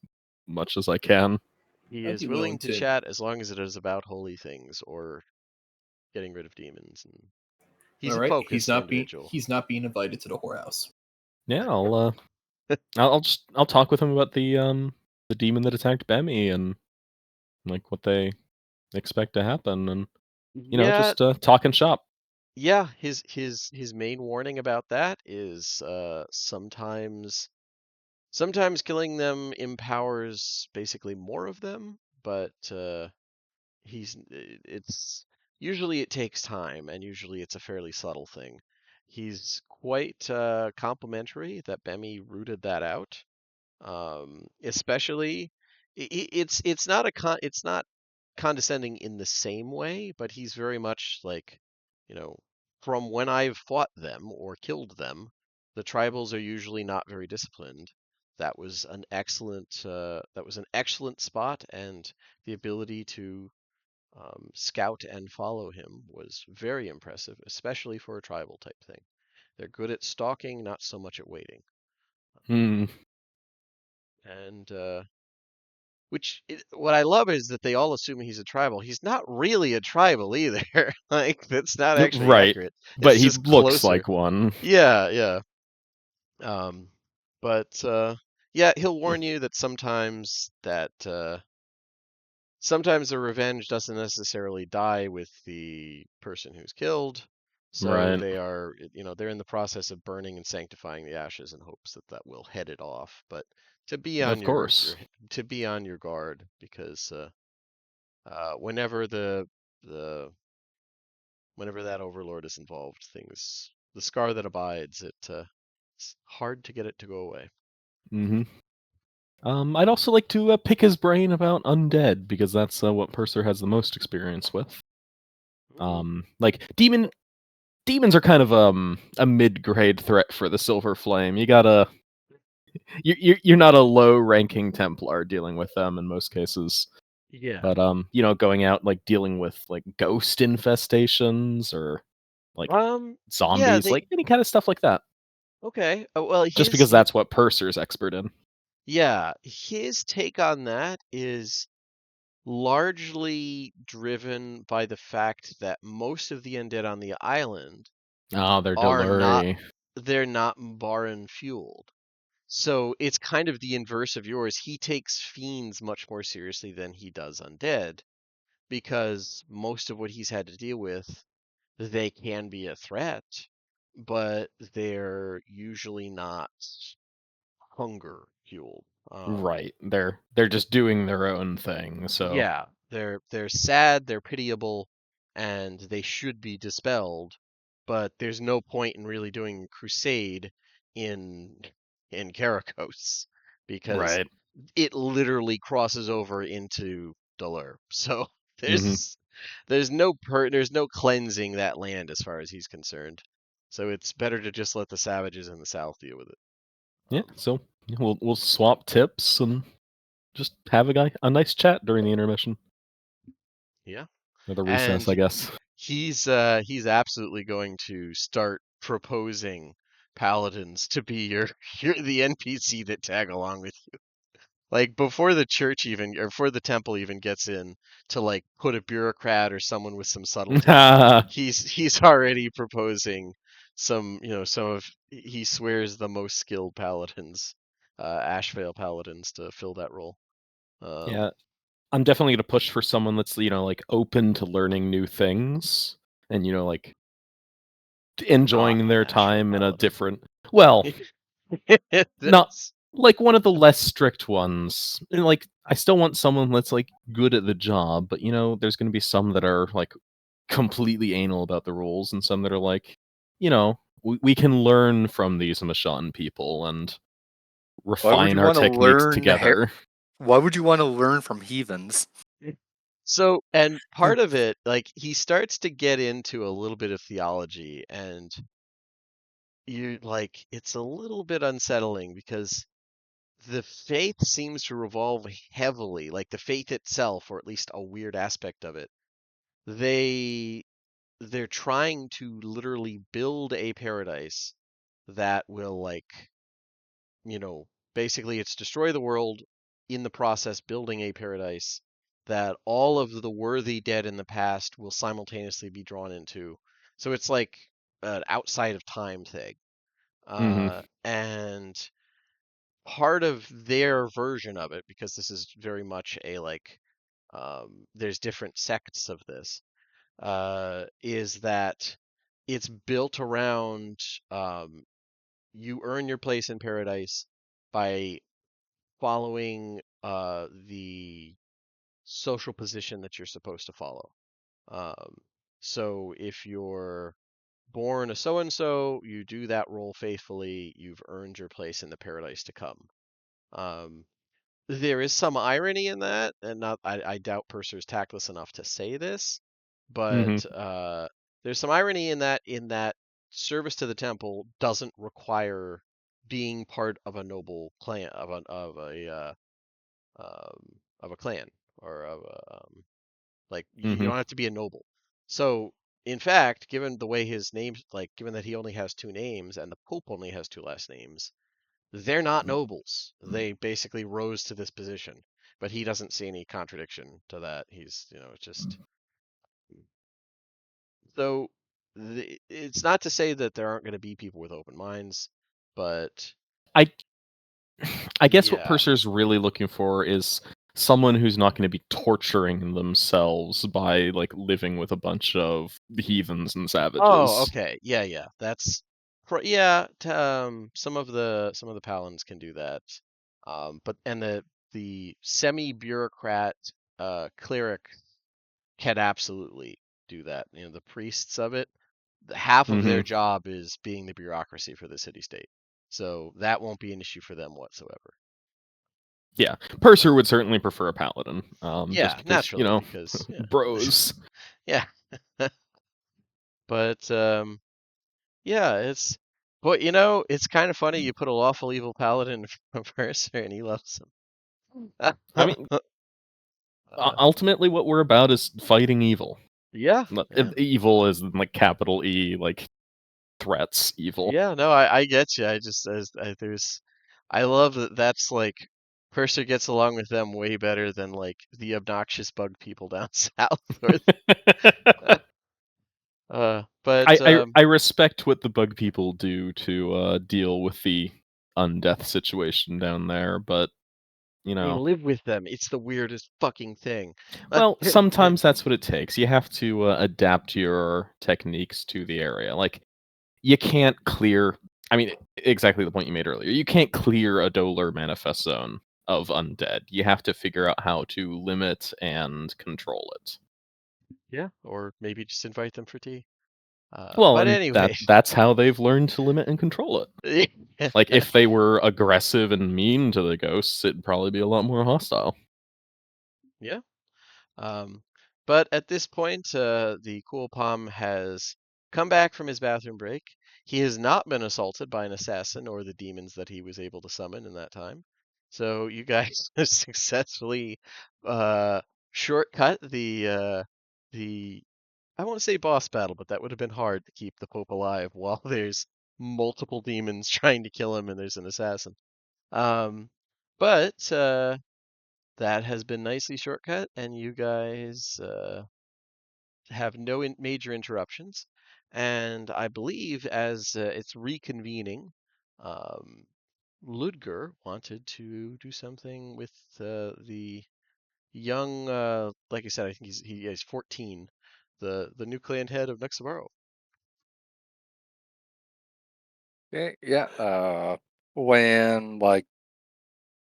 much as I can. He I'd is be willing willing to to- chat as long as it is about holy things or getting rid of demons. And he's All a right, focused individual. he's not being invited to the whorehouse. Yeah, I'll talk with him about the demon that attacked Bemi and like what they expect to happen, and Yeah, just talk and shop. yeah. His main warning about that is sometimes killing them empowers basically more of them, but it's usually it takes time, and usually it's a fairly subtle thing. He's quite complimentary that Bemi rooted that out. Especially, it's not condescending in the same way, but he's very much like, you know, from when I've fought them or killed them, the tribals are usually not very disciplined. That was an excellent spot, and the ability to scout and follow him was very impressive, especially for a tribal type thing. They're good at stalking, not so much at waiting. Hmm. And what I love is that they all assume he's a tribal. He's not really a tribal either. Like that's not actually Right, accurate. but It's he just looks closer. like one. Yeah, yeah. But yeah, he'll warn you that sometimes the revenge doesn't necessarily die with the person who's killed. So Right. they are, they're in the process of burning and sanctifying the ashes in hopes that that will head it off. But to be on Of course. to be on your guard, because whenever whenever that overlord is involved, the scar that abides, it's hard to get it to go away. Hmm. I'd also like to pick his brain about undead, because that's what Purser has the most experience with. Like demons are kind of a mid-grade threat for the Silver Flame. You're not a low-ranking Templar dealing with them in most cases. Yeah. But going out like dealing with like ghost infestations or like zombies, they like any kind of stuff like that. okay. Well, Just because that's what Purser's expert in. yeah, his take on that is largely driven by the fact that most of the undead on the island Oh, they're are not Deluri. they're not Mbaran fueled. So it's kind of the inverse of yours. He takes fiends much more seriously than he does undead because most of what he's had to deal with, they can be a threat, but they're usually not hunger fueled. Right. They're just doing their own thing. So Yeah, they're sad, they're pitiable, and they should be dispelled, but there's no point in really doing crusade in in Karakos because right. it literally crosses over into Dolur. So hmm there's no cleansing that land as far as he's concerned. So it's better to just let the savages in the south deal with it. Yeah. So we'll swap tips and just have a nice chat during the intermission Yeah. or the recess, And I guess. he's absolutely going to start proposing paladins to be your the NPC that tag along with you. Like before the church even or before the temple even gets in to like put a bureaucrat or someone with some subtlety, he's already proposing some of he swears the most skilled paladins, Ashvale paladins to fill that role. Yeah, I'm definitely gonna push for someone that's like open to learning new things and like Not enjoying an their Ashvale time in a paladin. different. Well, not That's like one of the less strict ones. And like I still want someone that's like good at the job, but there's gonna be some that are like completely anal about the rules, and some that are like, we can learn from these Mishann people and Why would refine you our want to techniques learn? together. Why would you want to learn from heathens? so, and part of it, like he starts to get into a little bit of theology, and you like it's a little bit unsettling because the faith seems to revolve heavily, like the faith itself, or at least a weird aspect of it. They they're trying to literally build a paradise that will you know, basically it's destroy the world, in the process building a paradise that all of the worthy dead in the past will simultaneously be drawn into. So it's like an outside of time thing. hmm And part of their version of it, because this is very much a there's different sects of this, is that it's built around um, you earn your place in paradise by following the social position that you're supposed to follow. Um, so if you're born a so and so, you do that role faithfully, you've earned your place in the paradise to come. Um, there is some irony in that, and not I doubt Purser's tactless enough to say this, hmm but there's some irony in that service to the temple doesn't require being part of a noble clan of a clan or of a like you hmm don't have to be a noble. So in fact, given the way his name's like given that he only has two names and the Pope only has two last names, they're not nobles. They basically rose to this position, but he doesn't see any contradiction to that. He's, it's just so it's not to say that there aren't going to be people with open minds, but I I guess what yeah. Purser's really looking for is someone who's not going to be torturing themselves by like living with a bunch of heathens and Oh, savages. okay. Yeah, yeah. Yeah, some of the paladins can do that. But and the semi-bureaucrat cleric can absolutely do that. The priests of it, half of hmm their job is being the bureaucracy for the city state. So that won't be an issue for them whatsoever. Yeah, Purser would certainly prefer a paladin, just Yeah, because naturally, because yeah. bros. Yeah. But yeah, but it's kind of funny you put a lawful evil paladin in front of Mercer and he loves him. I mean, Uh, ultimately, what we're about is fighting evil. yeah, yeah, Evil is like capital E, like threats. Evil. yeah. No, I get you. I love that. That's like Purser gets along with them way better than like the obnoxious bug people down south. Or but I respect what the bug people do to deal with the undeath situation down there, but they live with them. It's the weirdest fucking thing. well, sometimes that's what it takes. You have to adapt your techniques to the area. Like you can't clear. I mean, exactly the point you made earlier. You can't clear a Dolar manifest zone of undead. You have to figure out how to limit and control it. Yeah, or maybe just invite them for tea. Well, But and anyway, that's how they've learned to limit and control it. Like if they were aggressive and mean to the ghosts, it'd probably be a lot more hostile. yeah. But at this point, the Cool Palm has come back from his bathroom break. He has not been assaulted by an assassin or the demons that he was able to summon in that time. So you guys have successfully uh, shortcut the I won't say boss battle, but that would have been hard to keep the Pope alive while there's multiple demons trying to kill him and there's an assassin. Um, but that has been nicely shortcut, and you guys have no major interruptions. And I believe as it's reconvening, um, Ludger wanted to do something with the young, like I said, I think he's 14, the new clan head of Nuxavaro. Okay, yeah. When like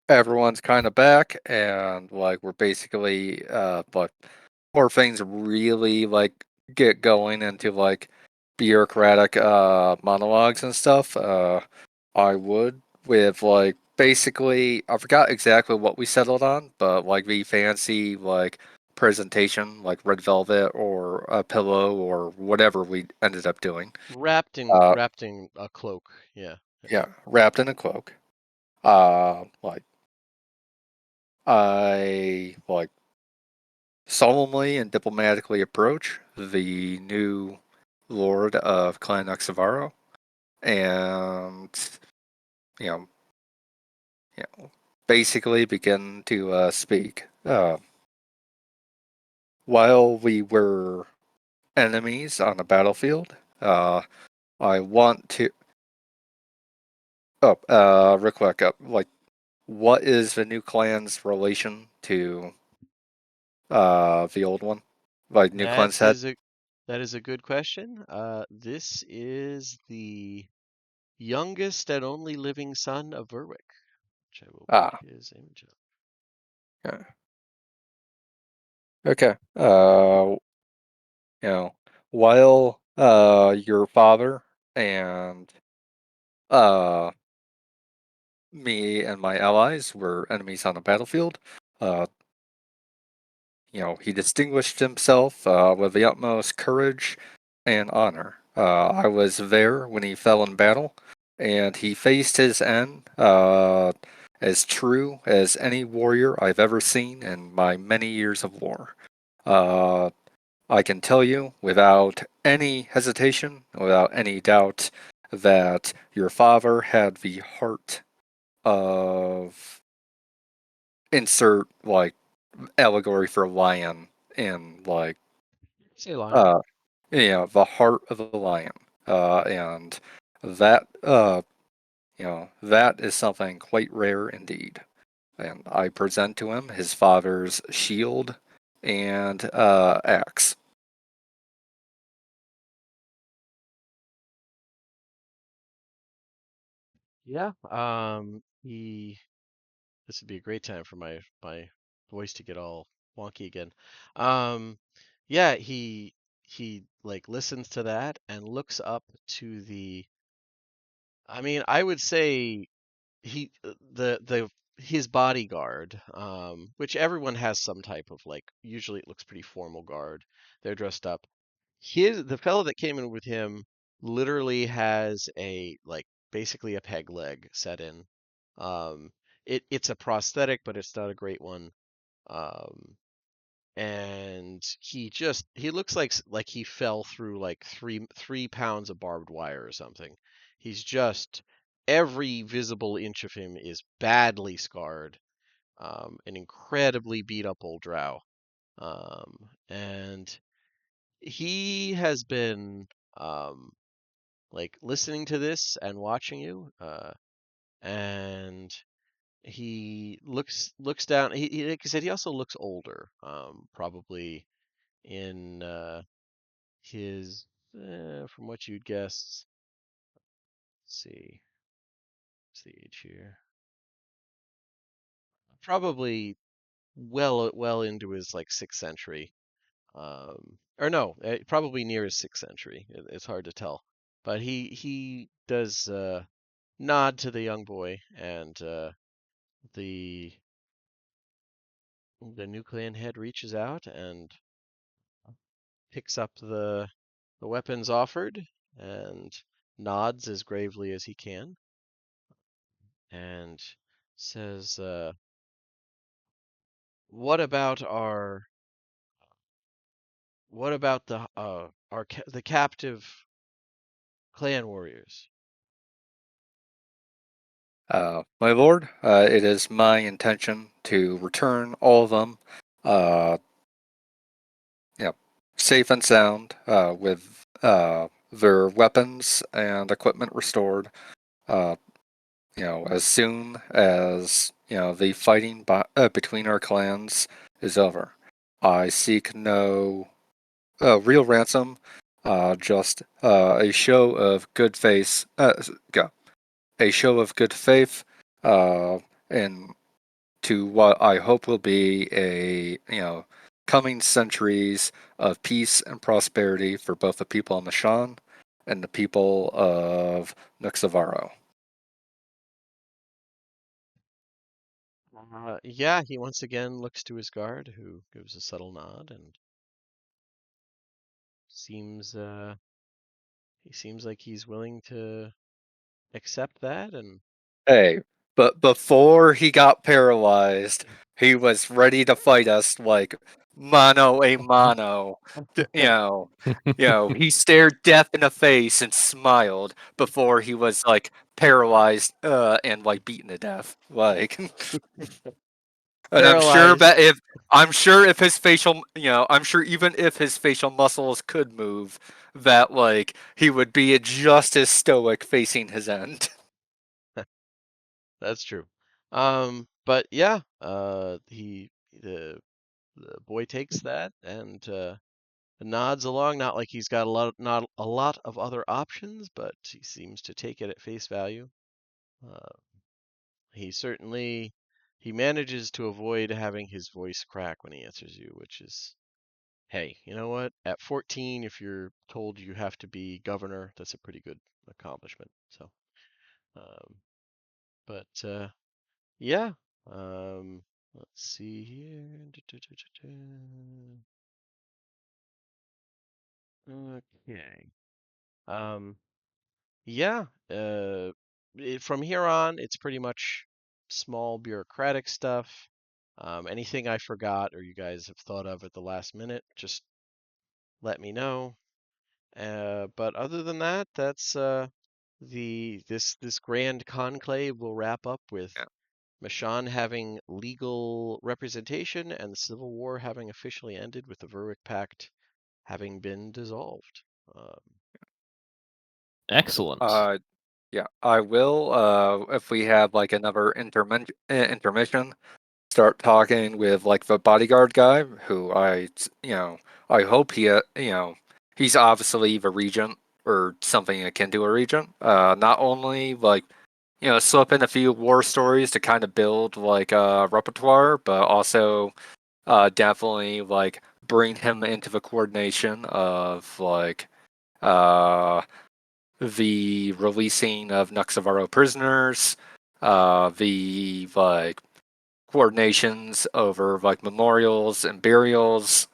everyone's kind of back and like we're basically like more things really like get going into like bureaucratic monologues and stuff. I would with like basically I forgot exactly what we settled on, but like the fancy like presentation like red velvet or a pillow or whatever we ended up doing. Uh, Wrapped in a cloak. Yeah. yeah, wrapped in a cloak. Like I like solemnly and diplomatically approach the new lord of Clan Uxavaro and you know, basically begin to speak. While we were enemies on the battlefield, I want to. Oh, real quick, like, what is the new clan's relation to the old one? Like, new clan's That head? is a that is a good question. This is the youngest and only living son of Berwick, which I will put Ah, his image up. yeah. Okay. You know, while your father and uh me and my allies were enemies on the battlefield, uh he distinguished himself with the utmost courage and honor. I was there when he fell in battle, and he faced his end as true as any warrior I've ever seen in my many years of war. Uh, I can tell you without any hesitation, without any doubt, that your father had the heart of insert like allegory for lion in like Say lion. uh the heart of the lion. And that that is something quite rare indeed. And I present to him his father's shield and axe. Yeah. He. This would be a great time for my voice to get all wonky again. Um, yeah. He like listens to that and looks up to the. I mean, I would say the his bodyguard, which everyone has some type of like. Usually, it looks pretty formal guard. They're dressed up. The fellow that came in with him literally has a like basically a peg leg set in. It's a prosthetic, but it's not a great one. Um, and he looks like he fell through like three pounds of barbed wire or something. He's just every visible inch of him is badly scarred. an incredibly beat up old drow. And he has been like listening to this and watching you, and he looks down. Like I said, he also looks older, probably in his from what you'd guess. Let's see, what's the age here? Probably well into his like 6th century. Or no, probably near his 6th century. It's hard to tell, but he does nod to the young boy, and the new clan head reaches out and picks up the weapons offered and nods as gravely as he can and says, "What about the captive clan warriors?" My lord, it is my intention to return all of them, uh, you know, safe and sound, with their weapons and equipment restored. Uh, as soon as the fighting between our clans is over. I seek no real ransom, just a show of good faith. A show of good faith, and to what I hope will be a coming centuries of peace and prosperity for both the people of Mishann and the people of Nuxavaro. Yeah, he once again looks to his guard, who gives a subtle nod and seems he seems like he's willing to accept that. And Hey, but before he got paralyzed, he was ready to fight us like mano a mano. He stared death in the face and smiled before he was like paralyzed and like beaten to death. Like, and paralyzed. I'm sure if his facial, I'm sure even if his facial muscles could move, that like he would be just as stoic facing his end. That's true. But yeah, the boy takes that and nods along, not like he's got not a lot of other options, but he seems to take it at face value. Uh, he certainly he manages to avoid having his voice crack when he answers you, which is, hey, you know what? At 14, if you're told you have to be governor, that's a pretty good accomplishment. So, um, but yeah. Let's see here. Okay. Um, yeah. From here on, it's pretty much small bureaucratic stuff. Anything I forgot or you guys have thought of at the last minute, just let me know. But other than that, that's this grand conclave will wrap up with Mishann having legal representation and the Civil War having officially ended, with the Verwick Pact having been dissolved. Um, Excellent. Yeah, I will. If we have like another intermission, start talking with like the bodyguard guy, who I hope he's obviously the regent or something akin to a regent. Not only like slip in a few war stories to kind of build like a repertoire, but also definitely like bring him into the coordination of like uh the releasing of Nuxavaro prisoners, the like coordinations over like memorials and burials,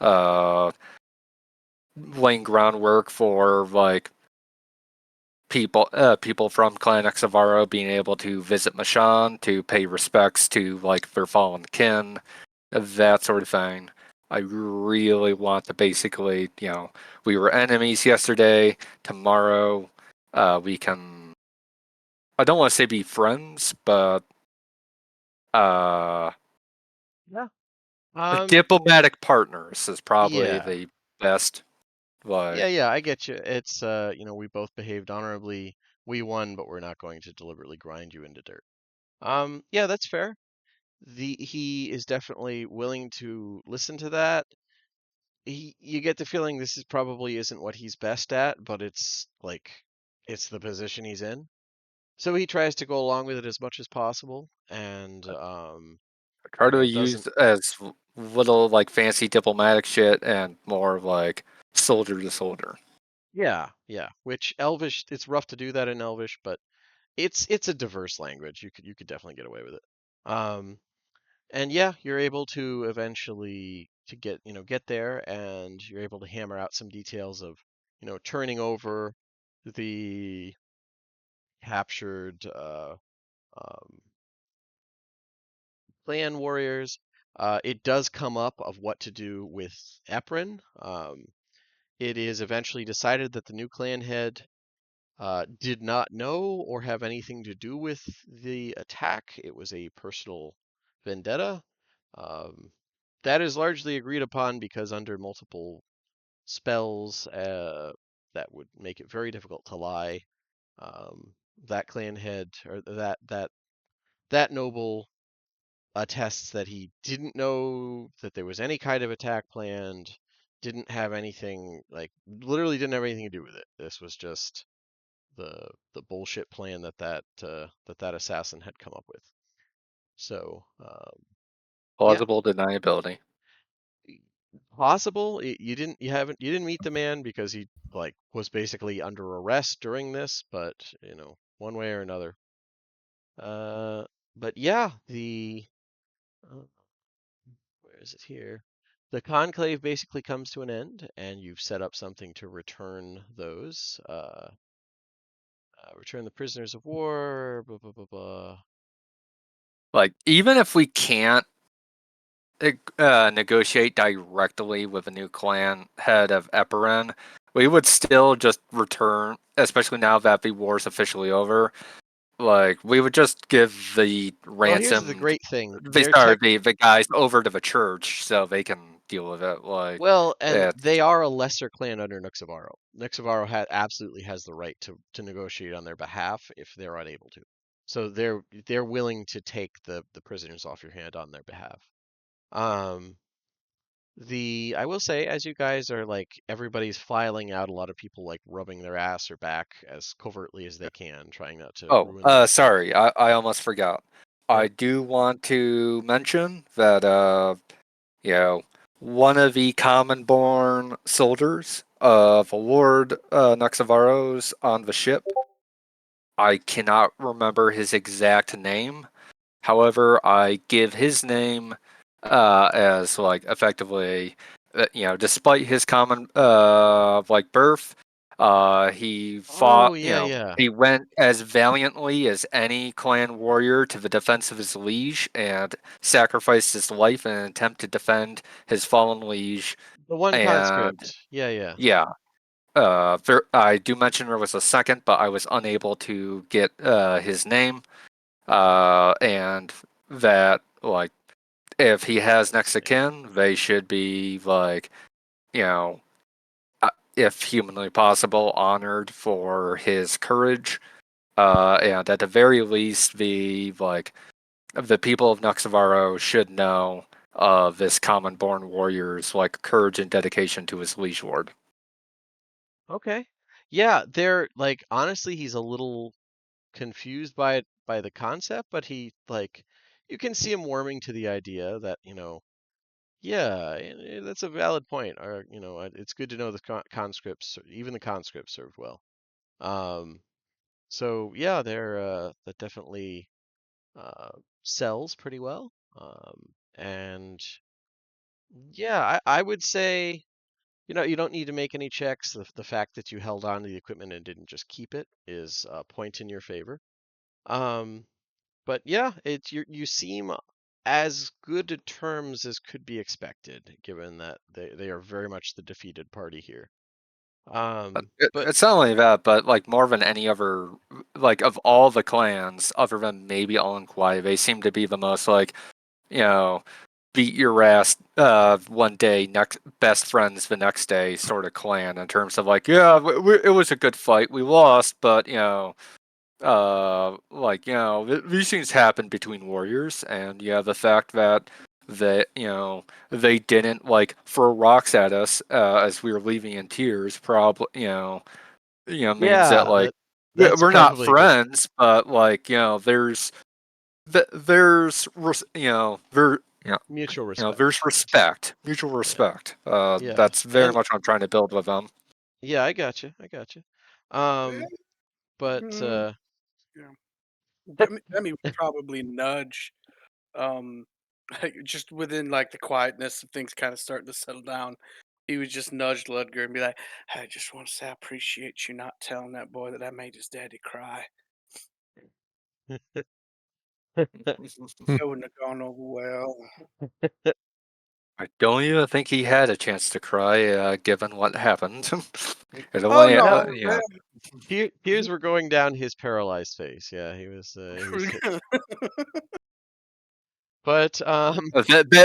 laying groundwork for like people from Clan Nuxavaro being able to visit Mishann to pay respects to like their fallen kin, that sort of thing. I really want to basically, we were enemies yesterday. Tomorrow, we can, I don't want to say be friends, but Yeah. Um. Diplomatic partners is probably Yeah. the best. Yeah. Like, Yeah. I get you. It's we both behaved honorably. We won, but we're not going to deliberately grind you into dirt. Yeah, that's fair. He is definitely willing to listen to that. You get the feeling this is probably isn't what he's best at, but it's the position he's in. So he tries to go along with it as much as possible, and try to doesn't. use as little like fancy diplomatic shit and more like soldier to soldier. Yeah, yeah. Which Elvish, it's rough to do that in Elvish, but it's a diverse language. You could definitely get away with it. Um, and yeah, you're able to eventually to get there, and you're able to hammer out some details of turning over the captured um, clan warriors. It does come up of what to do with Eberron. It is eventually decided that the new clan head did not know or have anything to do with the attack. It was a personal vendetta. Um, that is largely agreed upon because under multiple spells, that would make it very difficult to lie. That clan head or that noble attests that he didn't know that there was any kind of attack planned, didn't have anything literally didn't have anything to do with it. This was just the bullshit plan that assassin had come up with. So yeah, Plausible deniability. possible. You didn't meet the man because he was basically under arrest during this, but one way or another. Uh, but yeah, the uh, where is it here? The conclave basically comes to an end, and you've set up something to return those. Return the prisoners of war. Blah, blah, blah, blah. Like, even if we can't negotiate directly with a new clan head of Eberron, we would still just return, especially now that the war is officially over. Like, we would just give the Well, here's the ransomed, great thing. the They're sorry, tech. the guys over to the church so they can deal with it. Like, Well, and it's they are a lesser clan under Nuxavaro. Nuxavaro absolutely has the right to negotiate on their behalf if they're unable to. So they're willing to take the prisoners off your hand on their behalf. Um, I will say, as you guys are everybody's filing out, a lot of people rubbing their ass or back as covertly as they can, trying not to oh, ruin the ritual. sorry, I almost forgot. I Yep. do want to mention that you know, one of the common born soldiers of Lord Nuxavaros on the ship. I cannot remember his exact name. However, I give his name as like effectively, despite his common birth, he Oh fought. yeah, yeah. He went as valiantly as any clan warrior to the defense of his liege and sacrificed his life in an attempt to defend his fallen liege. The one And conscript. Yeah, yeah. yeah, I do mention there was a second, but I was unable to get his name. And that if he has next of Interesting. kin, they should be you know, if humanly possible, honored for his courage. And at the very least, the people of Nuxavaro should know of this common born warrior's courage and dedication to his liege lord. Okay. Yeah, they're honestly, he's a little confused by the concept, but he you can see him warming to the idea that, yeah, that's a valid point. Or, it's good to know the conscripts, even the conscripts served well. Um, so yeah, that definitely uh sells pretty well. And yeah, I would say, you don't need to make any checks. The fact that you held on to the equipment and didn't just keep it is a point in your favor. Um, but yeah, you seem as good to terms as could be expected, given that they are very much the defeated party here. But It's not only that, but more than any other, of all the clans, other than maybe Alan Kwai, they seem to be the most you know beat your ass one day, next best friends the next day sort of clan in terms of like, yeah, it was a good fight. We lost, but these things happen between warriors, and the fact that they didn't like throw rocks at us as we were leaving in tears probably means that Yeah, like that's we're not probably a good. friends, but like there's there Mutual respect. there's respect, mutual Yeah, respect. yeah, That's very and much what I'm trying to build with them. yeah, I got you. I got you. But Mm, yeah. Demi would probably nudge, um, just within like the quietness of things kind of starting to settle down. He would just nudge Ludger and be like, "I just want to say I appreciate you not telling that boy that I made his daddy cry. That wouldn't have gone over well." I don't even think he had a chance to cry, given what happened. It Oh only, yeah, no, yeah. tears were going down his paralyzed face. Yeah, he was hit. But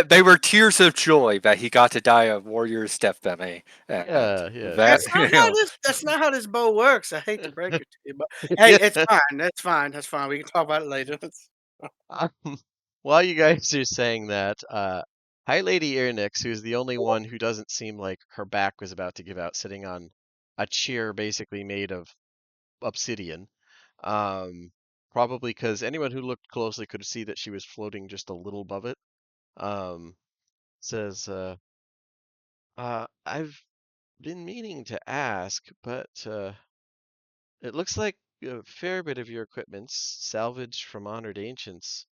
They were tears of joy that he got to die a warrior's death, Benny, and yeah, yeah, that that's not how this. That's not how this bow works. I hate to break it to you, but hey, yeah. it's fine. That's fine. That's fine. We can talk about it later. Um, while you guys are saying that, High Lady Earnix, who's the only one who doesn't seem like her back was about to give out, sitting on a chair basically made of obsidian. Um, Probably because anyone who looked closely could see that she was floating just a little above it. Um, Says, I've been meaning to ask, but it looks like a fair bit of your equipment's salvaged from honored ancients.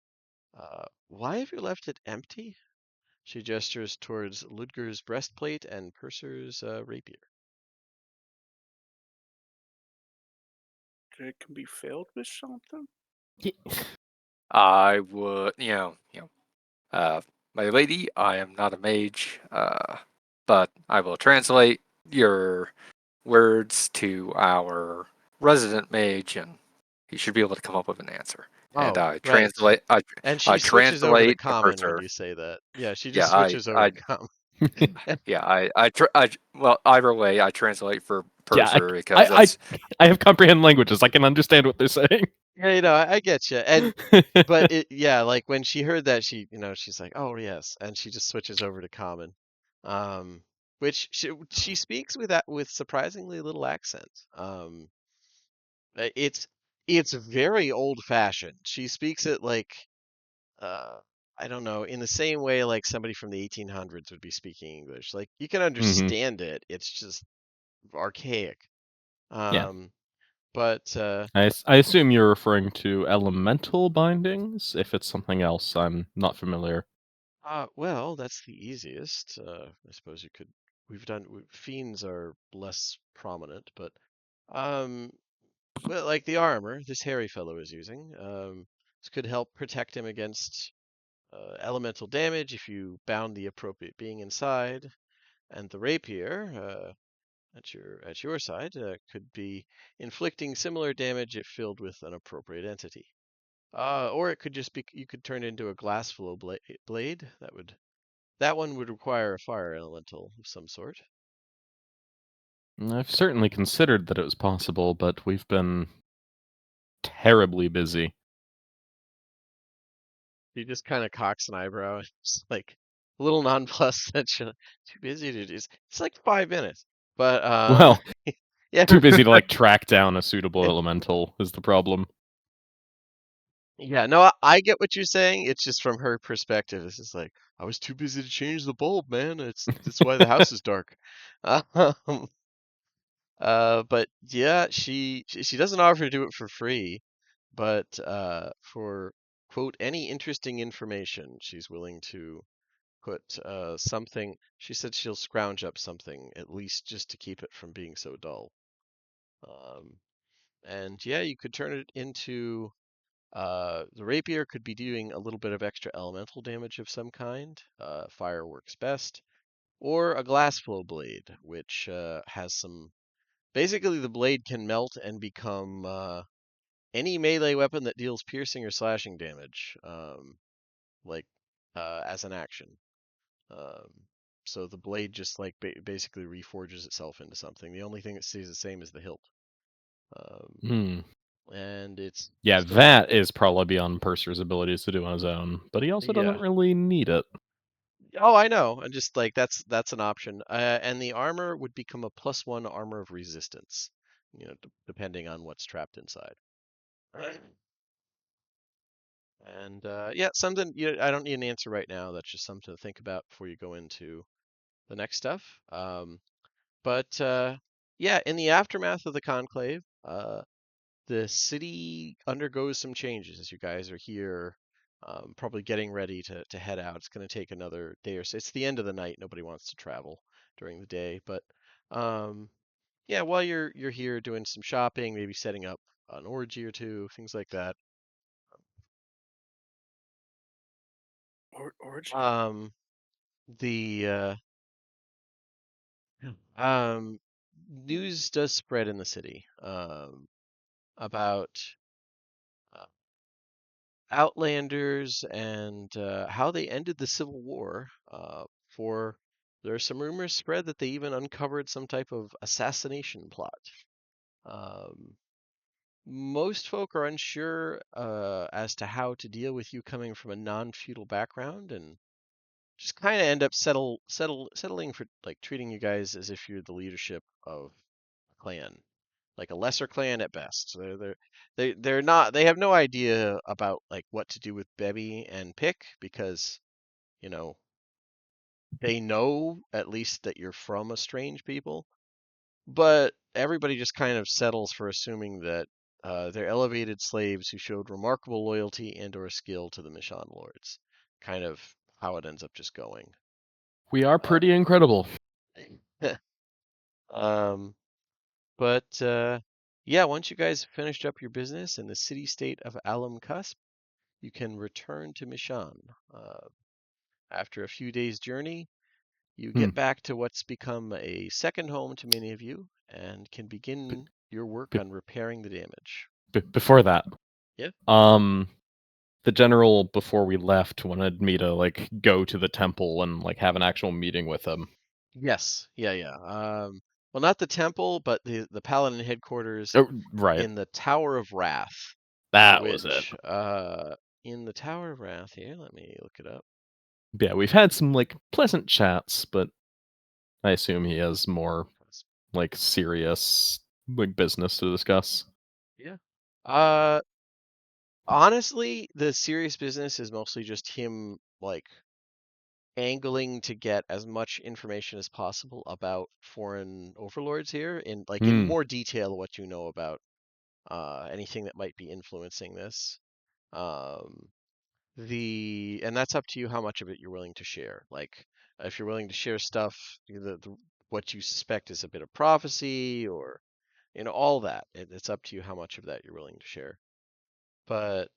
Why have you left it empty? She gestures towards Ludger's breastplate and Purser's rapier. It can be filled with something. I would, my lady, I am not a mage, but I will translate your words to our resident mage, and he should be able to come up with an answer. And Oh, right. And I she switches over to translate the common when cursor. you say that. Yeah, she Yeah, just switches over to common. either way, I translate for Yeah, purser because I, that's I have comprehend languages. I can understand what they're saying. Yeah, I get you. But yeah, like when she heard that, she's like, "Oh yes," and she just switches over to common, which she speaks with surprisingly little accent. It's very old fashioned. She speaks it like uh, I don't know, in the same way like somebody from the 1800s would be speaking English. Like you can Hmm. understand it. It's just archaic. Yeah. Um, but I assume you're referring to elemental bindings. If it's something else, I'm not familiar. well, that's the easiest. I suppose you could. Fiends are less prominent, but um, well, like the armor this hairy fellow is using, this could help protect him against elemental damage if you bound the appropriate being inside, and the rapier at your side could be inflicting similar damage if filled with an appropriate entity. Or it could just be you could turn it into a glass flow blade. That one would require a fire elemental of some sort. I've certainly considered that it was possible, but we've been terribly busy. He just kind of cocks an eyebrow and just like a little nonplussed that you're too busy to do. It's like 5 minutes, but Well, yeah, too busy to like track down a suitable elemental is the problem. yeah. No, I get what you're saying. It's just from her perspective. This is like I was too busy to change the bulb, man. That's why the house is dark. Um, but yeah, she doesn't offer to do it for free, but for quote any interesting information, she's willing to put something. She said she'll scrounge up something at least just to keep it from being so dull. Um, and yeah, you could turn it into the rapier could be doing a little bit of extra elemental damage of some kind. Fire works best, or a glass flow blade, which has some. Basically, the blade can melt and become any melee weapon that deals piercing or slashing damage, like as an action. So the blade just like basically reforges itself into something. The only thing that stays the same is the hilt. Hmm. And it's Yeah, still that is probably beyond Purser's abilities to do on his own, but he also doesn't yeah. really need it. Oh, I know. And just like that's an option. And the armor would become a +1 armor of resistance, depending on what's trapped inside. And yeah, something I don't need an answer right now. That's just something to think about before you go into the next stuff. But yeah, in the aftermath of the conclave, the city undergoes some changes as you guys are here, probably getting ready to head out. It's going to take another day or so. It's the end of the night. Nobody wants to travel during the day, but yeah, while you're here doing some shopping, maybe setting up an orgy or two, things like that. Orgy. The um, news does spread in the city about uh, Outlanders and how they ended the Civil War. For there are some rumors spread that they even uncovered some type of assassination plot. Um, Most folk are unsure as to how to deal with you coming from a non-feudal background, and just kind of end up settling for like treating you guys as if you're the leadership of a clan, like a lesser clan at best. So they're not they have no idea about like what to do with Bebby and Pick because you know they know at least that you're from a strange people, but everybody just kind of settles for assuming that they're elevated slaves who showed remarkable loyalty and/or skill to the Mishann lords. Kind of how it ends up just going. We are Uh, pretty incredible. um, but yeah, once you guys finished up your business in the city-state of Alam Cusp, you can return to Mishan. After a few days' journey, you Hmm. get back to what's become a second home to many of you and can B- begin your work b- on repairing the damage. Before that, Yeah. the general before we left wanted me to like go to the temple and like have an actual meeting with him. Yes. Yeah. Yeah. Well, not the temple, but the Paladin headquarters Oh, right, in the Tower of Wrath, that was it. which in the Tower of Wrath here, let me look it up. Yeah, we've had some like pleasant chats, but I assume he has more like serious like business to discuss. Yeah. Uh, Honestly, the serious business is mostly just him like angling to get as much information as possible about foreign overlords here in like in Hmm. more detail what you know about anything that might be influencing this. Um, and that's up to you how much of it you're willing to share. Like if you're willing to share stuff, what you suspect is a bit of prophecy or all that. It's up to you how much of that you're willing to share. But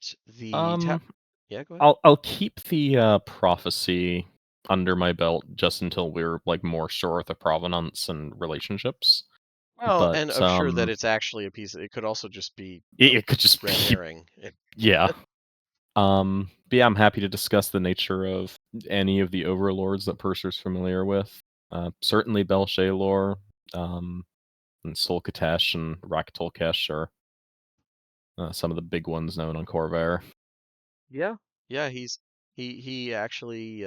Um, yeah, go ahead. I'll keep the prophecy under my belt just until we're like more sure of the provenance and relationships. Well, But and I'm sure that it's actually a piece. It could also just be a it could just red be herring. yeah. But yeah, I'm happy to discuss the nature of any of the overlords that Purser's familiar with. Certainly Belshaylor, and Solkatesh and Rakatolkesh are some of the big ones known on Corvair. Yeah, yeah. He actually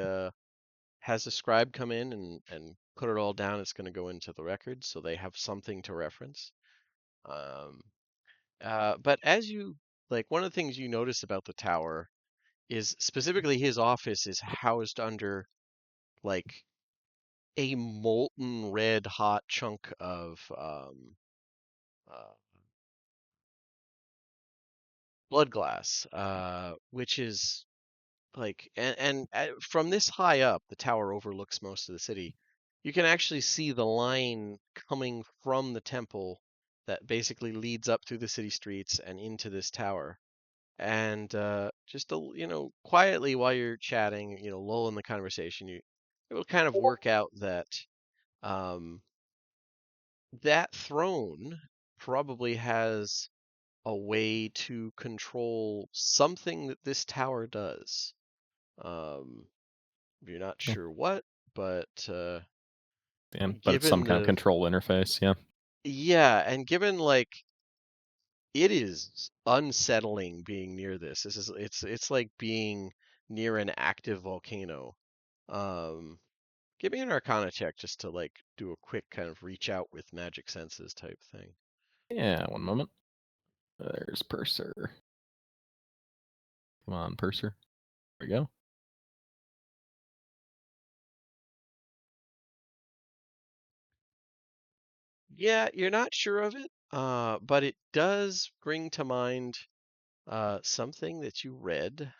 has a scribe come in and put it all down. It's going to go into the records, so they have something to reference. Um, but as you like, one of the things you notice about the tower is specifically his office is housed under like a molten red hot chunk of uh, blood glass, which is like and from this high up, the tower overlooks most of the city. You can actually see the line coming from the temple that basically leads up through the city streets and into this tower. And just quietly while you're chatting, lull in the conversation, it will kind of work out that um, that throne probably has a way to control something that this tower does. You're not Oh, sure what, but But it's some given kind of the control interface, yeah. yeah, and given like it is unsettling being near this. It's like being near an active volcano. Um, Give me an Arcana check just to like do a quick kind of reach out with magic senses type thing. Yeah, one moment. There's Purser. Come on, Purser. There we go. Yeah, you're not sure of it, but it does bring to mind something that you read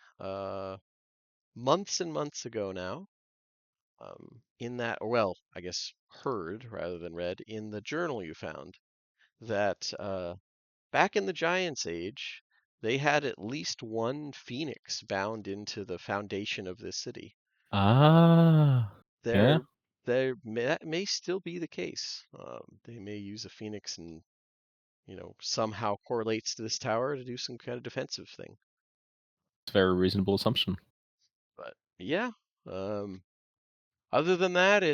months and months ago now. In that, or well, I guess heard rather than read in the journal you found that back in the Giants Age, they had at least one phoenix bound into the foundation of this city. Ah, yeah. There, that may still be the case. They may use a phoenix and somehow correlates to this tower to do some kind of defensive thing. It's a very reasonable assumption. But yeah, other than that,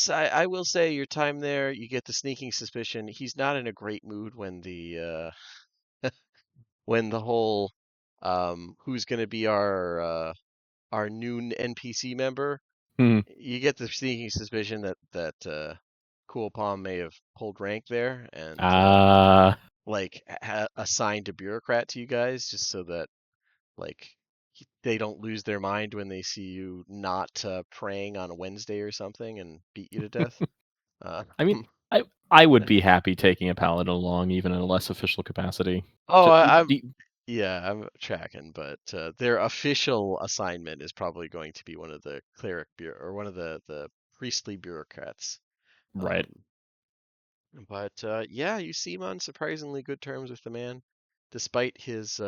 I will say your time there, you get the sneaking suspicion he's not in a great mood when the whole who's going to be our new NPC member. Hmm. You get the sneaking suspicion that Cool Palm may have pulled rank there and Ah, like assigned a bureaucrat to you guys just so that like they don't lose their mind when they see you not praying on a Wednesday or something and beat you to death. Uh, I mean, I would be happy taking a paladin along, even in a less official capacity. oh, To, yeah, I'm tracking, but their official assignment is probably going to be one of the cleric or one of the priestly bureaucrats. right. Um, but yeah, you seem on surprisingly good terms with the man, despite his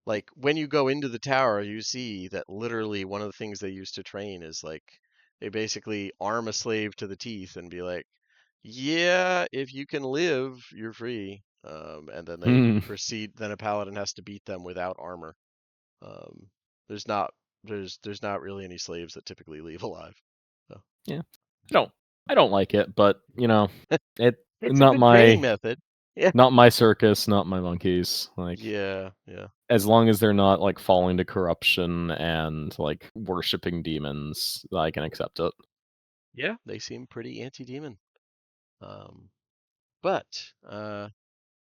like when you go into the tower, you see that literally one of the things they used to train is like they basically arm a slave to the teeth and be like, "Yeah, if you can live, you're free." And then they Hmm. proceed. Then a paladin has to beat them without armor. Um, there's not there's not really any slaves that typically leave alive. So Yeah. I don't like it, but it it's a not good training my method. Yeah. not my circus, not my monkeys. Like Yeah. Yeah. as long as they're not like falling to corruption and like worshiping demons, I can accept it. Yeah. They seem pretty anti-demon. Um, but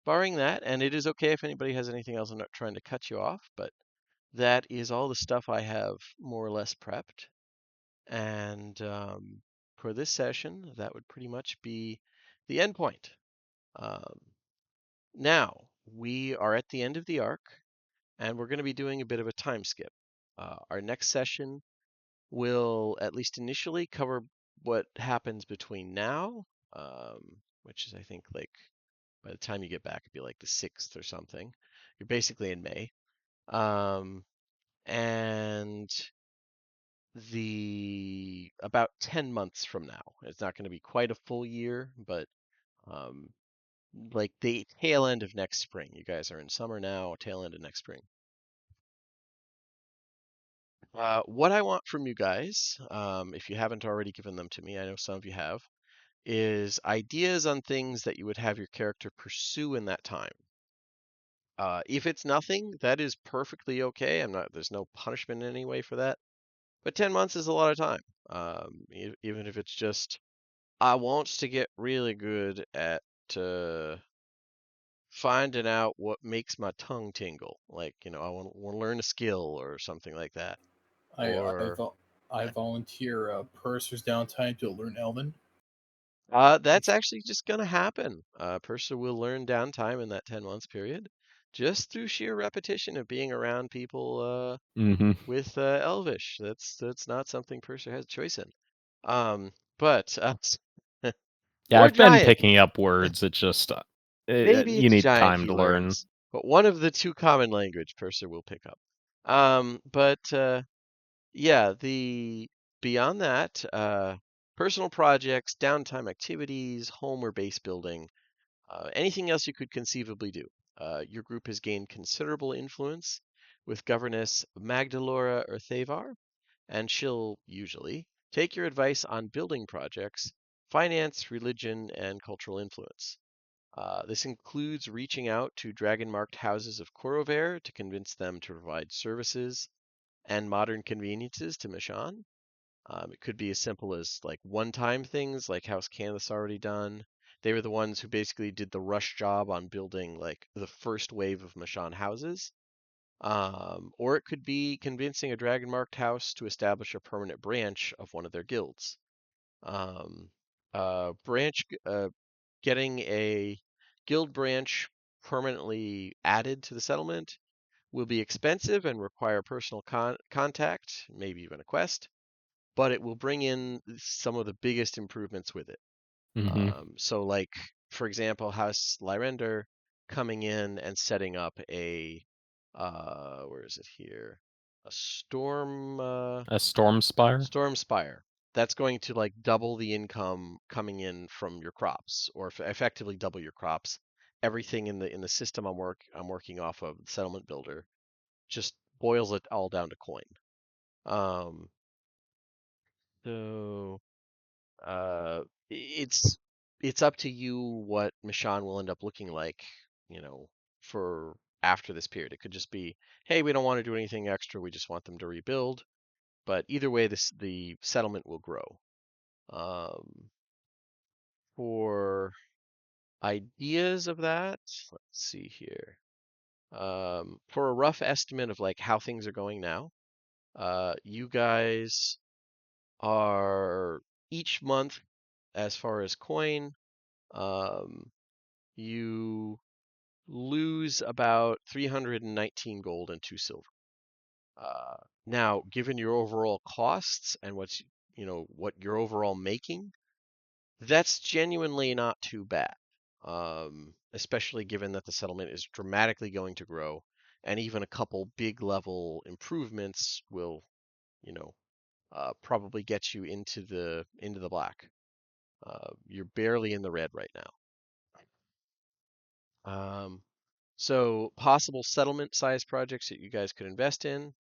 barring that, and it is okay if anybody has anything else, I'm not trying to cut you off, but that is all the stuff I have more or less prepped. And for this session, that would pretty much be the end point. Um, Now, we are at the end of the arc, and we're going to be doing a bit of a time skip. Our next session will, at least initially, cover what happens between now, which is, I think, like by the time you get back, it'd be like the 6th or something. You're basically in May. And the about 10 months from now. It's not going to be quite a full year, but um, like the tail end of next spring. You guys are in summer now, tail end of next spring. What I want from you guys, if you haven't already given them to me, I know some of you have, is ideas on things that you would have your character pursue in that time. If it's nothing, that is perfectly okay. There's no punishment in any way for that. But 10 months is a lot of time. Even if it's just, I wants to get really good at uh, finding out what makes my tongue tingle. Like, I want to learn a skill or something like that. I Or I volunteer Purser's downtime to learn Elven. that's actually just going to happen. A person will learn downtime in that 10 months period just through sheer repetition of being around people Mm-hmm. with Elvish. That's not something Purser has a choice in. But Yeah, or I've been giant. picking up words. It just Maybe you it's need giant time he to learn. learns, but one of the two common language Purser will pick up. But yeah, the beyond that, personal projects, downtime activities, home or base building, anything else you could conceivably do. Your group has gained considerable influence with governess Magdalora or Thavar, and she'll usually take your advice on building projects, finance, religion, and cultural influence. This includes reaching out to dragon-marked houses of Korover to convince them to provide services and modern conveniences to Mishann. It could be as simple as like one-time things like House Candace already done. They were the ones who basically did the rush job on building like the first wave of Mishann houses. Or it could be convincing a dragon-marked house to establish a permanent branch of one of their guilds. Um, branch Getting a guild branch permanently added to the settlement will be expensive and require personal contact, maybe even a quest, but it will bring in some of the biggest improvements with it. So, like, for example, House Lyrender coming in and setting up a, where is it here? A A storm spire. storm spire. That's going to like double the income coming in from your crops, or effectively double your crops. Everything in the system I'm working off of, the settlement builder, just boils it all down to coin. Um, so it's up to you what Mishann will end up looking like, you know, for after this period. It could just be, hey, we don't want to do anything extra. We just want them to rebuild. But either way, the settlement will grow. For ideas of that, let's see here. For a rough estimate of like how things are going now, you guys are each month, as far as coin, you lose about 319 gold and 2 silver. Now, given your overall costs and what you're overall making, that's genuinely not too bad, especially given that the settlement is dramatically going to grow, and even a couple big level improvements will, probably get you into the black. You're barely in the red right now. So possible settlement size projects that you guys could invest in.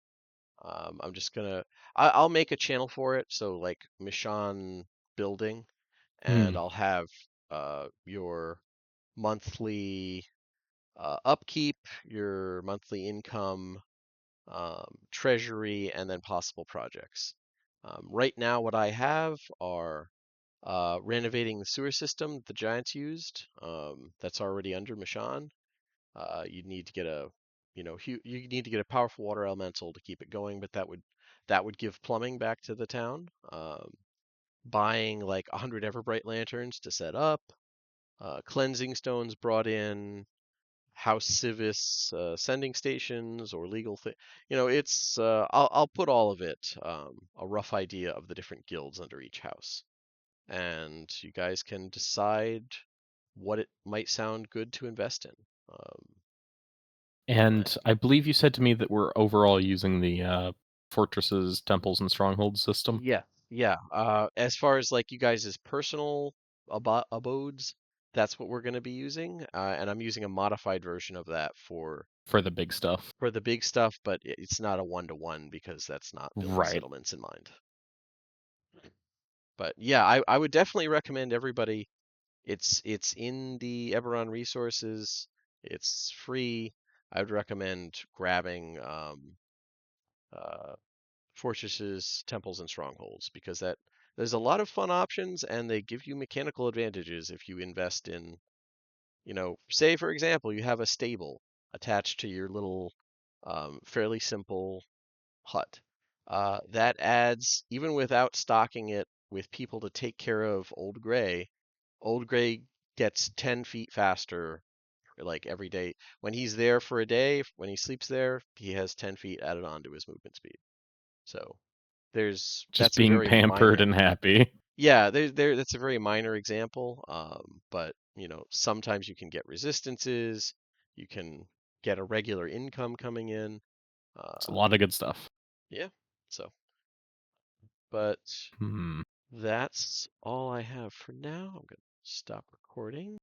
I'm just gonna, I'll make a channel for it. So like Mishann building, and I'll have your monthly upkeep, your monthly income, treasury, and then possible projects. Right now, what I have are renovating the sewer system the Giants used. That's already under Mishann. You need to get you need to get a powerful water elemental to keep it going, but that would give plumbing back to the town. Buying like 100 Everbright lanterns to set up, cleansing stones brought in, house civis sending stations or legal thing. It's I'll put all of it, a rough idea of the different guilds under each house, and you guys can decide what it might sound good to invest in. And I believe you said to me that we're overall using the fortresses, temples, and strongholds system Yeah. As far as like you guys' personal abodes, that's what we're going to be using, and I'm using a modified version of that for for the big stuff. the big stuff, but it's not a 1-to-1 because that's not building Right. settlements in mind. But yeah, I would definitely recommend everybody. It's in the Eberron resources. It's free. I would recommend grabbing uh, fortresses, temples, and strongholds because there's a lot of fun options and they give you mechanical advantages if you invest in, say for example, you have a stable attached to your little fairly simple hut. That adds, even without stocking it with people to take care of Old Gray gets 10 feet faster like every day. When he's there for a day, when he sleeps there, he has 10 feet added on to his movement speed. So Just that's a being very pampered minor. and happy. Yeah, that's a very minor example. But sometimes you can get resistances, you can get a regular income coming in. It's a lot of good stuff. Yeah. So, but Hmm. that's all I have for now. I'm gonna stop recording.